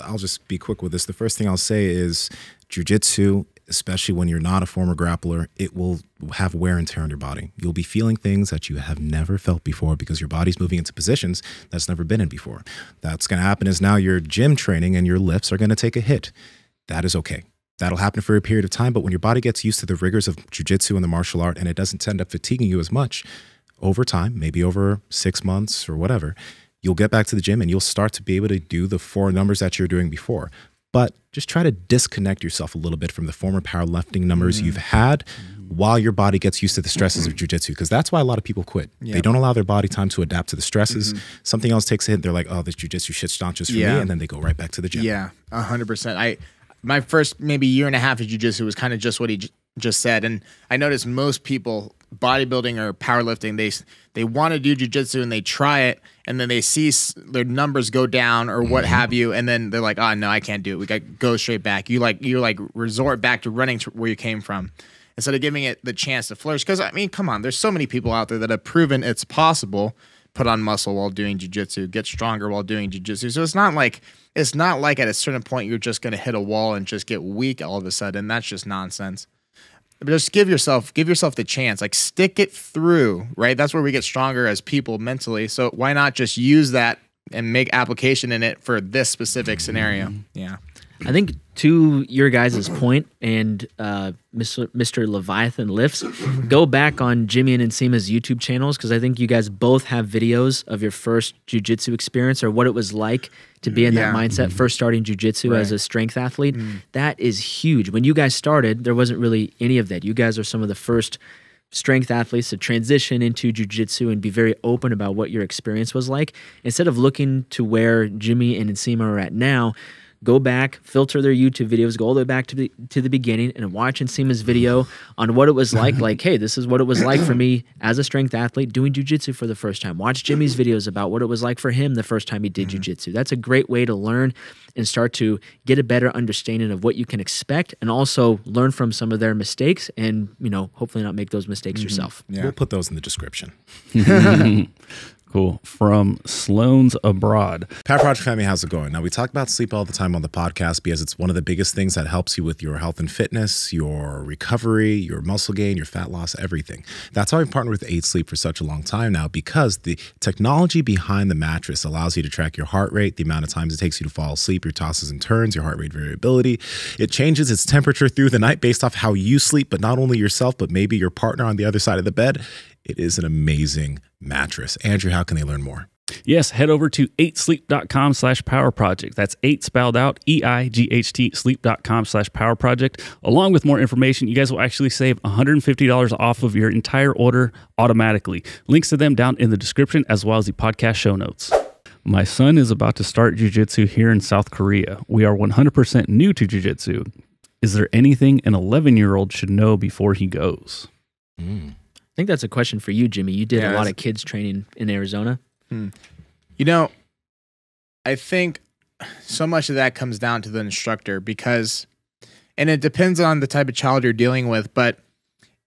I'll just be quick with this. The first thing I'll say is jiu-jitsu, especially when you're not a former grappler, it will have wear and tear on your body. You'll be feeling things that you have never felt before because your body's moving into positions that's never been in before. That's going to happen is now your gym training and your lifts are going to take a hit. That is okay. That'll happen for a period of time, but when your body gets used to the rigors of jiu-jitsu and the martial art and it doesn't end up fatiguing you as much, over time, maybe over 6 months or whatever, you'll get back to the gym and you'll start to be able to do the 4 numbers that you're doing before. But just try to disconnect yourself a little bit from the former powerlifting numbers you've had while your body gets used to the stresses of jiu-jitsu, because that's why a lot of people quit. They don't allow their body time to adapt to the stresses. Something else takes a hit. They're like, oh, this jiu-jitsu shit's not just for me. And then they go right back to the gym. Yeah, 100%. My first maybe year and a half of jiu-jitsu was kind of just what he just said. And I noticed most people, bodybuilding or powerlifting, they want to do jiu-jitsu and they try it, and then they see their numbers go down or what have you, and then they're like, oh no, I can't do it. We got to go straight back. You resort back to running to where you came from instead of giving it the chance to flourish. Because I mean, come on, there's so many people out there that have proven it's possible. Put on muscle while doing jiu-jitsu, get stronger while doing jiu-jitsu. So it's not like at a certain point you're just going to hit a wall and just get weak all of a sudden. That's just nonsense. But just give yourself the chance. Like, stick it through, right? That's where we get stronger as people mentally. So why not just use that and make application in it for this specific scenario? Yeah. I think to your guys' point, and Mr. Leviathan Lifts, go back on Jimmy and Nsima's YouTube channels, because I think you guys both have videos of your first jiu-jitsu experience or what it was like to be in that mindset, first starting jiu-jitsu as a strength athlete. That is huge. When you guys started, there wasn't really any of that. You guys are some of the first strength athletes to transition into jiu-jitsu and be very open about what your experience was like. Instead of looking to where Jimmy and Nsima are at now, go back, filter their YouTube videos, go all the way back to the beginning and watch Nsima's video on what it was like. Like, hey, this is what it was like for me as a strength athlete doing jiu-jitsu for the first time. Watch Jimmy's videos about what it was like for him the first time he did jiu-jitsu. That's a great way to learn and start to get a better understanding of what you can expect, and also learn from some of their mistakes and, hopefully not make those mistakes yourself. Yeah. We'll put those in the description. Cool. From Sloan's Abroad. Power Project family, how's it going? Now, we talk about sleep all the time on the podcast because it's one of the biggest things that helps you with your health and fitness, your recovery, your muscle gain, your fat loss, everything. That's why we've partnered with 8 Sleep for such a long time now, because the technology behind the mattress allows you to track your heart rate, the amount of times it takes you to fall asleep, your tosses and turns, your heart rate variability. It changes its temperature through the night based off how you sleep, but not only yourself, but maybe your partner on the other side of the bed. It is an amazing mattress. Andrew, how can they learn more? Yes, head over to 8sleep.com/powerproject. That's 8 spelled out, EIGHT, sleep.com/powerproject. Along with more information, you guys will actually save $150 off of your entire order automatically. Links to them down in the description, as well as the podcast show notes. My son is about to start jiu-jitsu here in South Korea. We are 100% new to jiu-jitsu. Is there anything an 11-year-old should know before he goes? I think that's a question for you, Jimmy. You did a lot of kids training in Arizona. I think so much of that comes down to the instructor, and it depends on the type of child you're dealing with, but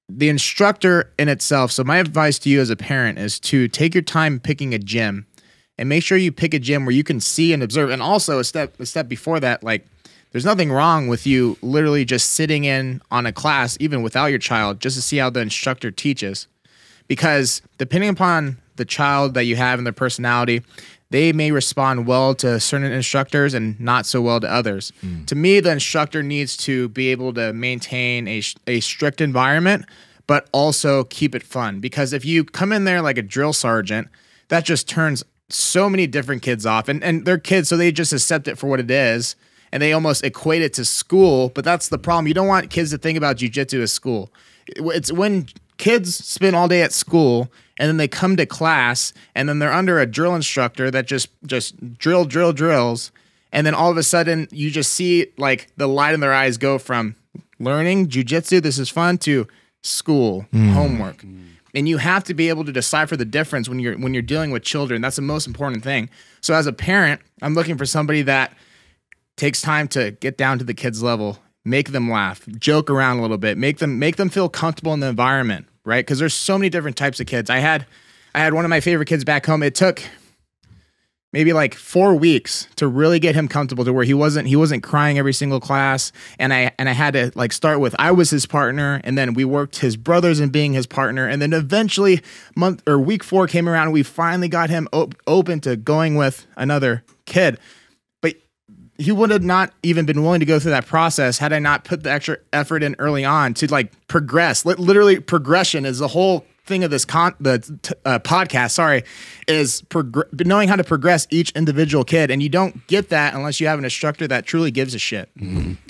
the instructor in itself. So my advice to you as a parent is to take your time picking a gym and make sure you pick a gym where you can see and observe. And also a step before that, like, there's nothing wrong with you literally just sitting in on a class, even without your child, just to see how the instructor teaches. Because depending upon the child that you have and their personality, they may respond well to certain instructors and not so well to others. To me, the instructor needs to be able to maintain a strict environment, but also keep it fun. Because if you come in there like a drill sergeant, that just turns so many different kids off. And they're kids, so they just accept it for what it is. And they almost equate it to school, but that's the problem. You don't want kids to think about jiu-jitsu as school. It's when kids spend all day at school and then they come to class and then they're under a drill instructor that just drills. And then all of a sudden you just see like the light in their eyes go from learning jiu-jitsu, this is fun, to school, homework. And you have to be able to decipher the difference when you're dealing with children. That's the most important thing. So as a parent, I'm looking for somebody that takes time to get down to the kids' level, make them laugh, joke around a little bit, make them feel comfortable in the environment, right? Because there's so many different types of kids. I had one of my favorite kids back home. It took maybe like 4 weeks to really get him comfortable to where he wasn't crying every single class. And I had to like start with, I was his partner, and then we worked his brothers in being his partner, and then eventually week 4 came around and we finally got him open to going with another kid. he would have not even been willing to go through that process had I not put the extra effort in early on to like progress. Literally, progression is the whole thing of this podcast. Sorry, is knowing how to progress each individual kid, and you don't get that unless you have an instructor that truly gives a shit.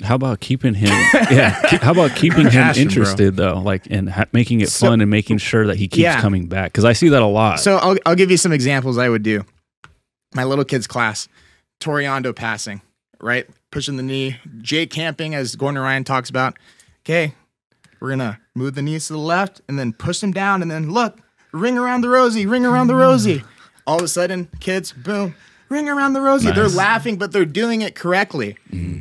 How about keeping him? How about keeping him interested though, like and making it fun and making sure that he keeps coming back? Because I see that a lot. So I'll give you some examples I would do. My little kids class, Toriando passing. Right? Pushing the knee. Jake camping, as Gordon Ryan talks about. Okay, we're going to move the knees to the left and then push them down. And then look, ring around the rosy, ring around the rosy. All of a sudden, kids, boom, ring around the rosy. Nice. They're laughing, but they're doing it correctly.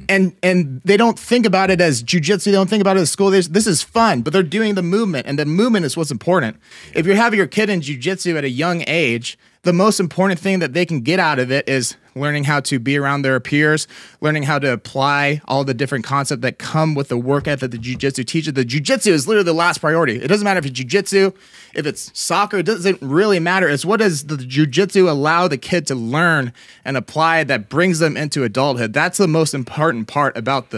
And they don't think about it as jujitsu. They don't think about it as school. This is fun, but they're doing the movement. And the movement is what's important. If you're having your kid in jujitsu at a young age, the most important thing that they can get out of it is learning how to be around their peers, learning how to apply all the different concepts that come with the work ethic that the jiu-jitsu teaches. The jiu-jitsu is literally the last priority. It doesn't matter if it's jiu-jitsu, if it's soccer, it doesn't really matter. It's what does the jiu-jitsu allow the kid to learn and apply that brings them into adulthood. That's the most important part about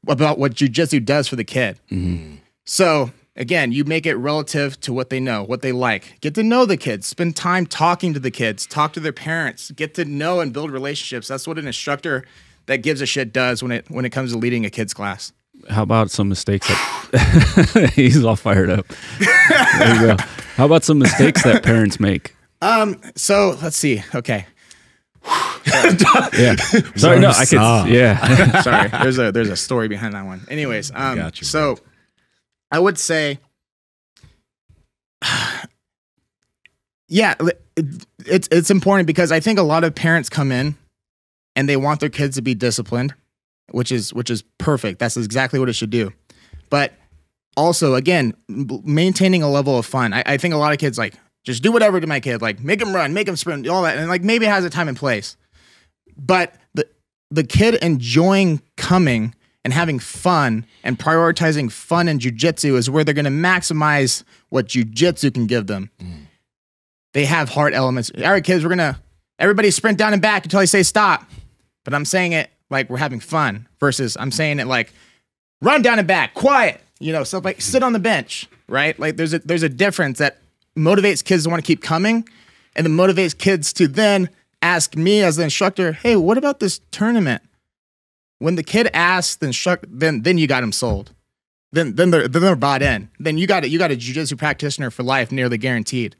what jiu-jitsu does for the kid. So again, you make it relative to what they know, what they like. Get to know the kids. Spend time talking to the kids. Talk to their parents. Get to know and build relationships. That's what an instructor that gives a shit does when it comes to leading a kid's class. How about some mistakes that he's all fired up. There you go. How about some mistakes that parents make? So let's see. Okay. Yeah. Sorry, no, I could. Yeah. Sorry. There's a story behind that one. Anyways, Got you, so I would say, yeah, it's important because I think a lot of parents come in and they want their kids to be disciplined, which is perfect. That's exactly what it should do. But also, again, maintaining a level of fun. I think a lot of kids like just do whatever to my kid, like make them run, make them sprint, all that, and like maybe it has a time and place. But the kid enjoying coming and having fun and prioritizing fun in jiu-jitsu is where they're going to maximize what jiu-jitsu can give them. They have heart elements. All right, kids, everybody sprint down and back until I say stop. But I'm saying it like we're having fun versus I'm saying it like run down and back, quiet, stuff like sit on the bench, right? Like there's a difference that motivates kids to want to keep coming and then motivates kids to then ask me as the instructor, hey, what about this tournament? When the kid asks the instructor, then you got him sold. Then they're bought in. Then you got a jiu-jitsu practitioner for life, nearly guaranteed.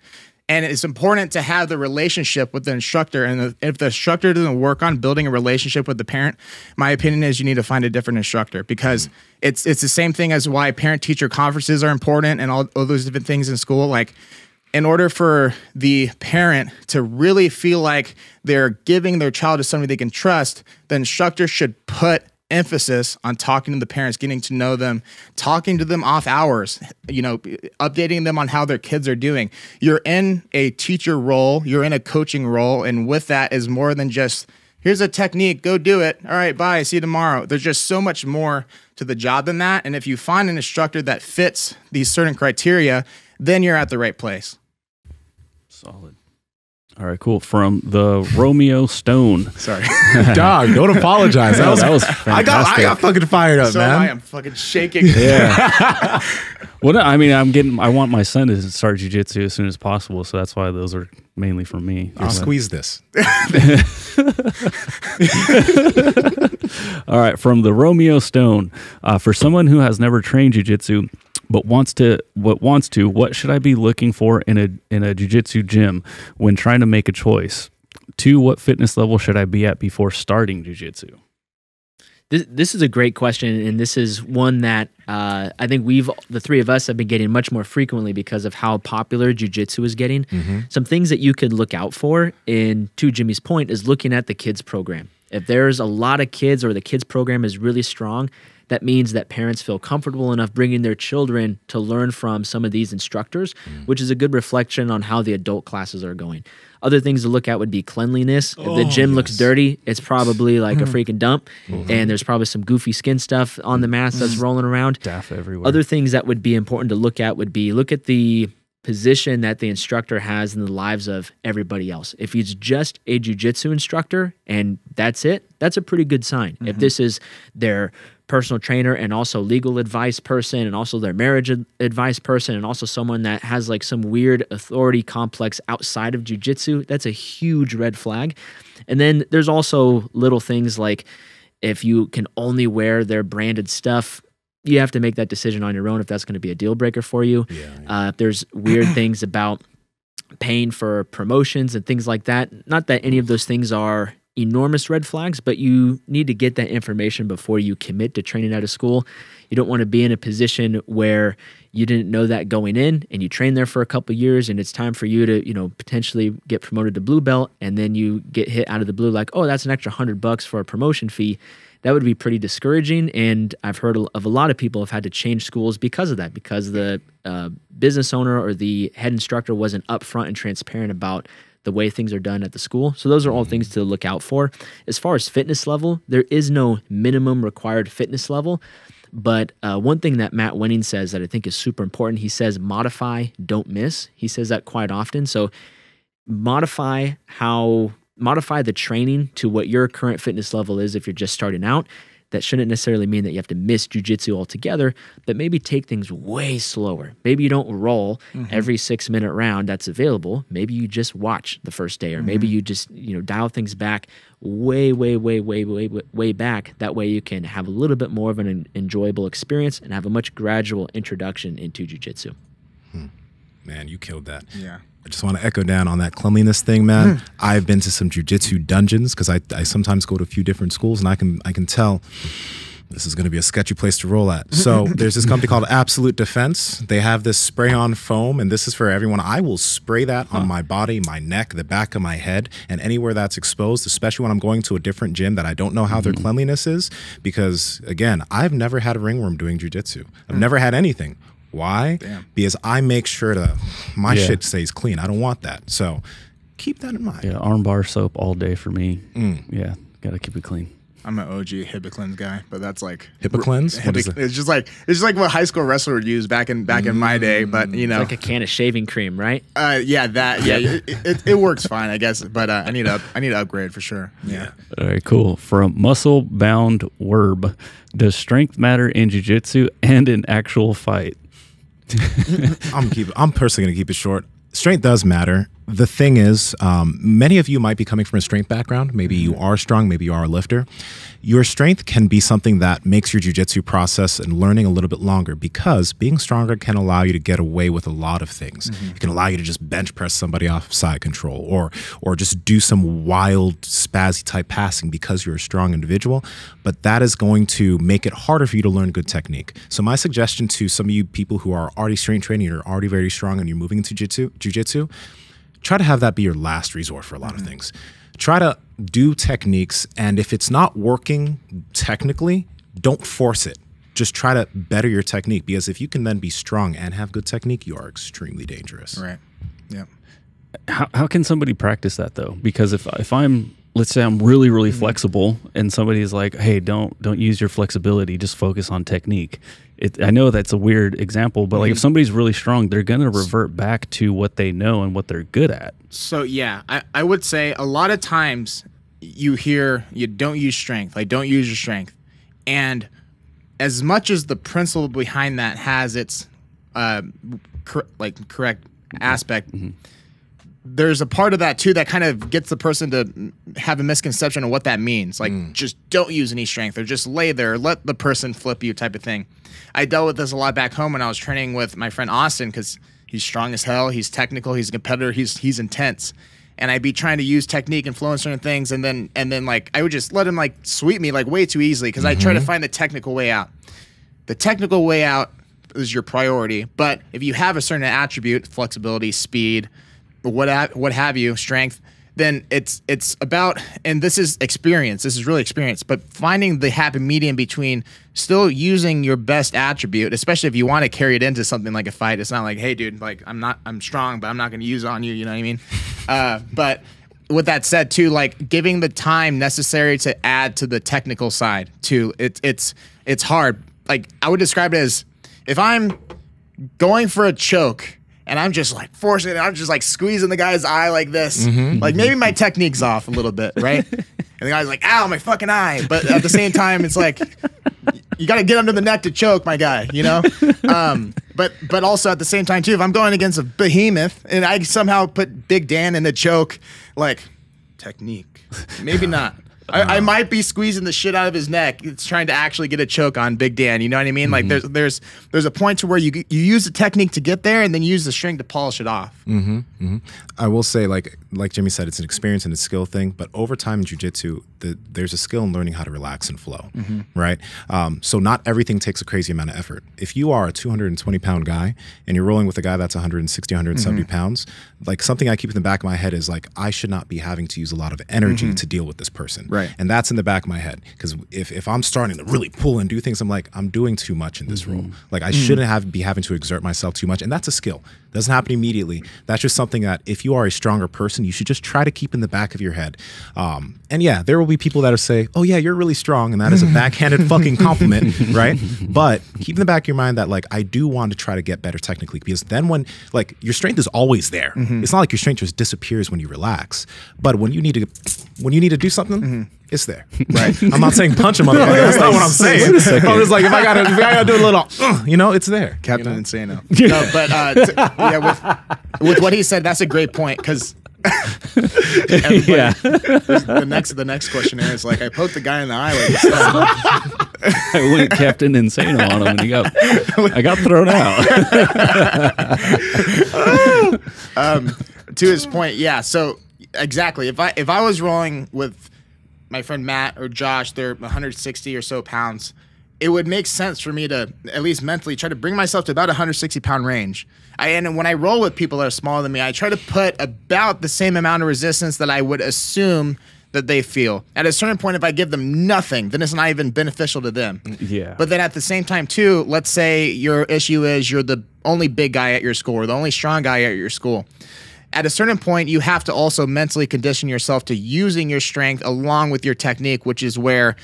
And it's important to have the relationship with the instructor. And if the instructor doesn't work on building a relationship with the parent, my opinion is you need to find a different instructor because it's the same thing as why parent-teacher conferences are important and all those different things in school. Like, in order for the parent to really feel like they're giving their child to somebody they can trust, the instructor should put emphasis on talking to the parents, getting to know them, talking to them off hours, updating them on how their kids are doing. You're in a teacher role, you're in a coaching role, and with that is more than just, here's a technique, go do it. All right, bye, see you tomorrow. There's just so much more to the job than that. And if you find an instructor that fits these certain criteria, then you're at the right place. Solid. All right, cool. From the Romeo Stone. Sorry. Dog, don't apologize. That was fantastic. I got fucking fired up, man. I am fucking shaking. Yeah. Well, no, I mean, I want my son to start jiu-jitsu as soon as possible, so that's why those are mainly for me. I'll squeeze this. All right, from the Romeo Stone. For someone who has never trained jiu-jitsu, but what should I be looking for in a jiu-jitsu gym when trying to make a choice? 2, what fitness level should I be at before starting jiu-jitsu? This is a great question, and this is one that I think the three of us have been getting much more frequently because of how popular jiu-jitsu is getting. Some things that you could look out for, to Jimmy's point, is looking at the kids program. If there's a lot of kids or the kids program is really strong, that means that parents feel comfortable enough bringing their children to learn from some of these instructors, which is a good reflection on how the adult classes are going. Other things to look at would be cleanliness. If the gym looks dirty, it's probably like a freaking dump, and there's probably some goofy skin stuff on the mats that's rolling around. Staph everywhere. Other things that would be important to look at would be look at the position that the instructor has in the lives of everybody else. If he's just a jiu-jitsu instructor and that's it, that's a pretty good sign. If this is their personal trainer and also legal advice person and also their marriage advice person and also someone that has like some weird authority complex outside of jiu-jitsu, that's a huge red flag. And then there's also little things like if you can only wear their branded stuff, you have to make that decision on your own if that's going to be a deal breaker for you. There's weird things about paying for promotions and things like that. Not that any of those things are enormous red flags, but you need to get that information before you commit to training out of school. You don't want to be in a position where you didn't know that going in and you train there for a couple of years and it's time for you to, potentially get promoted to blue belt and then you get hit out of the blue like, oh, that's an extra $100 for a promotion fee. That would be pretty discouraging, and I've heard of a lot of people have had to change schools because of that, because the business owner or the head instructor wasn't upfront and transparent about the way things are done at the school. So those are all things to look out for. As far as fitness level, there is no minimum required fitness level, but one thing that Matt Wenning says that I think is super important, he says modify, don't miss. He says that quite often. So modify the training to what your current fitness level is if you're just starting out. That shouldn't necessarily mean that you have to miss jiu-jitsu altogether, but maybe take things way slower. Maybe you don't roll every 6-minute round that's available. Maybe you just watch the first day, or maybe you just dial things back way back. That way you can have a little bit more of an enjoyable experience and have a much gradual introduction into jiu-jitsu. Man, you killed that. Yeah. I just want to echo down on that cleanliness thing, man. I've been to some jiu-jitsu dungeons because I sometimes go to a few different schools, and I can tell this is going to be a sketchy place to roll at. So there's this company called Absolute Defense. They have this spray-on foam, and this is for everyone. I will spray that on my body, my neck, the back of my head, and anywhere that's exposed, especially when I'm going to a different gym that I don't know how their cleanliness is, because, again, I've never had a ringworm doing jiu-jitsu. I've never had anything. Why? Damn. Because I make sure my shit stays clean. I don't want that. So keep that in mind. Yeah, arm bar soap all day for me. Yeah, got to keep it clean. I'm an OG Hibiclens guy, but that's like Hibiclens? What is it? It's just like what high school wrestler would use back in my day. But It's like a can of shaving cream, right? It works fine, I guess. But I need to upgrade for sure. Yeah. All right, cool. From Muscle Bound Werb, does strength matter in jiu-jitsu and in actual fight? I'm personally going to keep it short. Strength does matter. The thing is, many of you might be coming from a strength background. Maybe you are strong, maybe you are a lifter. Your strength can be something that makes your jiu-jitsu process and learning a little bit longer, because being stronger can allow you to get away with a lot of things. It can allow you to just bench press somebody off side control, or just do some wild spazzy type passing because you're a strong individual. But that is going to make it harder for you to learn good technique. So my suggestion to some of you people who are already strength training, you're already very strong and you're moving into jiu-jitsu, try to have that be your last resort for a lot of things. Try to do techniques, and if it's not working technically, don't force it. Just try to better your technique, because if you can then be strong and have good technique, you are extremely dangerous. Right. Yeah. How can somebody practice that though? Because if I'm, let's say I'm really flexible, and somebody is like, hey, don't use your flexibility, just focus on technique. I know that's a weird example, but like if somebody's really strong, they're going to revert back to what they know and what they're good at. So yeah, I would say a lot of times you hear you don't use strength, like don't use your strength. And as much as the principle behind that has its correct aspect, there's a part of that too that kind of gets the person to have a misconception of what that means. Like just don't use any strength, or just lay there, let the person flip you type of thing. I dealt with this a lot back home when I was training with my friend Austin, because he's strong as hell, he's technical, he's a competitor, he's intense. And I'd be trying to use technique and flow in certain things, and then like I would just let him like sweep me like way too easily, because I try to find the technical way out. The technical way out is your priority, but if you have a certain attribute, flexibility, speed, what have you, strength, then it's about, and this is experience, this is really experience, but finding the happy medium between still using your best attribute, especially if you want to carry it into something like a fight. It's not like, hey dude, like I'm strong, but I'm not going to use it on you, you know what I mean? But with that said too, like giving the time necessary to add to the technical side too, it's hard. Like I would describe it as, if I'm going for a choke and I'm just like forcing it. I'm just like squeezing the guy's eye like this. Like maybe my technique's off a little bit, right? And the guy's like, ow, my fucking eye. But at the same time, it's like, you got to get under the neck to choke, my guy, you know? But also at the same time, too, if I'm going against a behemoth and I somehow put Big Dan in the choke, like, technique. Maybe not. I might be squeezing the shit out of his neck. It's trying to actually get a choke on Big Dan. You know what I mean? Like there's a point to where you use the technique to get there, and then you use the string to polish it off. I will say, like Jimmy said, it's an experience and a skill thing. But over time in jiu-jitsu, there's a skill in learning how to relax and flow, right? So not everything takes a crazy amount of effort. If you are a 220-pound guy and you're rolling with a guy that's 160, 170 pounds, like something I keep in the back of my head is like, I should not be having to use a lot of energy to deal with this person. Right. And that's in the back of my head. Because if I'm starting to really pull and do things, I'm like, I'm doing too much in this role. Like I shouldn't be having to exert myself too much. And that's a skill. It doesn't happen immediately. That's just something that if you are a stronger person, you should just try to keep in the back of your head. And yeah, there will be people that will say, oh yeah, you're really strong. And that is a backhanded fucking compliment, right? But keep in the back of your mind that like, I do want to try to get better technically, because then when like your strength is always there. It's not like your strength just disappears when you relax. But when you need to do something, it's there, right? I'm not saying punch him on the back. That's not what I'm saying. I'm just like, if I gotta do a little, you know, it's there. Captain Insano. No, but yeah, with what he said, that's a great point, because the next questionnaire is like, I poked the guy in the eye with this stuff. I went Captain Insano on him, and I got thrown out. To his point, yeah. So exactly, if I was rolling with my friend Matt or Josh, they're 160 or so pounds, it would make sense for me to at least mentally try to bring myself to about 160-pound range. And when I roll with people that are smaller than me, I try to put about the same amount of resistance that I would assume that they feel. At a certain point, if I give them nothing, then it's not even beneficial to them. Yeah. But then at the same time, too, let's say your issue is you're the only big guy at your school or the only strong guy at your school. At a certain point, you have to also mentally condition yourself to using your strength along with your technique, which is where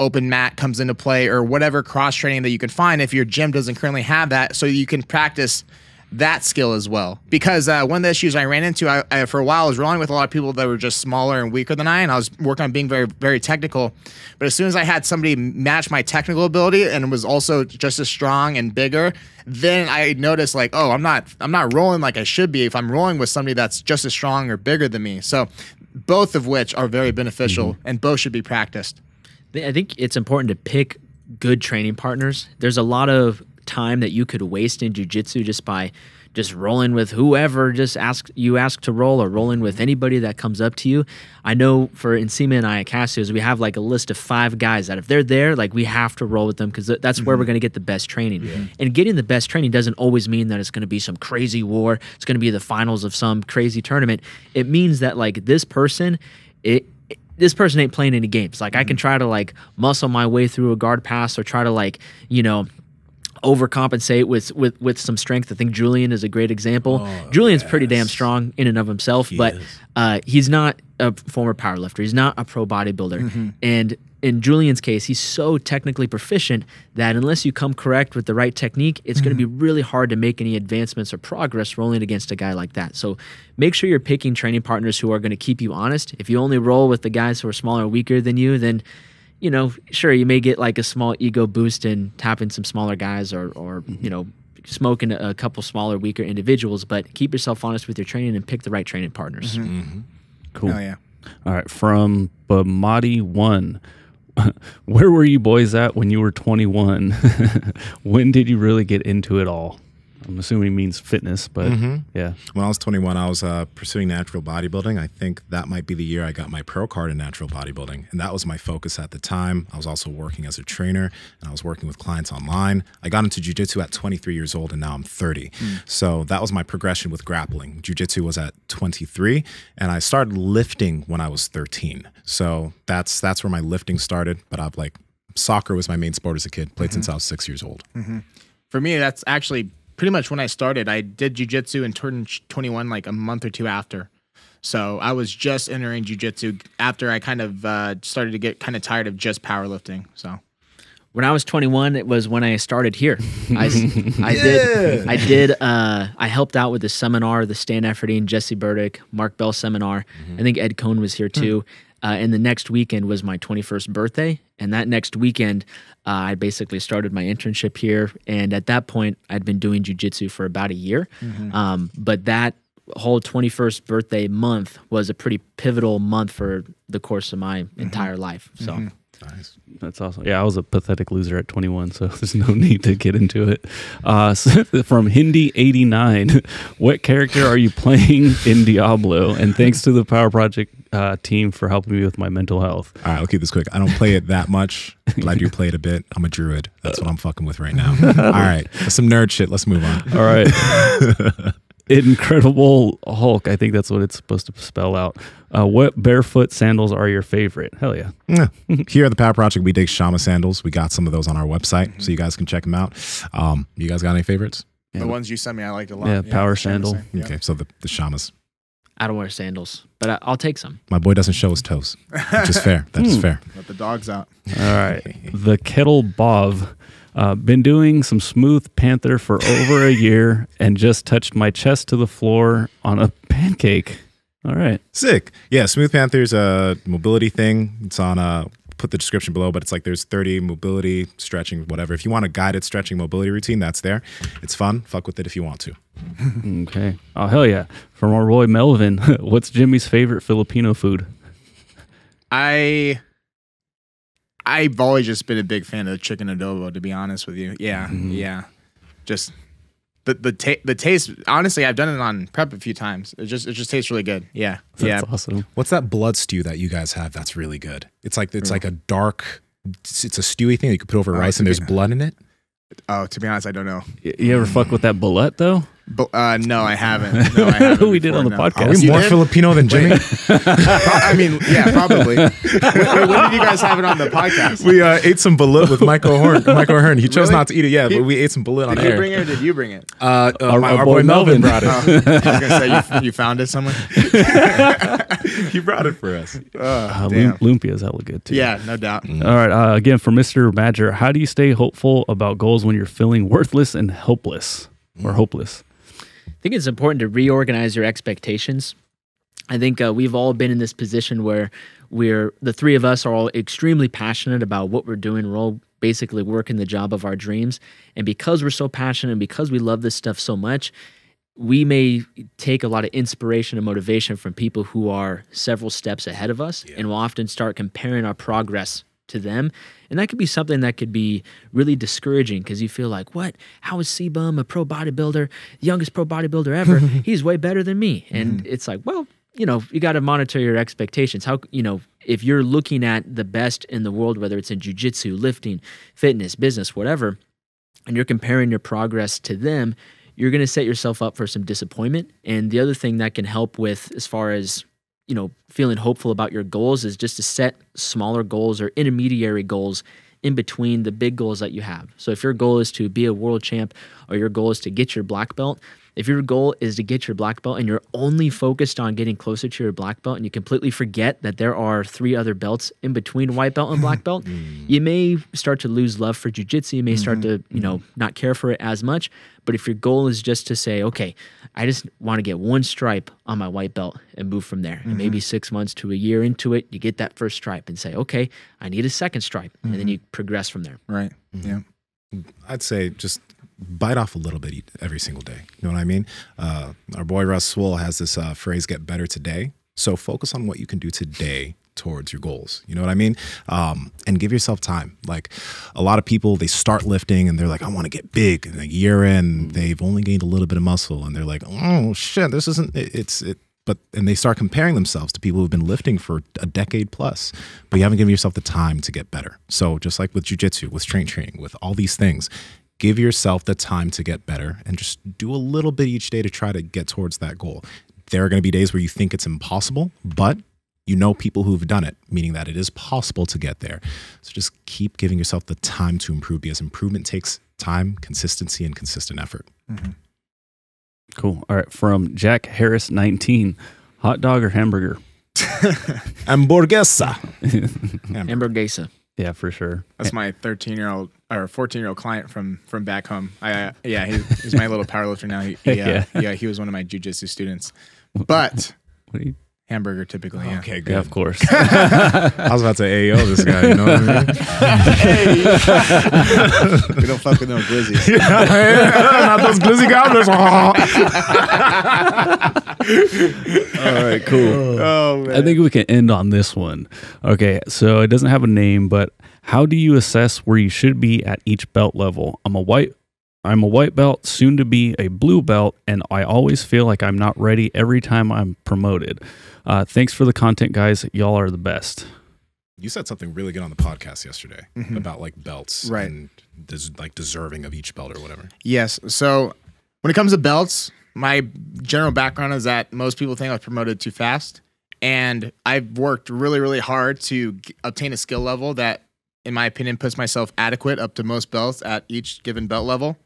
open mat comes into play, or whatever cross training that you can find if your gym doesn't currently have that, so you can practice that skill as well. Because one of the issues I ran into, I for a while, I was rolling with a lot of people that were just smaller and weaker than I, and I was working on being very, very technical. But as soon as I had somebody match my technical ability and was also just as strong and bigger, then I noticed like, oh, I'm not rolling like I should be if I'm rolling with somebody that's just as strong or bigger than me. So both of which are very beneficial, and both should be practiced. I think it's important to pick good training partners. There's a lot of time that you could waste in jiu-jitsu just by just rolling with whoever ask to roll, or rolling with anybody that comes up to you. I know for Nsima and I at Cassius, we have like a list of 5 guys that if they're there, like we have to roll with them, because that's where we're going to get the best training. And getting the best training doesn't always mean that it's going to be some crazy war. It's going to be the finals of some crazy tournament. It means that like this person ain't playing any games. Like I can try to like muscle my way through a guard pass, or try to like, you know, overcompensate with some strength. I think Julian is a great example. Julian's pretty damn strong in and of himself, but he's not a former powerlifter. He's not a pro bodybuilder. And in Julian's case, he's so technically proficient that unless you come correct with the right technique, it's going to be really hard to make any advancements or progress rolling against a guy like that. So make sure you're picking training partners who are going to keep you honest. If you only roll with the guys who are smaller or weaker than you, then, you know, sure, you may get like a small ego boost in tapping some smaller guys, or you know, smoking a couple smaller, weaker individuals, but keep yourself honest with your training and pick the right training partners. Cool. Oh yeah. All right. From Bamati1, where were you boys at when you were 21? When did you really get into it all? I'm assuming he means fitness, but yeah. When I was 21, I was pursuing natural bodybuilding. I think that might be the year I got my pro card in natural bodybuilding. And that was my focus at the time. I was also working as a trainer, and I was working with clients online. I got into jiu-jitsu at 23 years old, and now I'm 30. So that was my progression with grappling. Jiu-jitsu was at 23, and I started lifting when I was 13. So that's where my lifting started. But I've like, soccer was my main sport as a kid. Played since I was 6 years old. For me, that's actually pretty much when I started. I did jiu-jitsu and turned 21 like a month or two after. So I was just entering jiu-jitsu after I kind of started to get kind of tired of just powerlifting. So When I was 21, it was when I started here. I helped out with the seminar, the Stan Efferding, Jesse Burdick, Mark Bell seminar. I think Ed Cohn was here too. And the next weekend was my 21st birthday. And that next weekend, I basically started my internship here. And at that point, I'd been doing jiu-jitsu for about a year. But that whole 21st birthday month was a pretty pivotal month for the course of my entire life. So Nice. That's awesome. Yeah, I was a pathetic loser at 21, so there's no need to get into it. So from Hindi89, what character are you playing in Diablo? And thanks to the Power Project team for helping me with my mental health. All right, I'll keep this quick. I don't play it that much, but I do play it a bit. I'm a druid. That's what I'm fucking with right now. All right, that's some nerd shit. Let's move on. All right. Incredible Hulk. I think that's what it's supposed to spell out. What barefoot sandals are your favorite? Hell yeah. Here at the Power Project, we dig Shama sandals. We got some of those on our website, so you guys can check them out. You guys got any favorites? The ones you sent me, I liked a lot. Yeah, Power Sandal. Yeah. Okay, so the Shamas. I don't wear sandals, but I'll take some. My boy doesn't show his toes, which is fair. That is fair. Let the dogs out. All right. The Kettle Bov. Been doing some Smooth Panther for over a year and just touched my chest to the floor on a pancake. All right. Sick. Yeah, Smooth Panther's a mobility thing. It's on put the description below, but it's like there's 30 mobility, stretching, whatever. If you want a guided stretching mobility routine, that's there. It's fun. Fuck with it if you want to. Okay. Oh, hell yeah. From our Roy Melvin, what's Jimmy's favorite Filipino food? I've always just been a big fan of chicken adobo, to be honest with you. Yeah, yeah. Just the taste. Honestly, I've done it on prep a few times. It just tastes really good. Yeah, That's awesome. What's that blood stew that you guys have? That's really good. It's like a dark. It's a stewy thing you could put over rice, and there's blood in it. Oh, to be honest, I don't know. You ever fuck with that bullet though? No, I haven't. No, I haven't We did on the before, no. podcast. Are we more Filipino than Jimmy? I mean, yeah, probably. When did you guys have it on the podcast? We ate some balut with Michael O'Hearn. He chose Really? not to eat it yet, but we ate some balut on Did you air. bring it or did you bring it? Our boy Melvin brought it. I was going to say, you found it somewhere? He brought it for us. Damn. Lumpia's hella good too. Yeah, no doubt. All right. Again, for Mr. Badger, how do you stay hopeful about goals when you're feeling worthless and helpless or hopeless? I think it's important to reorganize your expectations. I think we've all been in this position where the three of us are all extremely passionate about what we're doing. We're all basically working the job of our dreams. And because we're so passionate and because we love this stuff so much, we may take a lot of inspiration and motivation from people who are several steps ahead of us. And we'll often start comparing our progress to them. And that could be something that could be really discouraging because you feel like, what? How is C-Bum a pro bodybuilder, the youngest pro bodybuilder ever? He's way better than me. And it's like, well, you got to monitor your expectations. How, if you're looking at the best in the world, whether it's in jiu-jitsu, lifting, fitness, business, whatever, and you're comparing your progress to them, you're going to set yourself up for some disappointment. And the other thing that can help with, as far as feeling hopeful about your goals, is just to set smaller goals or intermediary goals in between the big goals that you have. So if your goal is to be a world champ or your goal is to get your black belt, if your goal is to get your black belt and you're only focused on getting closer to your black belt and you completely forget that there are 3 other belts in between white belt and black belt, you may start to lose love for jiu-jitsu. You may start to, not care for it as much. But if your goal is just to say, okay, I just want to get 1 stripe on my white belt and move from there. And maybe 6 months to a year into it, you get that first stripe and say, okay, I need a second stripe. And then you progress from there. Right. Yeah. I'd say just bite off a little bit every single day. You know what I mean? Our boy Russ Swole has this phrase, get better today. So focus on what you can do today towards your goals. You know what I mean? And give yourself time. Like a lot of people, they start lifting and they're like, I want to get big. And a year in, they've only gained a little bit of muscle and they're like, oh shit, this isn't, and they start comparing themselves to people who've been lifting for a decade plus, but you haven't given yourself the time to get better. So just like with jiu-jitsu, with strength training, with all these things, give yourself the time to get better and just do a little bit each day to try to get towards that goal. There are going to be days where you think it's impossible, but you know people who've done it, meaning that it is possible to get there. So just keep giving yourself the time to improve because improvement takes time, consistency, and consistent effort. Cool. All right. From Jack Harris 19, hot dog or hamburger? Hamburguesa. Hamburguesa. Yeah, for sure. That's my 13-year-old or 14-year-old client from back home. He's my little powerlifter now. He was one of my jiu-jitsu students. But What do you, hamburger typically. Yeah. Okay, good. yeah, of course. I was about to say, AO this guy, you know what I mean? We don't fuck with no glizzies. Not those glizzy gobblers. All right, cool. Oh man. I think we can end on this one. Okay, so it doesn't have a name, but how do you assess where you should be at each belt level? I'm a white belt, soon to be a blue belt, and I always feel like I'm not ready every time I'm promoted. Thanks for the content, guys. Y'all are the best. You said something really good on the podcast yesterday about like belts, Right. and like deserving of each belt or whatever. Yes. So when it comes to belts, my general background is that most people think I was promoted too fast. And I've worked really, really hard to obtain a skill level that, in my opinion, puts myself adequate up to most belts at each given belt level.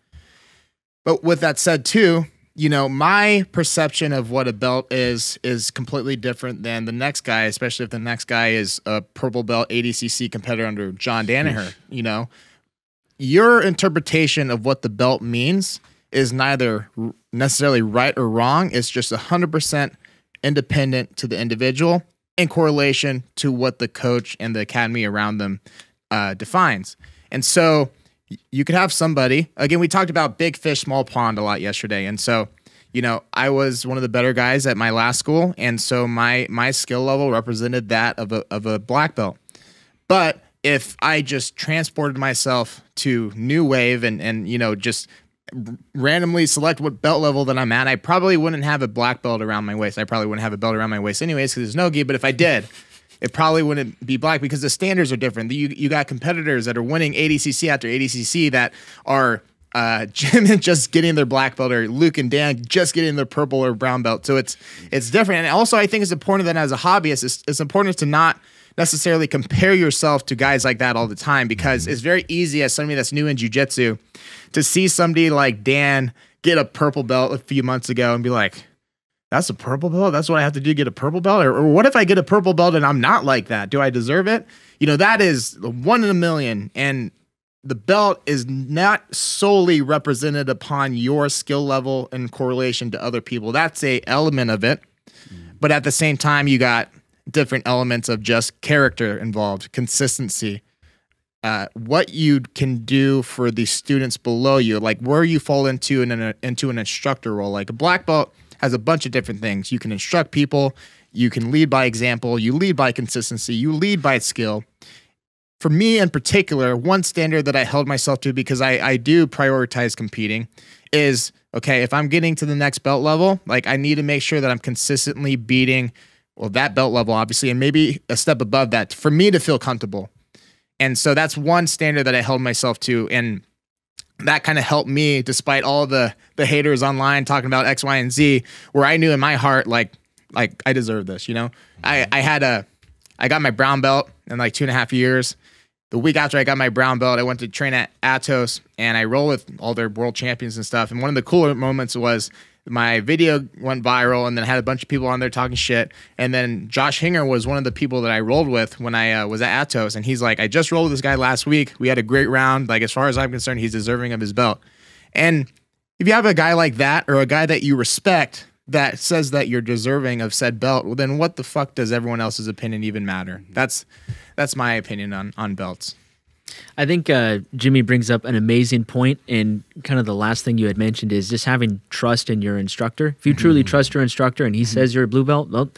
But with that said, too, you know, my perception of what a belt is completely different than the next guy, especially if the next guy is a purple belt ADCC competitor under John Danaher. You know, your interpretation of what the belt means is neither necessarily right or wrong. It's just 100% independent to the individual in correlation to what the coach and the academy around them defines. And so you could have somebody, again, we talked about big fish, small pond a lot yesterday. And so, you know, I was one of the better guys at my last school. And so my skill level represented that of a black belt. But if I just transported myself to New Wave and you know, just randomly select what belt level that I'm at, I probably wouldn't have a black belt around my waist. I probably wouldn't have a belt around my waist anyways because there's no gi. But if I did, it probably wouldn't be black because the standards are different. You got competitors that are winning ADCC after ADCC that are Jim just getting their black belt, or Luke and Dan just getting their purple or brown belt. So it's different. And also I think it's important that as a hobbyist, it's important to not necessarily compare yourself to guys like that all the time, because it's very easy as somebody that's new in jiu-jitsu to see somebody like Dan get a purple belt a few months ago and be like, that's a purple belt? That's what I have to do to get a purple belt? Or what if I get a purple belt and I'm not like that? Do I deserve it? You know, that is 1 in a million. And the belt is not solely represented upon your skill level in correlation to other people. That's a element of it. But at the same time, you got different elements of just character involved, consistency, what you can do for the students below you, like where you fall into an instructor role. Like a black belt has a bunch of different things. You can instruct people, you can lead by example, you lead by consistency, you lead by skill. For me in particular, one standard that I held myself to, because I do prioritize competing, is, okay, if I'm getting to the next belt level, like I need to make sure that I'm consistently beating, well, that belt level, obviously, and maybe a step above that for me to feel comfortable. And so that's one standard that I held myself to. And that kind of helped me, despite all the haters online talking about X, Y, and Z, where I knew in my heart, like I deserve this, you know? I got my brown belt in like 2.5 years. The week after I got my brown belt, I went to train at Atos, and I roll with all their world champions and stuff. And one of the cooler moments was my video went viral, and then I had a bunch of people on there talking shit. And then Josh Hinger was one of the people that I rolled with when I was at Atos. And he's like, I just rolled with this guy last week. We had a great round. Like, as far as I'm concerned, he's deserving of his belt. And if you have a guy like that, or a guy that you respect that says that you're deserving of said belt, well, then what the fuck does everyone else's opinion even matter? That's my opinion on belts. I think Jimmy brings up an amazing point, and kind of the last thing you had mentioned is just having trust in your instructor. If you truly trust your instructor and he says you're a blue belt, well,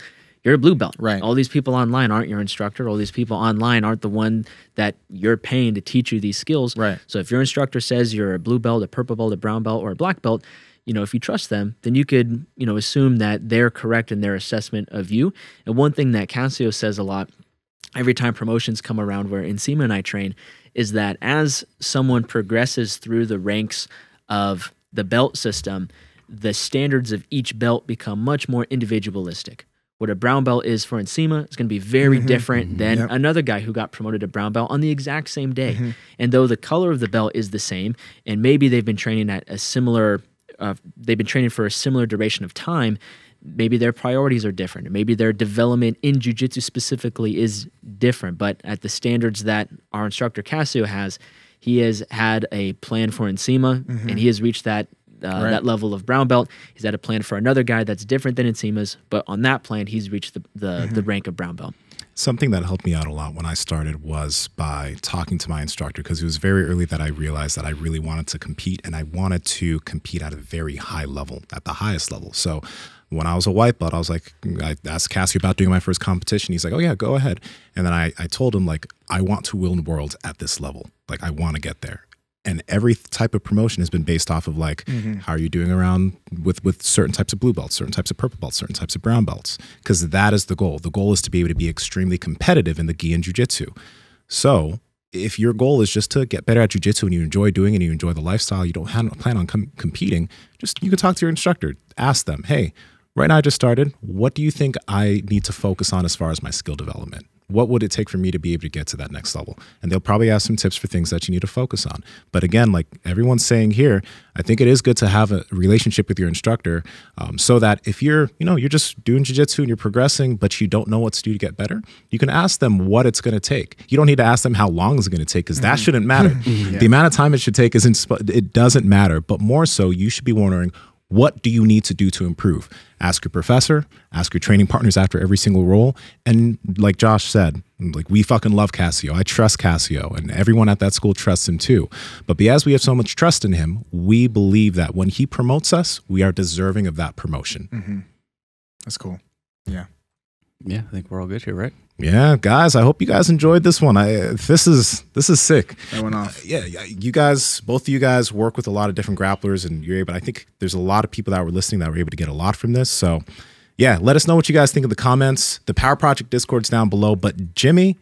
you're a blue belt. Right. All these people online aren't your instructor. All these people online aren't the one that you're paying to teach you these skills. Right. So if your instructor says you're a blue belt, a purple belt, a brown belt, or a black belt, you know, if you trust them, then you could, you know, assume that they're correct in their assessment of you. And one thing that Cassio says a lot every time promotions come around where Nsima and I train is that as someone progresses through the ranks of the belt system, the standards of each belt become much more individualistic. What a brown belt is for Nsima is going to be very different than another guy who got promoted to brown belt on the exact same day. And though the color of the belt is the same, and maybe they've been training at a similar, they've been training for a similar duration of time, maybe their priorities are different. Maybe their development in jiu-jitsu specifically is different. But at the standards that our instructor Cassio has, he has had a plan for Nsima, and he has reached that that level of brown belt. He's had a plan for another guy that's different than Nsima's, but on that plan, he's reached the rank of brown belt. Something that helped me out a lot when I started was by talking to my instructor, because it was very early that I realized that I really wanted to compete, and I wanted to compete at a very high level, at the highest level. So when I was a white belt, I was like, I asked Cassio about doing my first competition. He's like, oh yeah, go ahead. And then I told him, like, I want to win worlds at this level. Like, I want to get there. And every type of promotion has been based off of like, how are you doing around with certain types of blue belts, certain types of purple belts, certain types of brown belts? Because that is the goal. The goal is to be able to be extremely competitive in the gi and jiu-jitsu. So if your goal is just to get better at jiu-jitsu and you enjoy doing it and you enjoy the lifestyle, you don't plan on competing, you can talk to your instructor. Ask them, hey, right now I just started. What do you think I need to focus on as far as my skill development? What would it take for me to be able to get to that next level? And they'll probably ask some tips for things that you need to focus on. But again, like everyone's saying here, I think it is good to have a relationship with your instructor, so that if you're just doing jiu-jitsu and you're progressing, but you don't know what to do to get better, you can ask them what it's going to take. You don't need to ask them how long it's going to take, because that shouldn't matter. The amount of time it should take it doesn't matter. But more so, you should be wondering, what do you need to do to improve? Ask your professor, ask your training partners after every single roll. And like Josh said, like, we fucking love Cassio. I trust Cassio, and everyone at that school trusts him too. But because we have so much trust in him, we believe that when he promotes us, we are deserving of that promotion. That's cool. Yeah. Yeah, I think we're all good here, right? Yeah, guys, I hope you guys enjoyed this one. This is sick. That went off. Yeah, you guys, both of you guys work with a lot of different grapplers, and you're able. I think there's a lot of people that were listening that were able to get a lot from this. So, yeah, let us know what you guys think in the comments. The Power Project Discord's down below. But Jimmy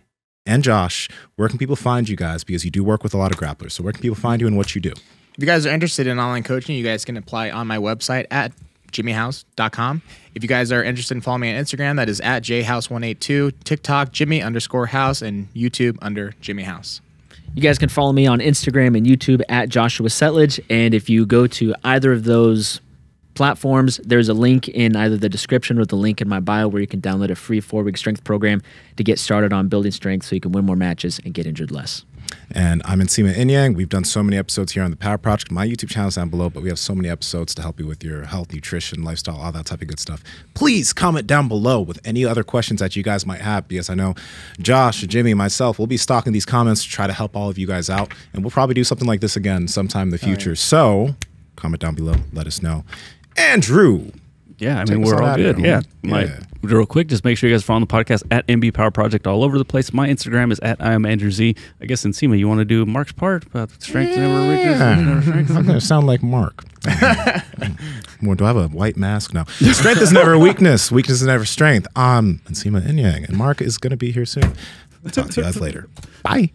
and Josh, where can people find you guys? Because you do work with a lot of grapplers. So where can people find you and what you do? If you guys are interested in online coaching, you guys can apply on my website at jimmyhouse.com. If you guys are interested in following me on Instagram, that is at jhouse182, TikTok Jimmy_house, and YouTube under Jimmy House. You guys can follow me on Instagram and YouTube at Joshua Settlage. And if you go to either of those platforms, there's a link in either the description or the link in my bio where you can download a free 4-week strength program to get started on building strength so you can win more matches and get injured less. And I'm Nsima Inyang. We've done so many episodes here on the Power Project. My YouTube channel is down below, but we have so many episodes to help you with your health, nutrition, lifestyle, all that type of good stuff. Please comment down below with any other questions that you guys might have, because I know Josh, Jimmy, myself, we'll be stalking these comments to try to help all of you guys out. And we'll probably do something like this again sometime in the future. Right. So comment down below. Let us know. Andrew. Yeah, I mean, we're all good. Yeah. Real quick, just make sure you guys follow the podcast at MB Power Project all over the place. My Instagram is at I am Andrew Z. I guess Nsima, you want to do Mark's part about strength and never weakness? I'm going to sound like Mark. Do I have a white mask? No. Strength is never weakness. Weakness is never strength. I'm Nsima Inyang, and Mark is going to be here soon. Talk to you guys later. Bye.